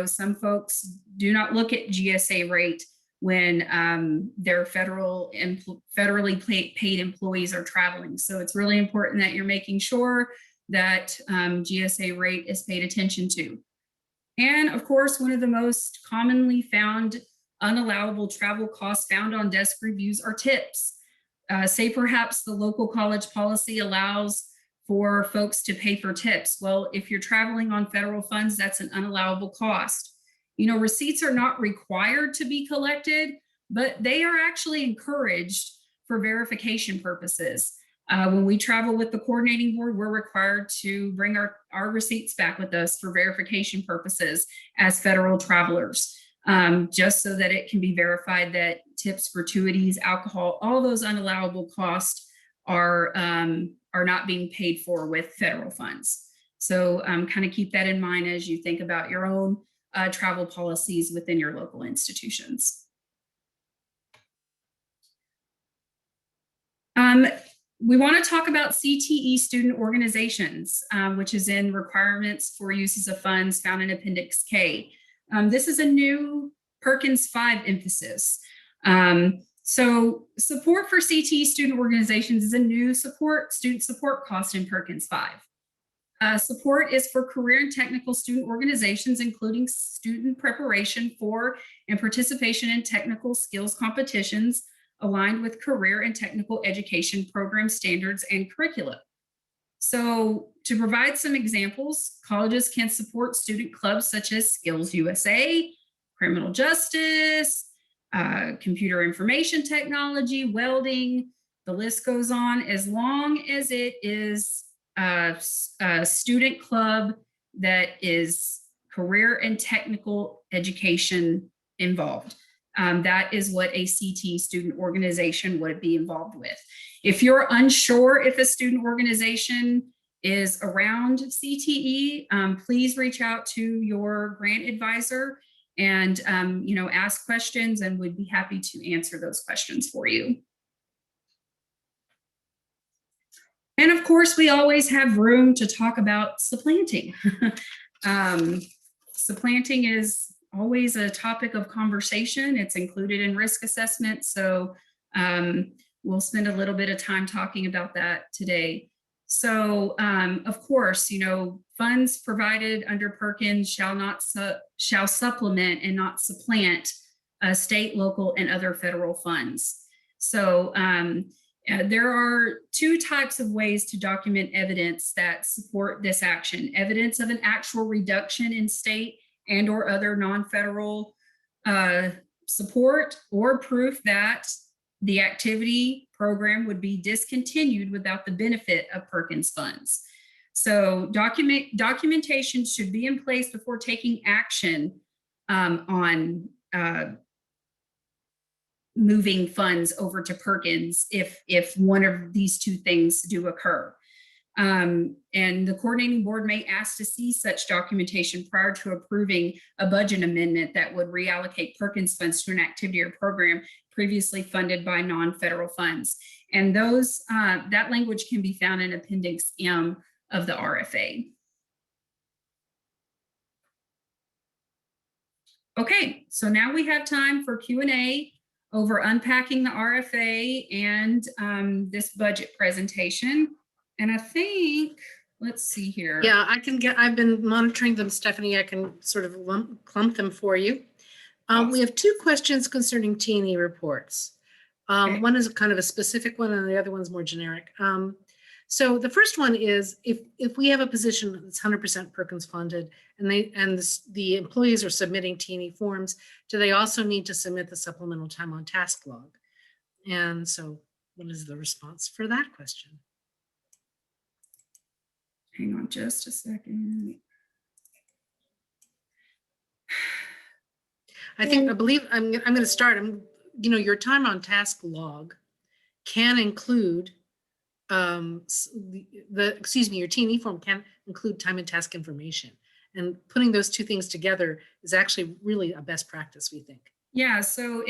some folks do not look at GSA rate when their federally paid employees are traveling. So it's really important that you're making sure that GSA rate is paid attention to. And of course, one of the most commonly found unallowable travel costs found on desk reviews are tips. Say perhaps the local college policy allows for folks to pay for tips. Well, if you're traveling on federal funds, that's an unallowable cost. Receipts are not required to be collected, but they are actually encouraged for verification purposes. When we travel with the coordinating board, we're required to bring our receipts back with us for verification purposes as federal travelers, just so that it can be verified that tips, gratuities, alcohol, all those unallowable costs are not being paid for with federal funds. So kind of keep that in mind as you think about your own travel policies within your local institutions. We want to talk about CTE student organizations, which is in requirements for uses of funds found in Appendix K. This is a new Perkins 5 emphasis. So support for CTE student organizations is a new student support cost in Perkins 5. Support is for career and technical student organizations, including student preparation for and participation in technical skills competitions aligned with career and technical education program standards and curricula. So to provide some examples, colleges can support student clubs such as Skills USA, criminal justice, computer information technology, welding, the list goes on, as long as it is a student club that is career and technical education involved. That is what a CTE student organization would be involved with. If you're unsure if a student organization is around CTE, please reach out to your grant advisor and ask questions, and we'd be happy to answer those questions for you. And of course, we always have room to talk about supplanting. Supplanting is always a topic of conversation. It's included in risk assessment. So we'll spend a little bit of time talking about that today. So of course, funds provided under Perkins shall supplement and not supplant state, local, and other federal funds. So there are two types of ways to document evidence that support this action: evidence of an actual reduction in state and or other non-federal support, or proof that the activity program would be discontinued without the benefit of Perkins funds. So documentation should be in place before taking action on moving funds over to Perkins if one of these two things do occur. And the coordinating board may ask to see such documentation prior to approving a budget amendment that would reallocate Perkins funds to an activity or program previously funded by non-federal funds. And those that language can be found in Appendix M of the RFA. Okay, so now we have time for Q&A over unpacking the RFA and this budget presentation. And I think, let's see here.
Yeah, I've been monitoring them, Stephanie. I can sort of clump them for you.
Awesome.
We have two questions concerning T&E reports.
Okay.
One is kind of a specific one and the other one's more generic. So the first one is if we have a position that's 100% Perkins funded and the employees are submitting T&E forms, do they also need to submit the supplemental time on task log? And so what is the response for that question?
Hang on just a second.
I believe I'm going to start. Your time on task log can include your T&E form can include time and task information, and putting those two things together is actually really a best practice, we think.
Yeah, so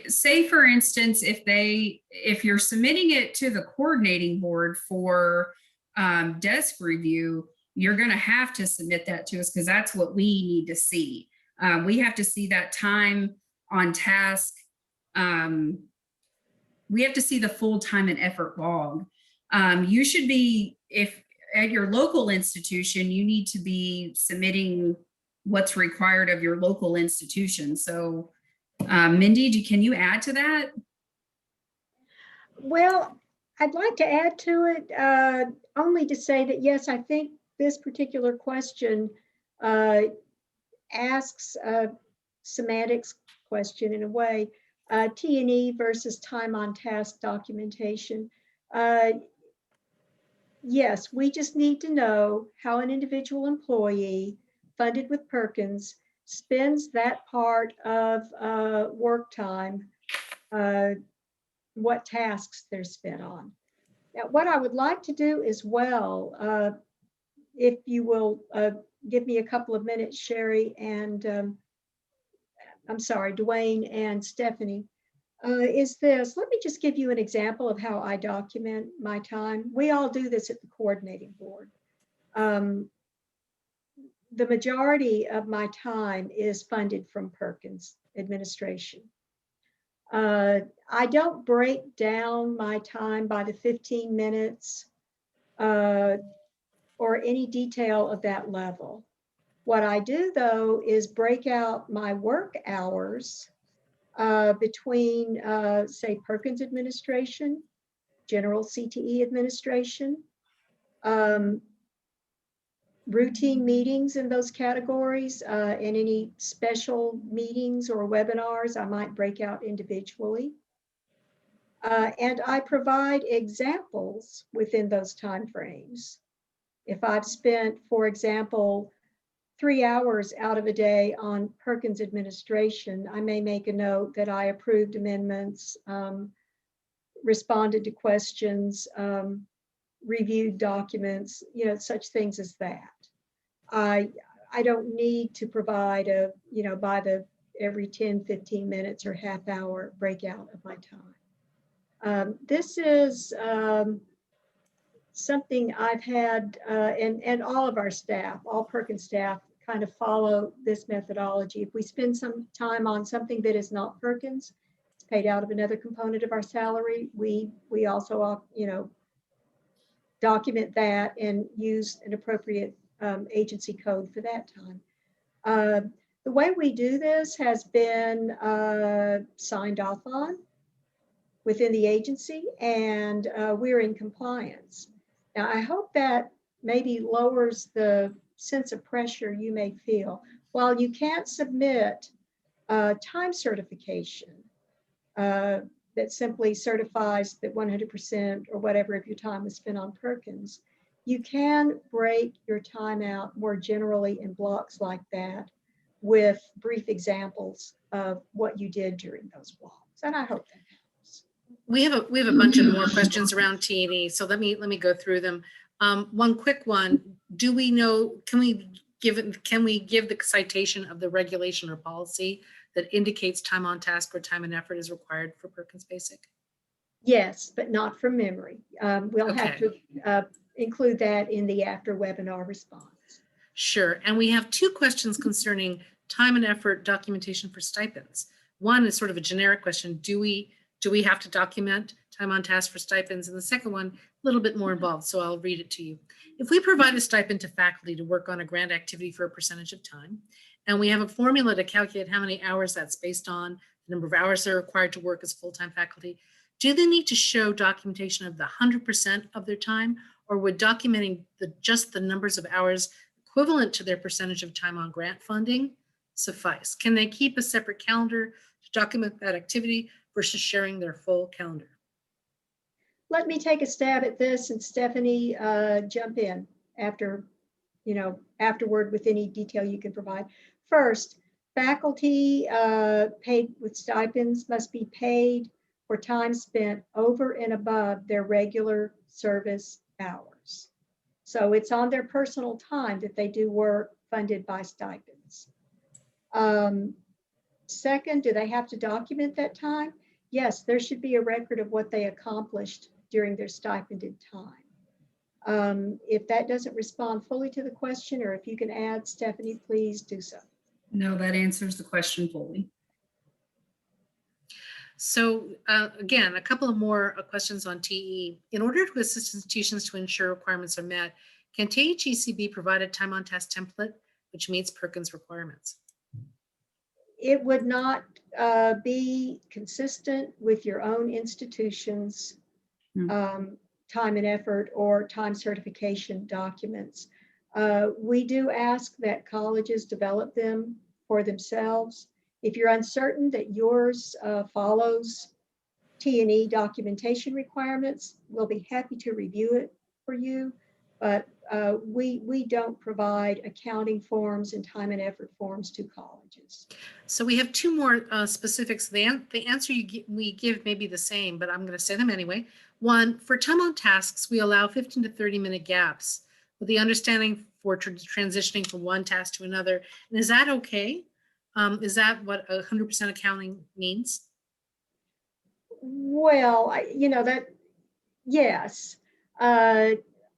say for instance, if you're submitting it to the coordinating board for desk review, you're going to have to submit that to us because that's what we need to see. We have to see that time on task. We have to see the full time and effort log. You should be, if at your local institution, you need to be submitting what's required of your local institution. So Mindy, can you add to that?
Well, I'd like to add to it only to say that, yes, I think this particular question asks a semantics question in a way, T&E versus time on task documentation. Yes, we just need to know how an individual employee funded with Perkins spends that part of work time, what tasks they're spent on. Now, what I would like to do as well, if you will give me a couple of minutes, Sherry and I'm sorry, Dwayne and Stephanie, is this. Let me just give you an example of how I document my time. We all do this at the coordinating board. The majority of my time is funded from Perkins administration. I don't break down my time by the 15 minutes or any detail of that level. What I do, though, is break out my work hours between, say, Perkins administration, general CTE administration, routine meetings in those categories, and any special meetings or webinars I might break out individually. And I provide examples within those timeframes. If I've spent, for example, 3 hours out of a day on Perkins administration, I may make a note that I approved amendments, responded to questions, reviewed documents, such things as that. I don't need to provide by the every 10, 15 minutes or half hour breakout of my time. This is something I've had, and all of our staff, all Perkins staff, kind of follow this methodology. If we spend some time on something that is not Perkins, it's paid out of another component of our salary. We also, document that and use an appropriate agency code for that time. The way we do this has been signed off on within the agency, and we're in compliance. Now, I hope that maybe lowers the sense of pressure you may feel. While you can't submit time certification that simply certifies that 100% or whatever of your time was spent on Perkins, you can break your time out more generally in blocks like that with brief examples of what you did during those blocks. And I hope that helps.
We have a bunch of more questions around T&E, so let me go through them. One quick one: do we know? Can we give the citation of the regulation or policy that indicates time on task or time and effort is required for Perkins Basic?
Yes, but not from memory. We'll
Okay.
have to include that in the after webinar response.
Sure. And we have two questions concerning time and effort documentation for stipends. One is sort of a generic question: do we have to document time on task for stipends? And the second one, a little bit more involved, so I'll read it to you. If we provide a stipend to faculty to work on a grant activity for a percentage of time, and we have a formula to calculate how many hours that's based on, the number of hours they're required to work as full-time faculty, do they need to show documentation of the 100% of their time, or would documenting just the numbers of hours equivalent to their percentage of time on grant funding suffice? Can they keep a separate calendar to document that activity versus sharing their full calendar?
Let me take a stab at this, and Stephanie, jump in afterward with any detail you can provide. First, faculty paid with stipends must be paid for time spent over and above their regular service hours. So it's on their personal time that they do work funded by stipends. Second, do they have to document that time? Yes, there should be a record of what they accomplished during their stipended time. If that doesn't respond fully to the question, or if you can add, Stephanie, please do so.
No, that answers the question fully.
So again, a couple of more questions on TE. In order to assist institutions to ensure requirements are met, can THECB provide a time on task template which meets Perkins requirements?
It would not be consistent with your own institution's time and effort or time certification documents. We do ask that colleges develop them for themselves. If you're uncertain that yours follows T&E documentation requirements, we'll be happy to review it for you. But we don't provide accounting forms and time and effort forms to colleges.
So we have two more specifics. The answer we give may be the same, but I'm going to say them anyway. One, for time on tasks, we allow 15 to 30-minute gaps with the understanding for transitioning from one task to another. And is that okay? Is that what 100% accounting means?
Well, yes.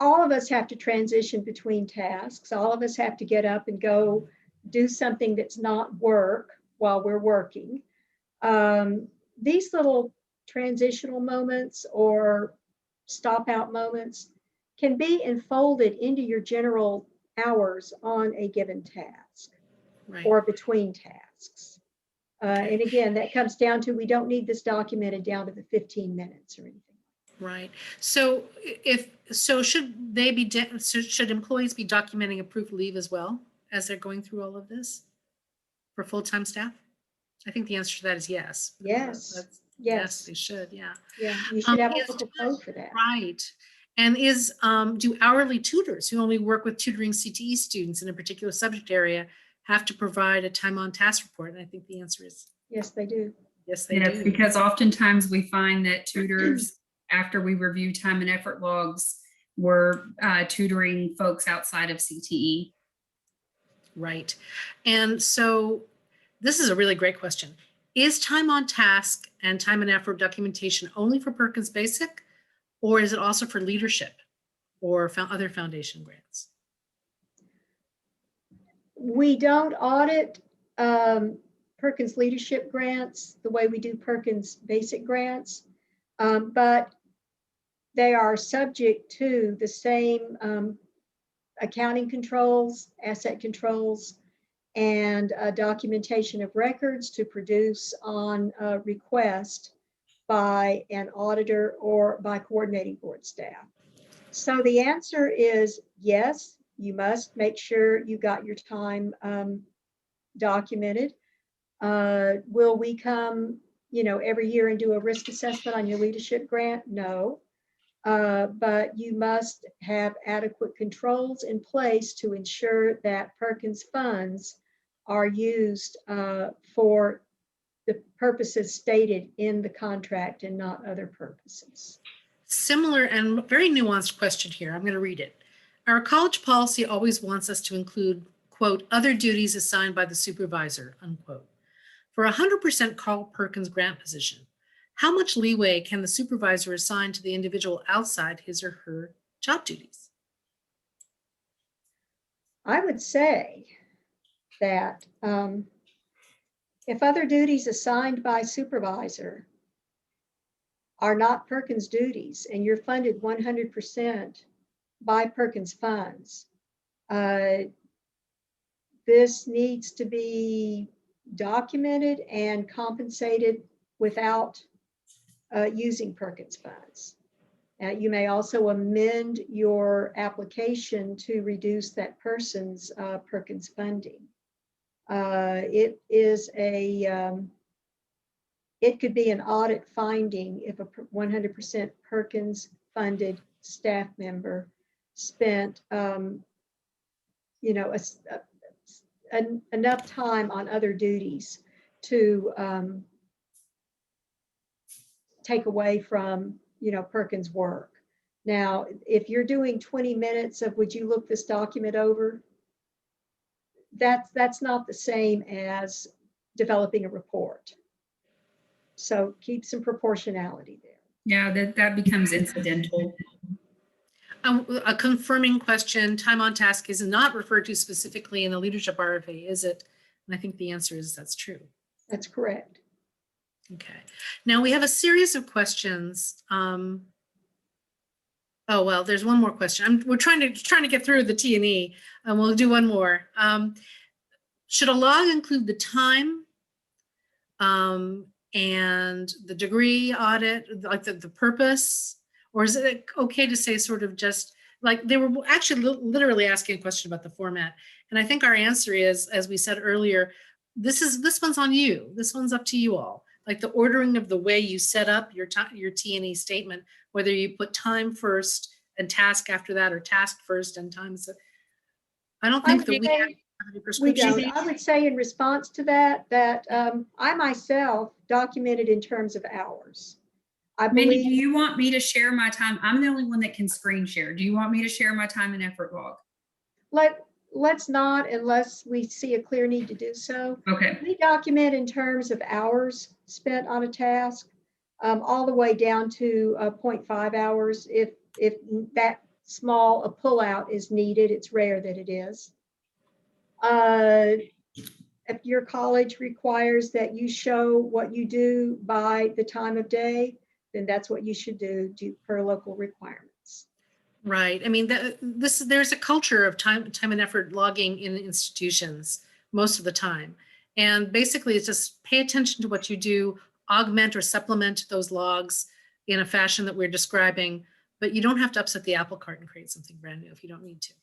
All of us have to transition between tasks. All of us have to get up and go do something that's not work while we're working. These little transitional moments or stop out moments can be enfolded into your general hours on a given task, right, or between tasks. And again, that comes down to, we don't need this documented down to the 15 minutes or anything.
Right. So should employees be documenting approved leave as well as they're going through all of this for full-time staff? I think the answer to that is yes.
Yes.
Yes, they should. Yeah.
Yeah. You should have a local code for that.
Right. And do hourly tutors who only work with tutoring CTE students in a particular subject area have to provide a time on task report? And I think the answer is
yes, they do.
Yes, they do.
Because oftentimes we find that tutors, after we review time and effort logs, we're tutoring folks outside of CTE.
Right. And so this is a really great question. Is time on task and time and effort documentation only for Perkins Basic, or is it also for leadership or other foundation grants?
We don't audit Perkins leadership grants the way we do Perkins basic grants, but they are subject to the same accounting controls, asset controls, and documentation of records to produce on request by an auditor or by coordinating board staff. So the answer is yes, you must make sure you got your time documented. Will we come, every year and do a risk assessment on your leadership grant? No. But you must have adequate controls in place to ensure that Perkins funds are used for the purposes stated in the contract and not other purposes.
Similar and very nuanced question here. I'm going to read it. Our college policy always wants us to include, quote, other duties assigned by the supervisor, unquote. For a 100% Carl Perkins grant position, how much leeway can the supervisor assign to the individual outside his or her job duties?
I would say that if other duties assigned by supervisor are not Perkins duties and you're funded 100% by Perkins funds, this needs to be documented and compensated without using Perkins funds. You may also amend your application to reduce that person's Perkins funding. It could be an audit finding if a 100% Perkins funded staff member spent, enough time on other duties to take away from, Perkins work. Now, if you're doing 20 minutes of, would you look this document over? That's not the same as developing a report. So keep some proportionality there.
Yeah, that becomes incidental.
A confirming question, time on task is not referred to specifically in the leadership RFA, is it? And I think the answer is that's true.
That's correct.
Okay. Now we have a series of questions. Oh, well, there's one more question. We're trying to get through the T&E, and we'll do one more. Should a log include the time and the degree audit, like the purpose? Or is it okay to say sort of just like they were actually literally asking a question about the format? And I think our answer is, as we said earlier, this one's on you. This one's up to you all. Like the ordering of the way you set up your T&E statement, whether you put time first and task after that, or task first and time. So I don't think that we have any prescription.
We don't. I would say in response to that I myself documented in terms of hours. I believe.
Mandy, do you want me to share my time? I'm the only one that can screen share. Do you want me to share my time and effort log?
Let's not, unless we see a clear need to do so.
Okay.
We document in terms of hours spent on a task, all the way down to 0.5 hours. If that small a pullout is needed, it's rare that it is. If your college requires that you show what you do by the time of day, then that's what you should do per local requirements.
Right. I mean, there's a culture of time and effort logging in institutions most of the time. And basically it's just pay attention to what you do, augment or supplement those logs in a fashion that we're describing, but you don't have to upset the apple cart and create something brand new if you don't need to.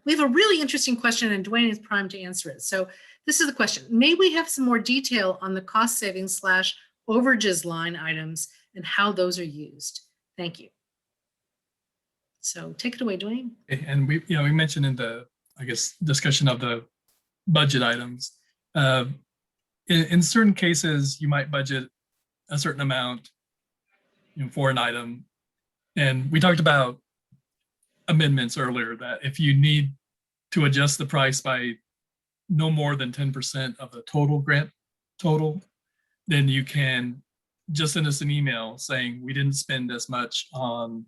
We have a really interesting question, and Dwayne is primed to answer it. So this is the question. May we have some more detail on the cost savings / overages line items and how those are used? Thank you. So take it away, Dwayne.
And we mentioned in the, discussion of the budget items, in certain cases, you might budget a certain amount, for an item. And we talked about amendments earlier, that if you need to adjust the price by no more than 10% of the total grant total, then you can just send us an email saying we didn't spend as much on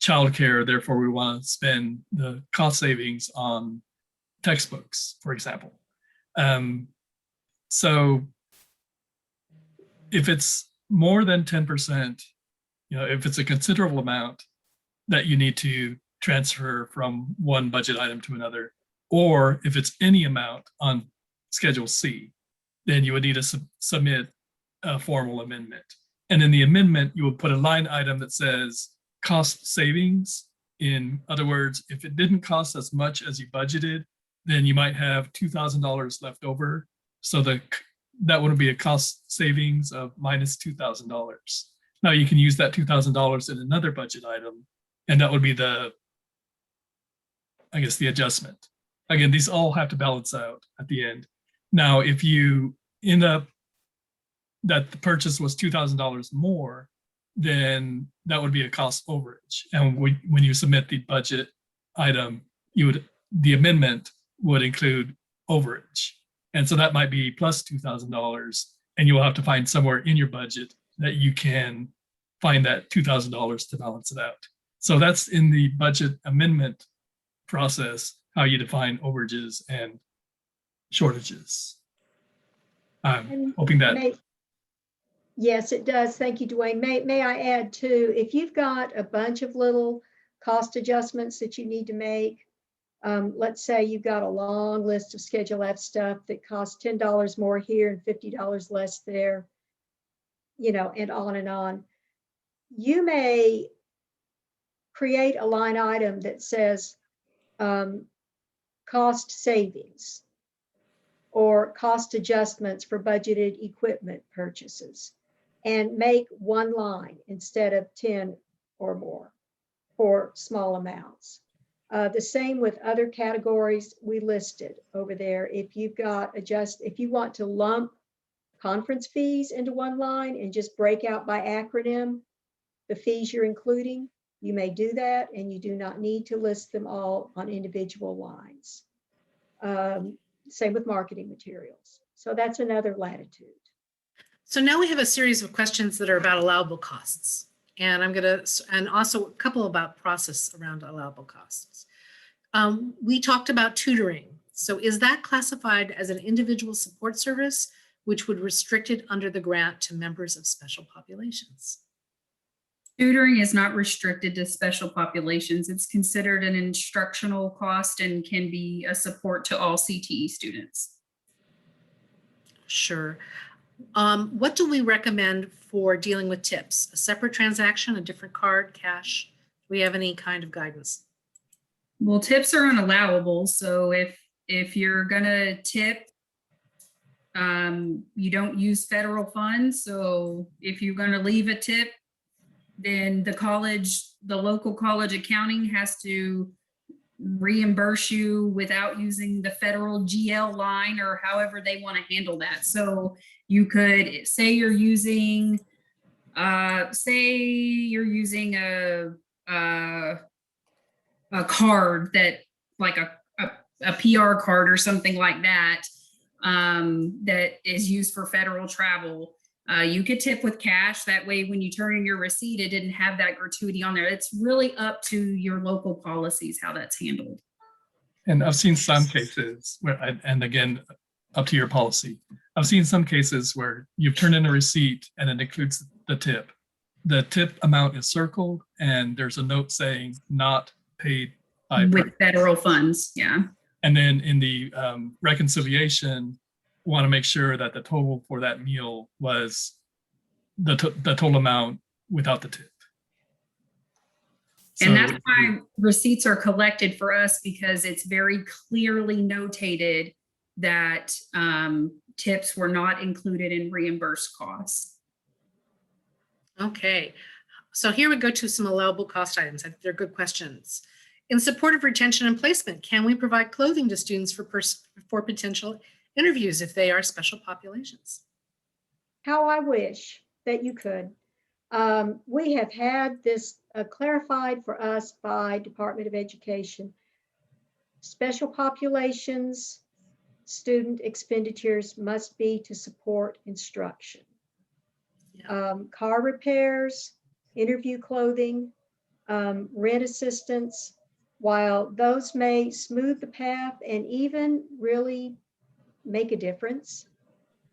childcare, therefore we want to spend the cost savings on textbooks, for example. So if it's more than 10%, if it's a considerable amount that you need to transfer from one budget item to another, or if it's any amount on Schedule C, then you would need to submit a formal amendment. And in the amendment, you would put a line item that says cost savings. In other words, if it didn't cost as much as you budgeted, then you might have $2,000 left over. So that would be a cost savings of minus $2,000. Now you can use that $2,000 in another budget item, and that would be the adjustment. Again, these all have to balance out at the end. Now, if you end up that the purchase was $2,000 more, then that would be a cost overage. And when you submit the budget item, the amendment would include overage. And so that might be plus $2,000, and you'll have to find somewhere in your budget that you can find that $2,000 to balance it out. So that's in the budget amendment process, how you define overages and shortages. I'm hoping that.
Yes, it does. Thank you, Dwayne. May I add too, if you've got a bunch of little cost adjustments that you need to make, let's say you've got a long list of Schedule F stuff that costs $10 more here and $50 less there, and on and on. You may create a line item that says cost savings or cost adjustments for budgeted equipment purchases, and make one line instead of 10 or more for small amounts. The same with other categories we listed over there. If you want to lump conference fees into one line and just break out by acronym the fees you're including, you may do that, and you do not need to list them all on individual lines. Same with marketing materials. So that's another latitude.
So now we have a series of questions that are about allowable costs. And and also a couple about process around allowable costs. We talked about tutoring. So is that classified as an individual support service, which would restrict it under the grant to members of special populations?
Tutoring is not restricted to special populations. It's considered an instructional cost and can be a support to all CTE students.
Sure. What do we recommend for dealing with tips? A separate transaction, a different card, cash? Do we have any kind of guidance?
Well, tips are unallowable. So if you're gonna tip, you don't use federal funds. So if you're gonna leave a tip, then the local college accounting has to reimburse you without using the federal GL line or however they want to handle that. So you could say you're using a card that like a PR card or something like that, that is used for federal travel. You could tip with cash. That way, when you turn in your receipt, it didn't have that gratuity on there. It's really up to your local policies how that's handled.
And I've seen some cases where, and again, up to your policy. I've seen some cases where you've turned in a receipt and it includes the tip. The tip amount is circled and there's a note saying not paid by
with federal funds. Yeah.
And then in the reconciliation, want to make sure that the total for that meal was the total amount without the tip.
And that's why receipts are collected for us, because it's very clearly notated that tips were not included in reimbursed costs.
Okay, so here we go to some allowable cost items. I think they're good questions. In support of retention and placement, can we provide clothing to students for potential interviews if they are special populations?
How I wish that you could. We have had this clarified for us by Department of Education. Special populations student expenditures must be to support instruction. Car repairs, interview clothing, rent assistance, while those may smooth the path and even really make a difference,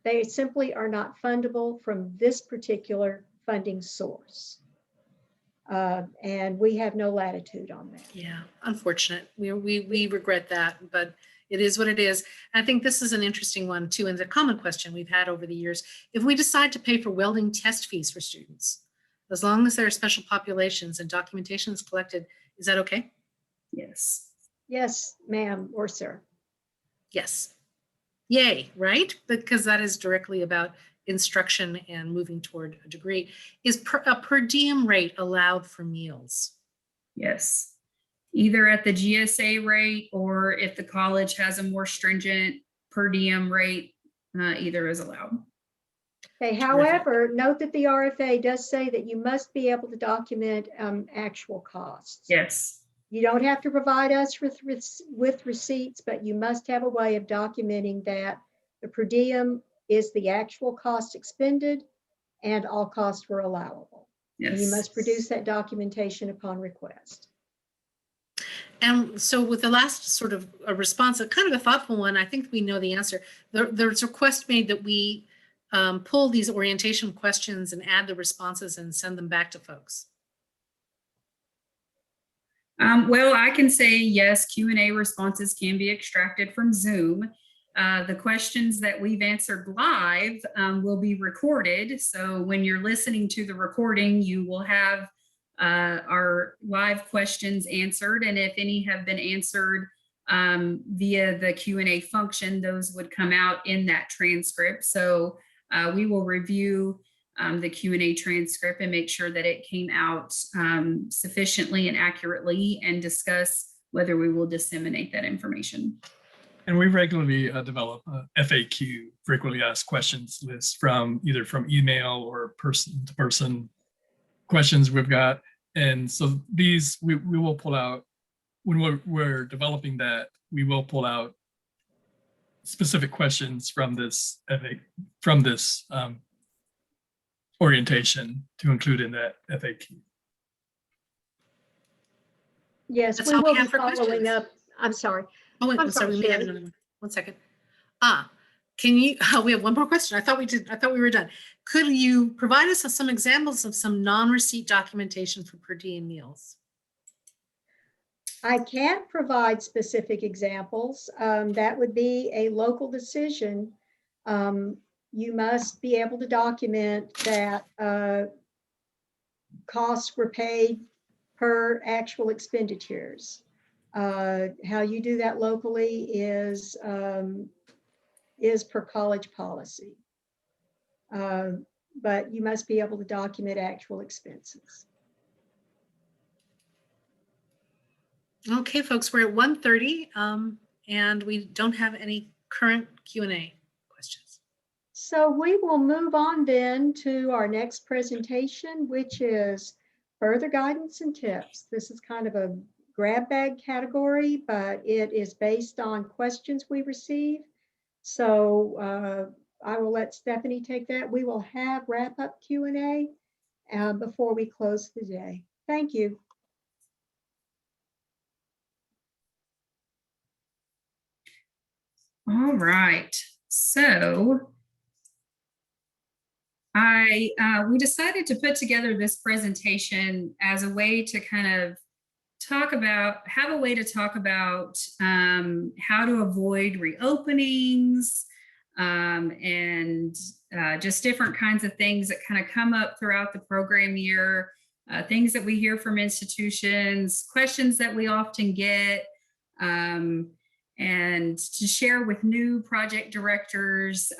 they simply are not fundable from this particular funding source. And we have no latitude on that.
Yeah, unfortunate. We regret that, but it is what it is. I think this is an interesting one too, and it's a common question we've had over the years. If we decide to pay for welding test fees for students, as long as there are special populations and documentation is collected, is that okay?
Yes.
Yes, ma'am or sir.
Yes. Yay, right? Because that is directly about instruction and moving toward a degree. Is a per diem rate allowed for meals?
Yes. Either at the GSA rate, or if the college has a more stringent per diem rate, either is allowed.
Okay, however, note that the RFA does say that you must be able to document actual costs.
Yes.
You don't have to provide us with receipts, but you must have a way of documenting that the per diem is the actual cost expended and all costs were allowable.
Yes.
And you must produce that documentation upon request.
And so with the last sort of a response, a kind of a thoughtful one, I think we know the answer. There's a request made that we pull these orientation questions and add the responses and send them back to folks.
Well, I can say yes, Q&A responses can be extracted from Zoom. The questions that we've answered live will be recorded. So when you're listening to the recording, you will have our live questions answered. And if any have been answered via the Q&A function, those would come out in that transcript. So we will review the Q&A transcript and make sure that it came out sufficiently and accurately, and discuss whether we will disseminate that information.
And we regularly develop a FAQ, frequently asked questions list, from either from email or person-to-person questions we've got. And so these we will pull out, when we're developing that, we will pull out specific questions from this orientation to include in that FAQ.
Yes,
That's
we
all we
will be
have for
following
questions.
up. I'm sorry.
Oh, wait,
I'm
I'm sorry,
sorry,
we may have
Sherry.
another one. 1 second. Can you, we have one more question. I thought we were done. Could you provide us with some examples of some non-receipt documentation for per diem meals?
I can't provide specific examples. That would be a local decision. You must be able to document that costs were paid per actual expenditures. How you do that locally is per college policy. But you must be able to document actual expenses.
Okay, folks, we're at 1:30 and we don't have any current Q&A questions.
So we will move on then to our next presentation, which is further guidance and tips. This is kind of a grab bag category, but it is based on questions we receive. So I will let Stephanie take that. We will have wrap up Q&A before we close the day. Thank you.
All right, so we decided to put together this presentation as a way to kind of have a way to talk about how to avoid reopenings and just different kinds of things that kind of come up throughout the program year, things that we hear from institutions, questions that we often get, and to share with new project directors.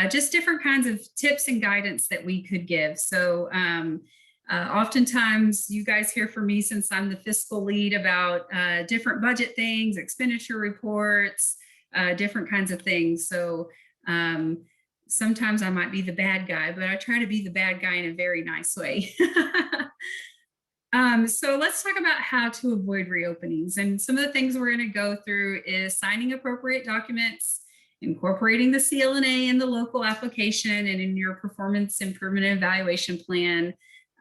Just different kinds of tips and guidance that we could give. So oftentimes you guys hear from me, since I'm the fiscal lead, about different budget things, expenditure reports, different kinds of things. So sometimes I might be the bad guy, but I try to be the bad guy in a very nice way. So let's talk about how to avoid reopenings. And some of the things we're going to go through is signing appropriate documents, incorporating the CLNA in the local application and in your performance improvement and evaluation plan,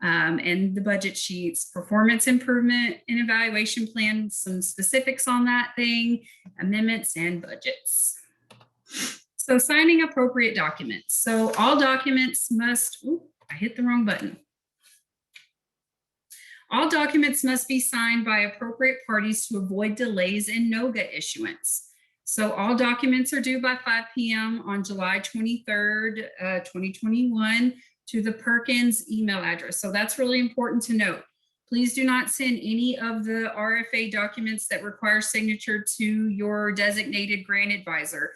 and the budget sheets, performance improvement and evaluation plan, some specifics on that thing, amendments and budgets. So signing appropriate documents. So all documents must, I hit the wrong button. All documents must be signed by appropriate parties to avoid delays in NOGA issuance. So all documents are due by 5 p.m. on July 23rd, 2021 to the Perkins email address. So that's really important to note. Please do not send any of the RFA documents that require signature to your designated grant advisor.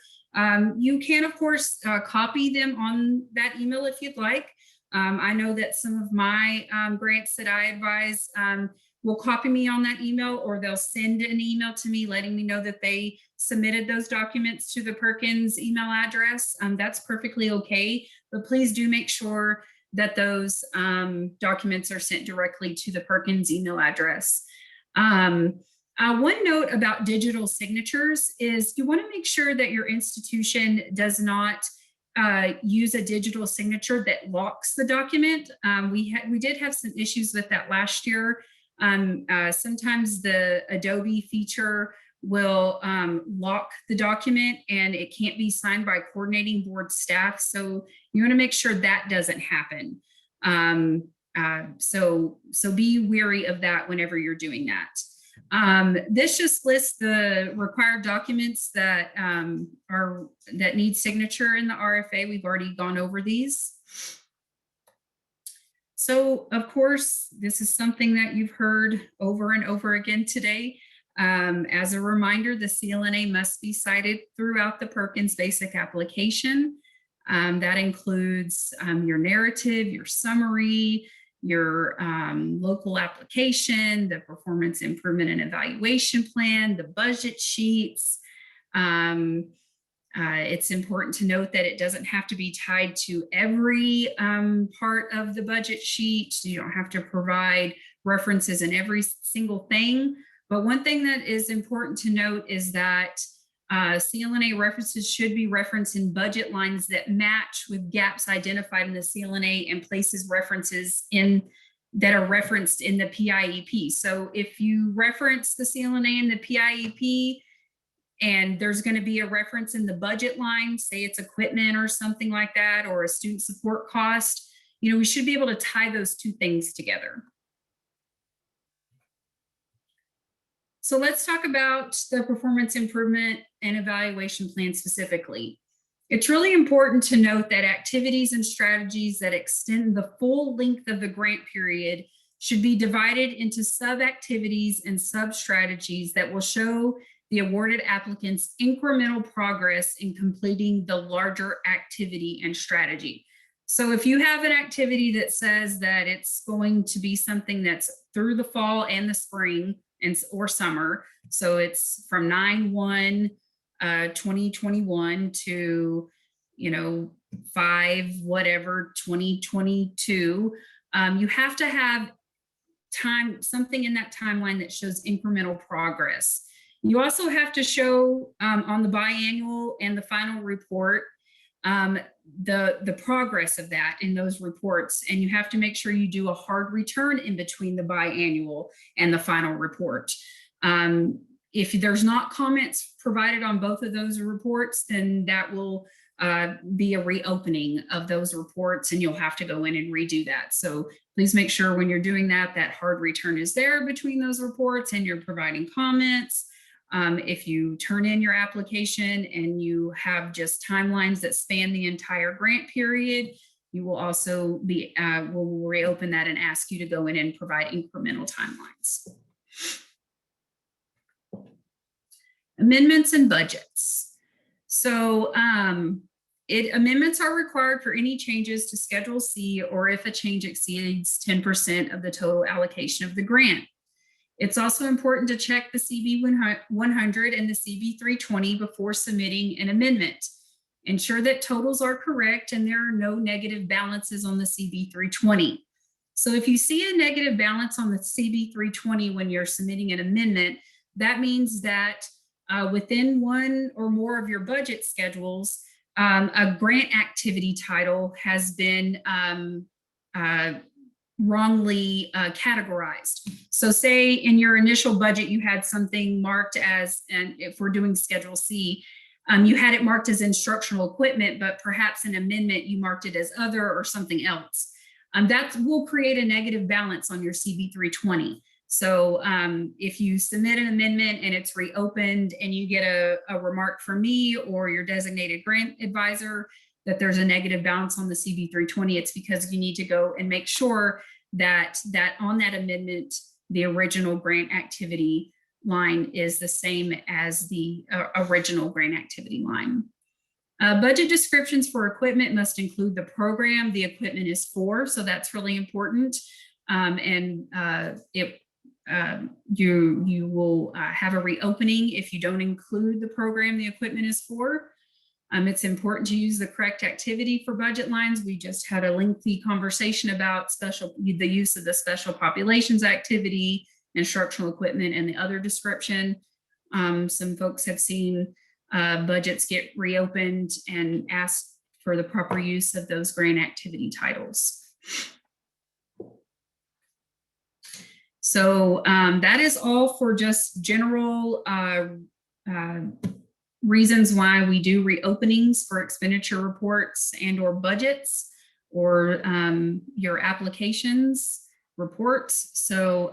You can, of course, copy them on that email if you'd like. I know that some of my grants that I advise will copy me on that email, or they'll send an email to me letting me know that they submitted those documents to the Perkins email address. That's perfectly okay, but please do make sure that those documents are sent directly to the Perkins email address. One note about digital signatures is you want to make sure that your institution does not use a digital signature that locks the document. We did have some issues with that last year. Sometimes the Adobe feature will lock the document and it can't be signed by coordinating board staff. So you want to make sure that doesn't happen. So be wary of that whenever you're doing that. This just lists the required documents that that need signature in the RFA. We've already gone over these. So of course, this is something that you've heard over and over again today. As a reminder, the CLNA must be cited throughout the Perkins Basic application. That includes your narrative, your summary, your local application, the performance improvement and evaluation plan, the budget sheets. It's important to note that it doesn't have to be tied to every part of the budget sheet. You don't have to provide references in every single thing. But one thing that is important to note is that CLNA references should be referenced in budget lines that match with gaps identified in the CLNA and places references in that are referenced in the PIEP. So if you reference the CLNA in the PIEP and there's going to be a reference in the budget line, say it's equipment or something like that, or a student support cost, we should be able to tie those two things together. So let's talk about the performance improvement and evaluation plan specifically. It's really important to note that activities and strategies that extend the full length of the grant period should be divided into sub-activities and sub-strategies that will show the awarded applicants incremental progress in completing the larger activity and strategy. So if you have an activity that says that it's going to be something that's through the fall and the spring or summer, so it's from 9/1/2021 to 5/2022, you have to have something in that timeline that shows incremental progress. You also have to show on the biannual and the final report the progress of that in those reports, and you have to make sure you do a hard return in between the biannual and the final report. If there's not comments provided on both of those reports, then that will be a reopening of those reports and you'll have to go in and redo that. So please make sure when you're doing that, that hard return is there between those reports and you're providing comments. If you turn in your application and you have just timelines that span the entire grant period, you will also be, we'll reopen that and ask you to go in and provide incremental timelines. Amendments and budgets. So amendments are required for any changes to Schedule C or if a change exceeds 10% of the total allocation of the grant. It's also important to check the CB 100 and the CB 320 before submitting an amendment. Ensure that totals are correct and there are no negative balances on the CB 320. So if you see a negative balance on the CB 320 when you're submitting an amendment, that means that within one or more of your budget schedules, a grant activity title has been wrongly categorized. So say in your initial budget, you had something marked as, and if we're doing Schedule C, you had it marked as instructional equipment, but perhaps an amendment, you marked it as other or something else. That will create a negative balance on your CB 320. So if you submit an amendment and it's reopened and you get a remark from me or your designated grant advisor that there's a negative balance on the CB 320, it's because you need to go and make sure that on that amendment, the original grant activity line is the same as the original grant activity line. Budget descriptions for equipment must include the program the equipment is for, so that's really important. You will have a reopening if you don't include the program the equipment is for. It's important to use the correct activity for budget lines. We just had a lengthy conversation about the use of the special populations activity, instructional equipment, and the other description. Some folks have seen budgets get reopened and asked for the proper use of those grant activity titles. So that is all for just general reasons why we do reopenings for expenditure reports and or budgets or your applications reports. So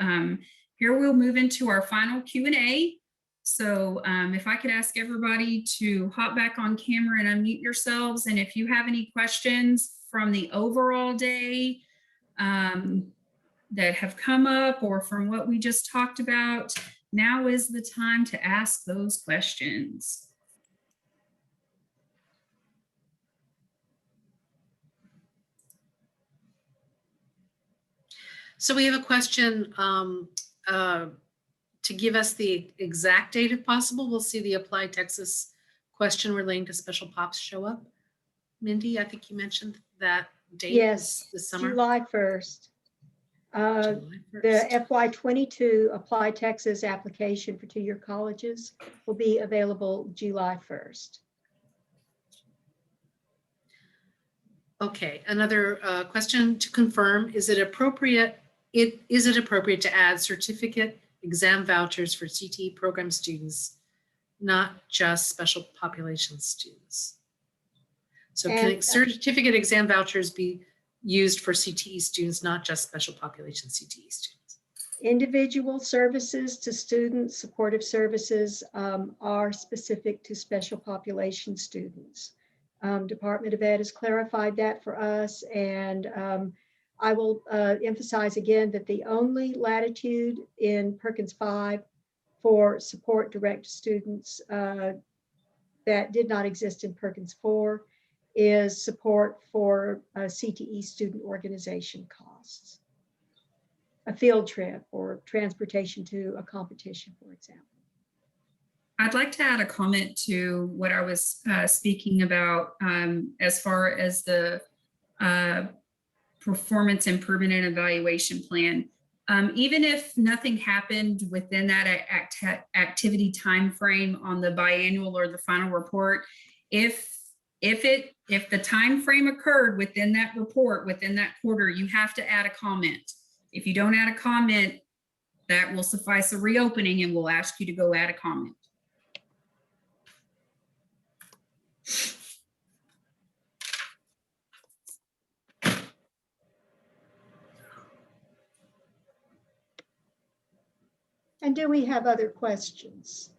here we'll move into our final Q&A. So if I could ask everybody to hop back on camera and unmute yourselves. And if you have any questions from the overall day that have come up or from what we just talked about, now is the time to ask those questions.
So we have a question to give us the exact date if possible. We'll see the Apply Texas question relating to special pops show up. Mindy, I think you mentioned that date.
Yes,
this summer.
July 1st.
July 1st.
The FY22 Apply Texas application for two-year colleges will be available July 1st.
Okay, another question to confirm: is it appropriate to add certificate exam vouchers for CTE program students, not just special population students? So can certificate exam vouchers be used for CTE students, not just special population CTE students?
Individual services to students, supportive services are specific to special population students. Department of Ed has clarified that for us, and I will emphasize again that the only latitude in Perkins 5 for support direct to students that did not exist in Perkins 4 is support for CTE student organization costs, a field trip or transportation to a competition, for example.
I'd like to add a comment to what I was speaking about as far as the performance improvement and evaluation plan. Even if nothing happened within that activity time frame on the biannual or the final report, if the time frame occurred within that report, within that quarter, you have to add a comment. If you don't add a comment, that will suffice a reopening, and we'll ask you to go add a comment.
And do we have other questions?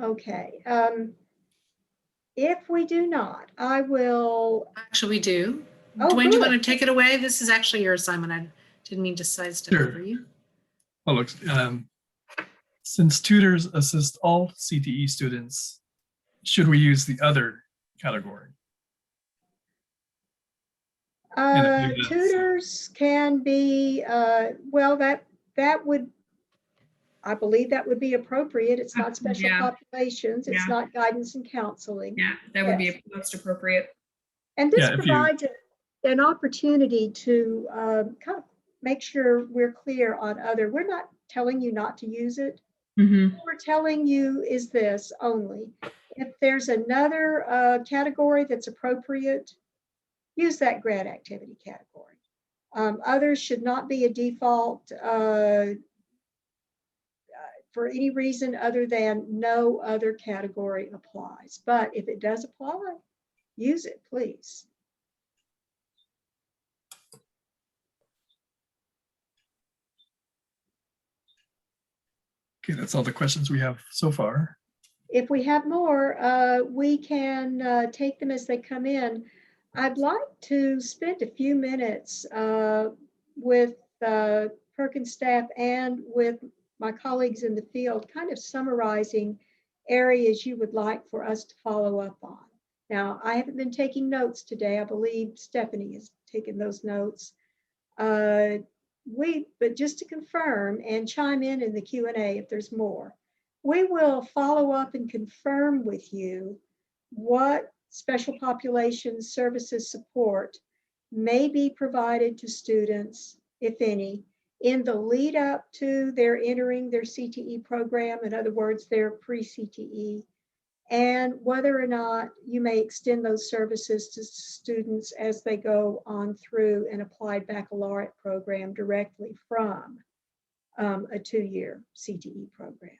Okay. If we do not, I will.
Actually, we do.
Oh,
Dwayne, do you
good.
want to take it away? This is actually your assignment. I didn't mean to sidestep
Sure.
over you.
Well, look, since tutors assist all CTE students, should we use the other category?
Tutors can be, well, that would, I believe that would be appropriate. It's not special
Yeah.
populations. It's
Yeah.
not guidance and counseling.
Yeah, that would
Yes.
be most appropriate.
And this
Yeah, if you,
provides an opportunity to kind of make sure we're clear on other. We're not telling you not to use it.
Mhm.
What we're telling you is this only. If there's another category that's appropriate, use that grant activity category. Others should not be a default for any reason other than no other category applies. But if it does apply, use it, please.
okay, that's all the questions we have so far.
If we have more, we can take them as they come in. I'd like to spend a few minutes with Perkins staff and with my colleagues in the field, kind of summarizing areas you would like for us to follow up on. Now, I haven't been taking notes today. I believe Stephanie has taken those notes. But just to confirm and chime in the Q&A if there's more, we will follow up and confirm with you what special population services support may be provided to students, if any, in the lead up to their entering their CTE program, in other words, their pre-CTE, and whether or not you may extend those services to students as they go on through an applied baccalaureate program directly from a 2-year CTE program.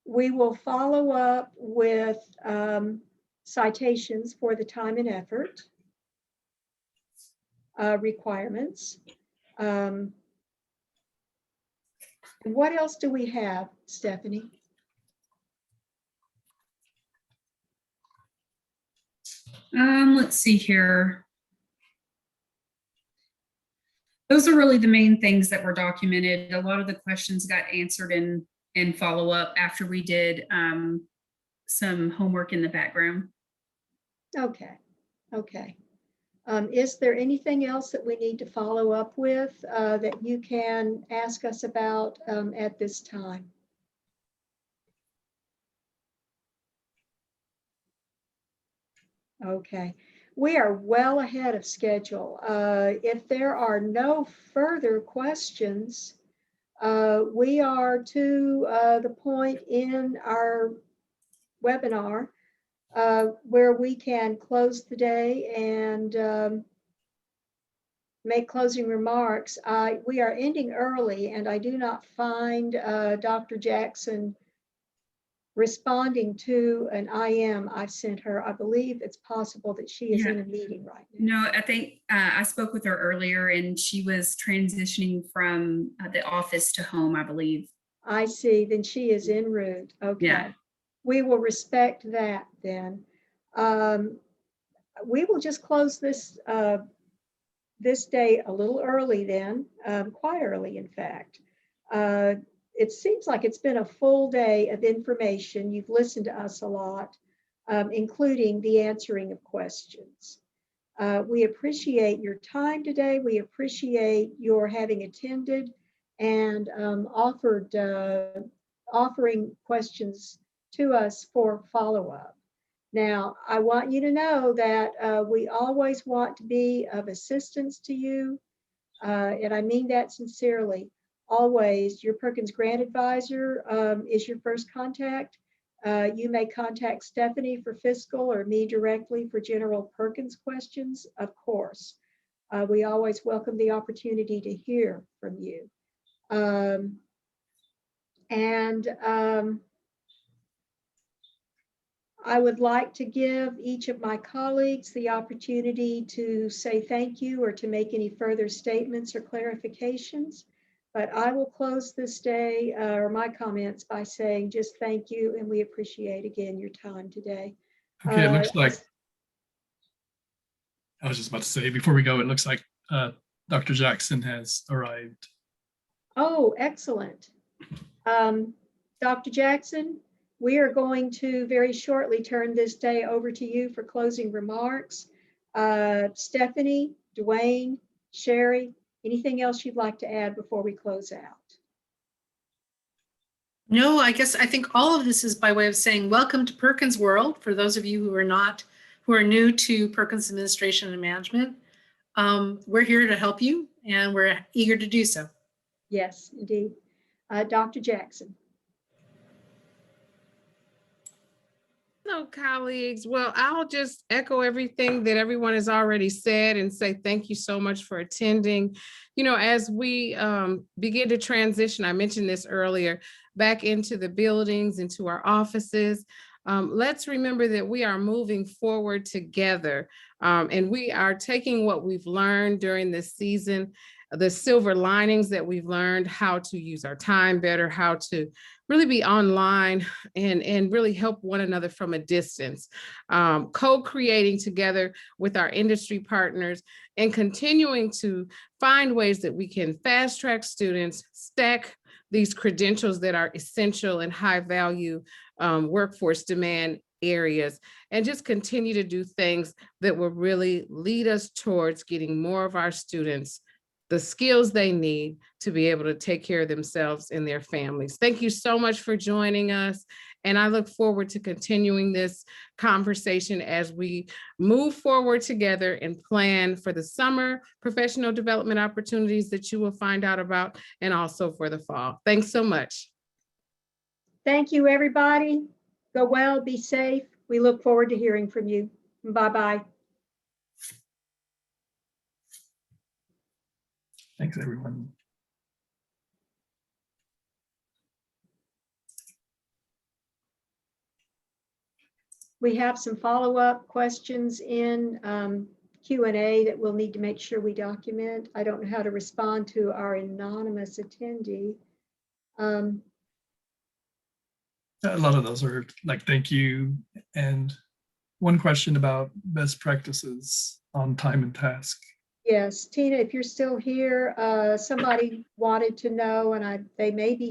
We will follow up with citations for the time and effort requirements. What else do we have, Stephanie?
Let's see here. Those are really the main things that were documented. A lot of the questions got answered in follow up after we did some homework in the background.
Okay, okay. Is there anything else that we need to follow up with that you can ask us about at this time? Okay, we are well ahead of schedule. If there are no further questions, we are to the point in our webinar where we can close the day and make closing remarks. We are ending early, and I do not find Dr. Jackson responding to an IM I've sent her. I believe it's possible that she is in a meeting right now.
No, I think I spoke with her earlier and she was transitioning from the office to home, I believe.
I see, then she is en route. Okay.
Yeah.
We will respect that then. We will just close this this day a little early then, quite early in fact. It seems like it's been a full day of information. You've listened to us a lot, including the answering of questions. We appreciate your time today. We appreciate your having attended and offering questions to us for follow-up. Now, I want you to know that we always want to be of assistance to you, and I mean that sincerely. Always, your Perkins Grant Advisor is your first contact. You may contact Stephanie for fiscal or me directly for general Perkins questions, of course. We always welcome the opportunity to hear from you. I would like to give each of my colleagues the opportunity to say thank you or to make any further statements or clarifications. But I will close this day or my comments by saying just thank you, and we appreciate again your time today.
Okay, it looks like, I was just about to say, before we go, it looks like Dr. Jackson has arrived.
Oh, excellent. Dr. Jackson, we are going to very shortly turn this day over to you for closing remarks. Stephanie, Dwayne, Sherry, anything else you'd like to add before we close out?
No, I think all of this is by way of saying welcome to Perkins World. For those of you who are new to Perkins Administration and Management, we're here to help you, and we're eager to do so.
Yes, indeed. Dr. Jackson.
Hello, colleagues. Well, I'll just echo everything that everyone has already said and say thank you so much for attending. You know, as we begin to transition, I mentioned this earlier, back into the buildings, into our offices, let's remember that we are moving forward together, and we are taking what we've learned during this season, the silver linings that we've learned, how to use our time better, how to really be online and really help one another from a distance, co-creating together with our industry partners and continuing to find ways that we can fast track students, stack these credentials that are essential and high value workforce demand areas, and just continue to do things that will really lead us towards getting more of our students the skills they need to be able to take care of themselves and their families. Thank you so much for joining us. And I look forward to continuing this conversation as we move forward together and plan for the summer professional development opportunities that you will find out about, and also for the fall. Thanks so much.
Thank you, everybody. Go well, be safe. We look forward to hearing from you. Bye-bye.
Thanks, everyone.
We have some follow-up questions in Q&A that we'll need to make sure we document. I don't know how to respond to our anonymous attendee.
A lot of those are like, thank you. And one question about best practices on time and task.
Yes, Tina, if you're still here, somebody wanted to know, and they may be